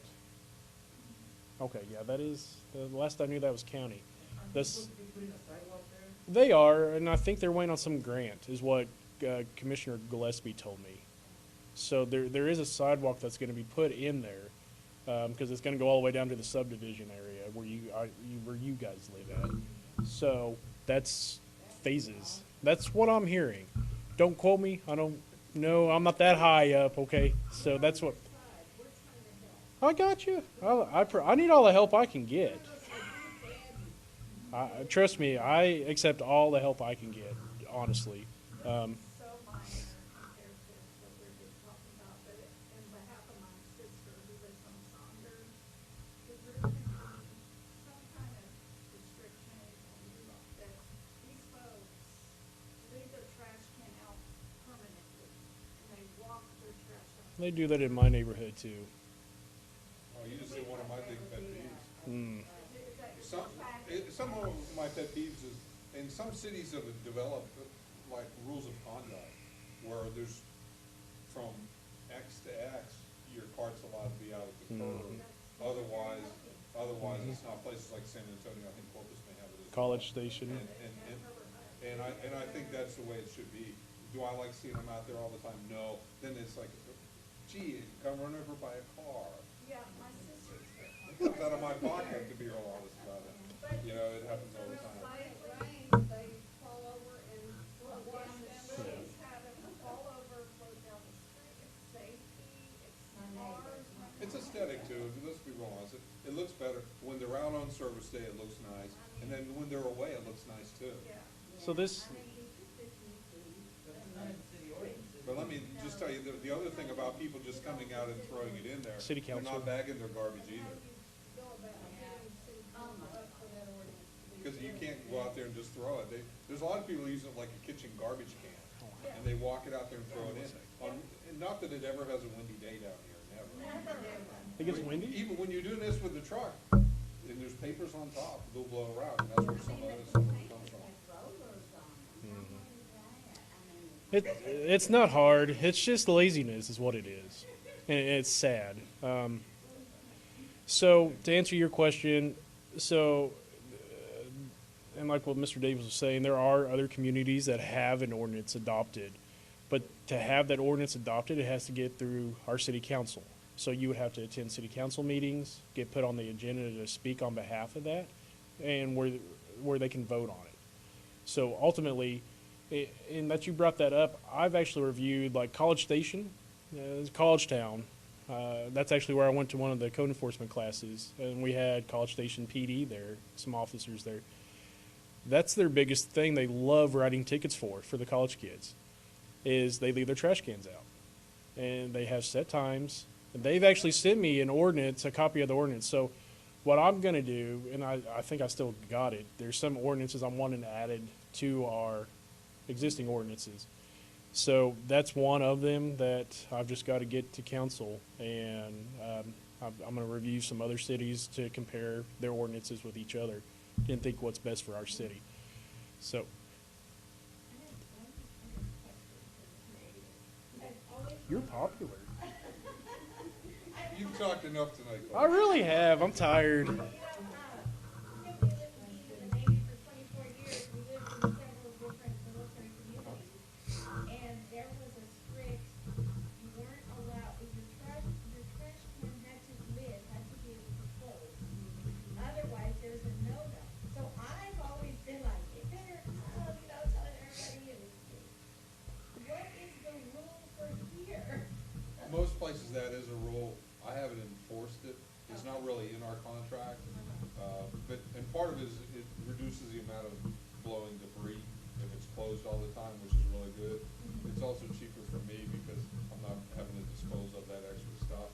Okay, yeah, that is, the last I knew that was county. Aren't you That's, supposed to be putting a sidewalk there? they are, and I think they're waiting on some grant, is what Commissioner Gillespie told me. So there is a sidewalk that's gonna be put in there, because it's gonna go all the way down to the subdivision area where you guys live at. So that's phases. That's what I'm hearing. Don't quote me. I don't know. I'm not that high up. Okay. So that's what. I got you. I need all the help I can get. Trust me. I accept all the help I can get. Honestly. So minor compared to what we're just talking about, but in behalf of my sister who lives on Saunders, is there gonna be some kind of restriction that these folks leave their trash can out permanently and they walk their trash out? They do that in my neighborhood too. Oh, you just said one of my big pet peeves. Mm. Some of my pet peeves is, in some cities have developed like rules of conduct, where there's from X to X, your cart's allowed to be out at the curb. Otherwise it's not. Places like San Antonio, I think Corpus may have College Station. And I think that's the way it should be. Do I like seeing them out there all the time? No. Then it's like, gee, come run over by a car. Yeah, my sister's. It comes out of my pocket, to be real honest about it. You know, it happens all the time. When it rains, they fall over and wash them. She's had them fall over, float down the street. It's safety, it's cars. It's aesthetic too, let's be real honest. It looks better. When they're out on service day, it looks nice. And then when they're away, it looks nice too. Yeah. So this, That's not in city ordinances. But let me just tell you, the other thing about people just coming out and throwing it in there, City they're council. not bagging their garbage either. Go about getting city council up for that ordinance to be. Because you can't go out there and just throw it. There's a lot of people who use it like a kitchen garbage can. And they walk it out there and throw it in. And not that it ever has a windy day down here, never. it gets windy? Even when you're doing this with the truck, and there's papers on top, they'll blow around, and that's where some of it comes from. It's not hard. It's just laziness is what it is. And it's sad. So to answer your question, and like what Mr. Davis was saying, there are other communities that have an ordinance adopted. But to have that ordinance adopted, it has to get through our city council. So you would have to attend city council meetings, get put on the agenda to speak on behalf of that, and where they can vote on it. So ultimately, and that you brought that up, I've actually reviewed like College Station, College Town. That's actually where I went to one of the code enforcement classes, and we had College Station PD there, some officers there. That's their biggest thing they love writing tickets for the college kids, is they leave their trash cans out. And they have set times. And they've actually sent me an ordinance, a copy of the ordinance. So what I'm going to do, and I think I still got it, there's some ordinances I'm wanting added to our existing ordinances. So that's one of them that I've just got to get to council, and I'm going to review some other cities to compare their ordinances with each other and think what's best for our city. So you're popular. You've talked enough tonight, I Clark. really have. I'm tired. We lived in the Navy for 24 years. We lived in several different military communities. And there was a strict, you weren't allowed, if your trash can had to lid, had to be able to close. Otherwise, there's a no-no. So I've always been like, it better, telling everybody, what is the rule for here? Most places that is a rule. I haven't enforced it. It's not really in our contract. And part of it is it reduces the amount of blowing debris if it's closed all the time, which is really good. It's also cheaper for me because I'm not having to dispose of that extra stuff.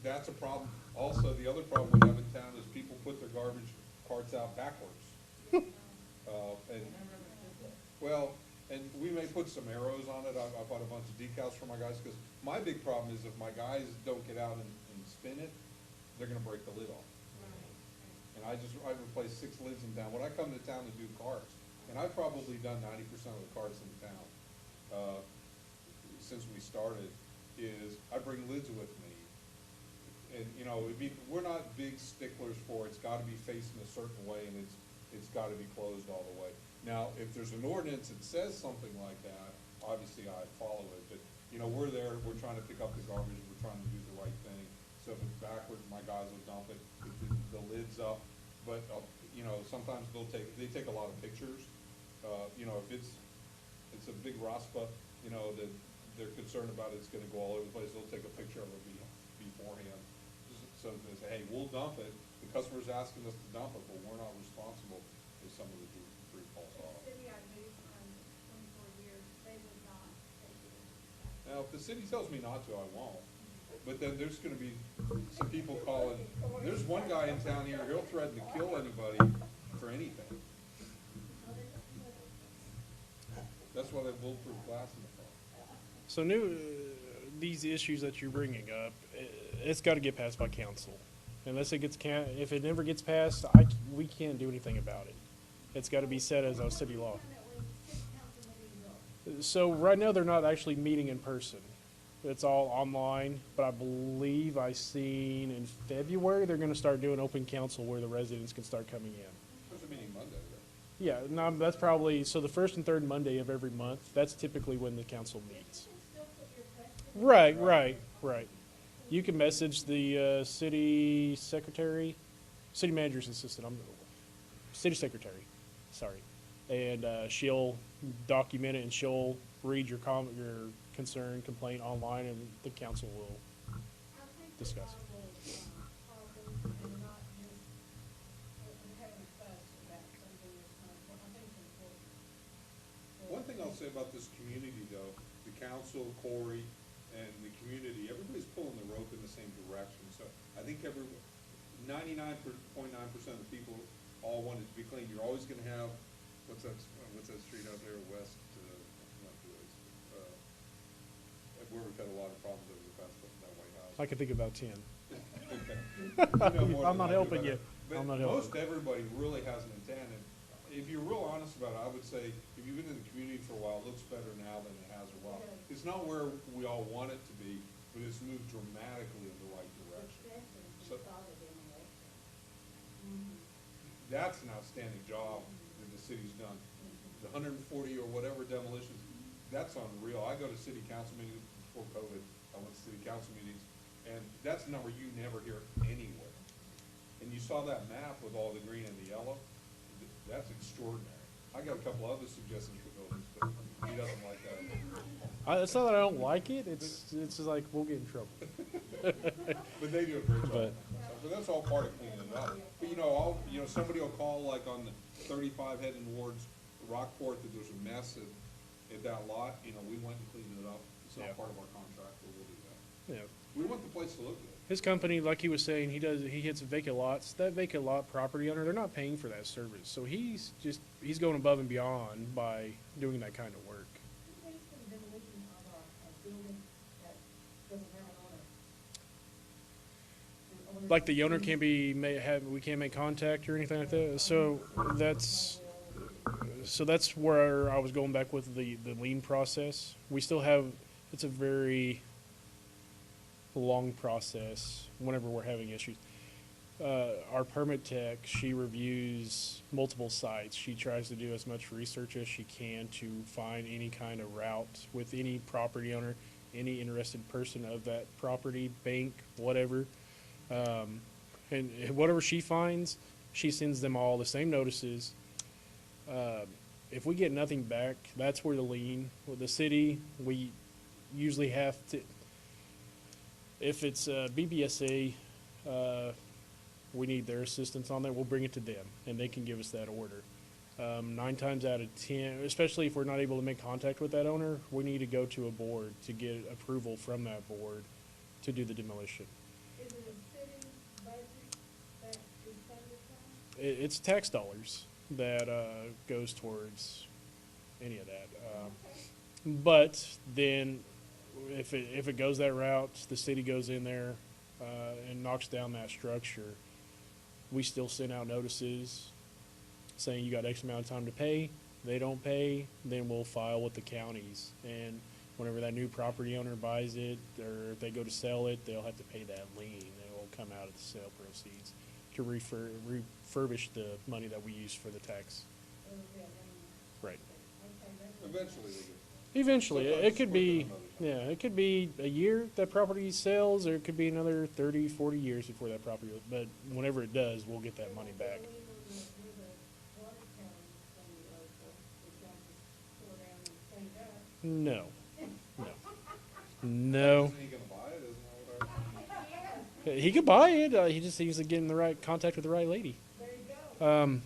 That's a problem. Also, the other problem we have in town is people put their garbage carts out backwards. And we may put some arrows on it. I bought a bunch of decals for my guys, because my big problem is if my guys don't get out and spin it, they're gonna break the lid off. And I've replaced 6 lids in town. When I come to town to do carts, and I've probably done 90% of the carts in town, since we started, is I bring lids with me. And, we're not big sticklers for it's gotta be facing a certain way, and it's gotta be closed all the way. Now, if there's an ordinance that says something like that, obviously I follow it, but, we're there, we're trying to pick up the garbage, we're trying to do the right thing. So if it's backwards, my guys will dump it, if the lid's up, but, sometimes they take a lot of pictures. If it's a big raspa, that they're concerned about it's gonna go all over the place, they'll take a picture of it beforehand. So they say, hey, we'll dump it, the customer's asking us to dump it, but we're not responsible if some of the debris falls off. City I moved from 24 years, they would not take it. Now, if the city tells me not to, I won't. But then there's gonna be some people calling, there's one guy in town here, he'll threaten to kill anybody for anything. That's why they have bulletproof glass in the front. So these issues that you're bringing up, it's got to get passed by council. Unless it gets if it never gets passed, we can't do anything about it. It's got to be set as a city law. So right now they're not actually meeting in person. It's all online, but I believe I seen in February they're going to start doing open council where the residents can start coming in. There's a meeting Monday, right? Yeah, no, that's probably, so the first and third Monday of every month, that's typically when the council meets. You can still put your question. Right. You can message the city secretary, city manager's assistant, city secretary, sorry. And she'll document it and she'll read your your concern, complaint online, and the council will I think discuss. problems and not just having a fuss about something that's not important. I think it's important. One thing I'll say about this community though, the council, Corey, and the community, everybody's pulling the rope in the same direction. So I think 99.9% of the people all want it to be clean. You're always gonna have, what's that street out there, west, not west, where we've had a lot of problems over the past, that White House. I can think about 10. You know more I'm than not I do helping about you. that. But I'm not helping. most everybody really has an intent, and if you're real honest about it, I would say, if you've been in the community for a while, it looks better now than it has in a while. It's not where we all want it to be, but it's moved dramatically in the right direction. So that's an outstanding job that the city's done. The 140 or whatever demolitions, that's unreal. I go to city council meetings before COVID, I went to city council meetings, and that's a number you never hear anywhere. And you saw that map with all the green and the yellow, that's extraordinary. I got a couple other suggestions for buildings, but he doesn't like that. It's not that I don't like it, it's just like, we'll get in trouble. But they do a great job. But- But that's all part of cleaning it up. But somebody will call like on the 35 heading towards Rockport that there's a mess at that lot, we went and cleaned it up. It's not Yeah. part of our contract, but we'll do that. Yeah. We want the place to look good. His company, like he was saying, he hits vacant lots. That vacant lot property owner, they're not paying for that service. So he's going above and beyond by doing that kind of work. Who pays for the demolition of a building that doesn't have an owner? The owner- Like the owner can't we can't make contact or anything like that. So that's where I was going back with the lien process. We still have, it's a very long process whenever we're having issues. Our permit tech, she reviews multiple sites. She tries to do as much research as she can to find any kind of route with any property owner, any interested person of that property, bank, whatever. And whatever she finds, she sends them all the same notices. If we get nothing back, that's where the lien, with the city, we usually have to, if it's BBSA, we need their assistance on that, we'll bring it to them, and they can give us that order. 9 times out of 10, especially if we're not able to make contact with that owner, we need to go to a board to get approval from that board to do the demolition. Is it a city budget that is funded from? It's tax dollars that goes towards any of that. But then, if it goes that route, the city goes in there and knocks down that structure. We still send out notices saying you got X amount of time to pay. They don't pay, then we'll file with the counties. And whenever that new property owner buys it, or if they go to sell it, they'll have to pay that lien. It will come out of the sale proceeds to refurbish the money that we use for the tax. Or is that, Right. okay, that's. Eventually they get. Eventually, Sometimes it could it's be, quicker than others. yeah, it could be a year that property sells, or it could be another 30, 40 years before that property, but whenever it does, we'll get that money back. No, no, no. Isn't he gonna buy it? Isn't that what He could buy it, he just needs to get in the right contact with the right lady. There you go.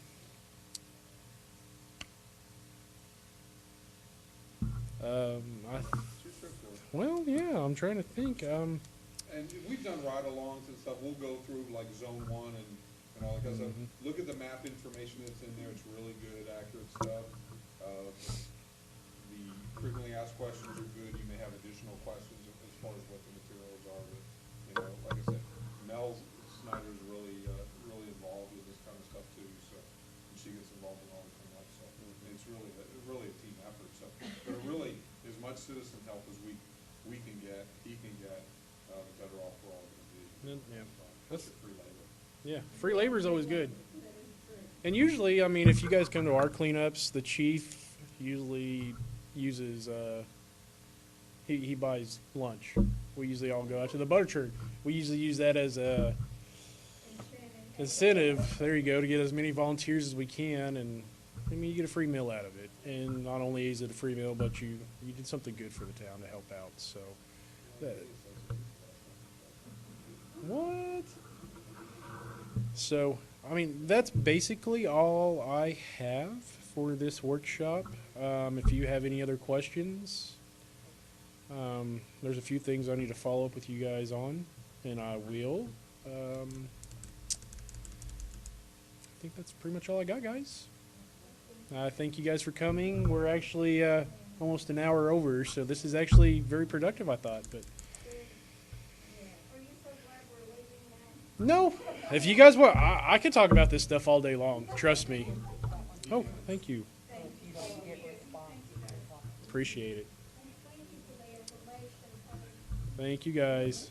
I, It's your trip, Bill. well, yeah, I'm trying to think, And we've done ride-alongs and stuff, we'll go through like zone 1 and all that kind of stuff. Look at the map information that's in there, it's really good, accurate stuff. The frequently asked questions are good, you may have additional questions as far as what the materials are, but, like I said, Mel Snyder's really, really involved with this kind of stuff too, so, and she gets involved in all the cleanup stuff. It's really a team effort, so, but really, as much citizen help as we can get, he can get, the better off we're all gonna be. Yeah. That's free labor. yeah, free labor is always good. And usually, I mean, if you guys come to our cleanups, the chief usually uses, he buys lunch. We usually all go out to the butter churn. We usually use that as a incentive, there you go, to get as many volunteers as we can, and I mean, you get a free meal out of it. And not only is it a free meal, but you did something good for the town to help out, so. What? So, I mean, that's basically all I have for this workshop. If you have any other questions, there's a few things I need to follow up with you guys on, and I will. I think that's pretty much all I got, guys. Thank you guys for coming. We're actually almost an hour over, so this is actually very productive, I thought. But Are you so glad we're leaving now? no, if you guys want, I can talk about this stuff all day long. Trust me. Oh, thank you. Appreciate it. And thank you for the information. Thank you, guys.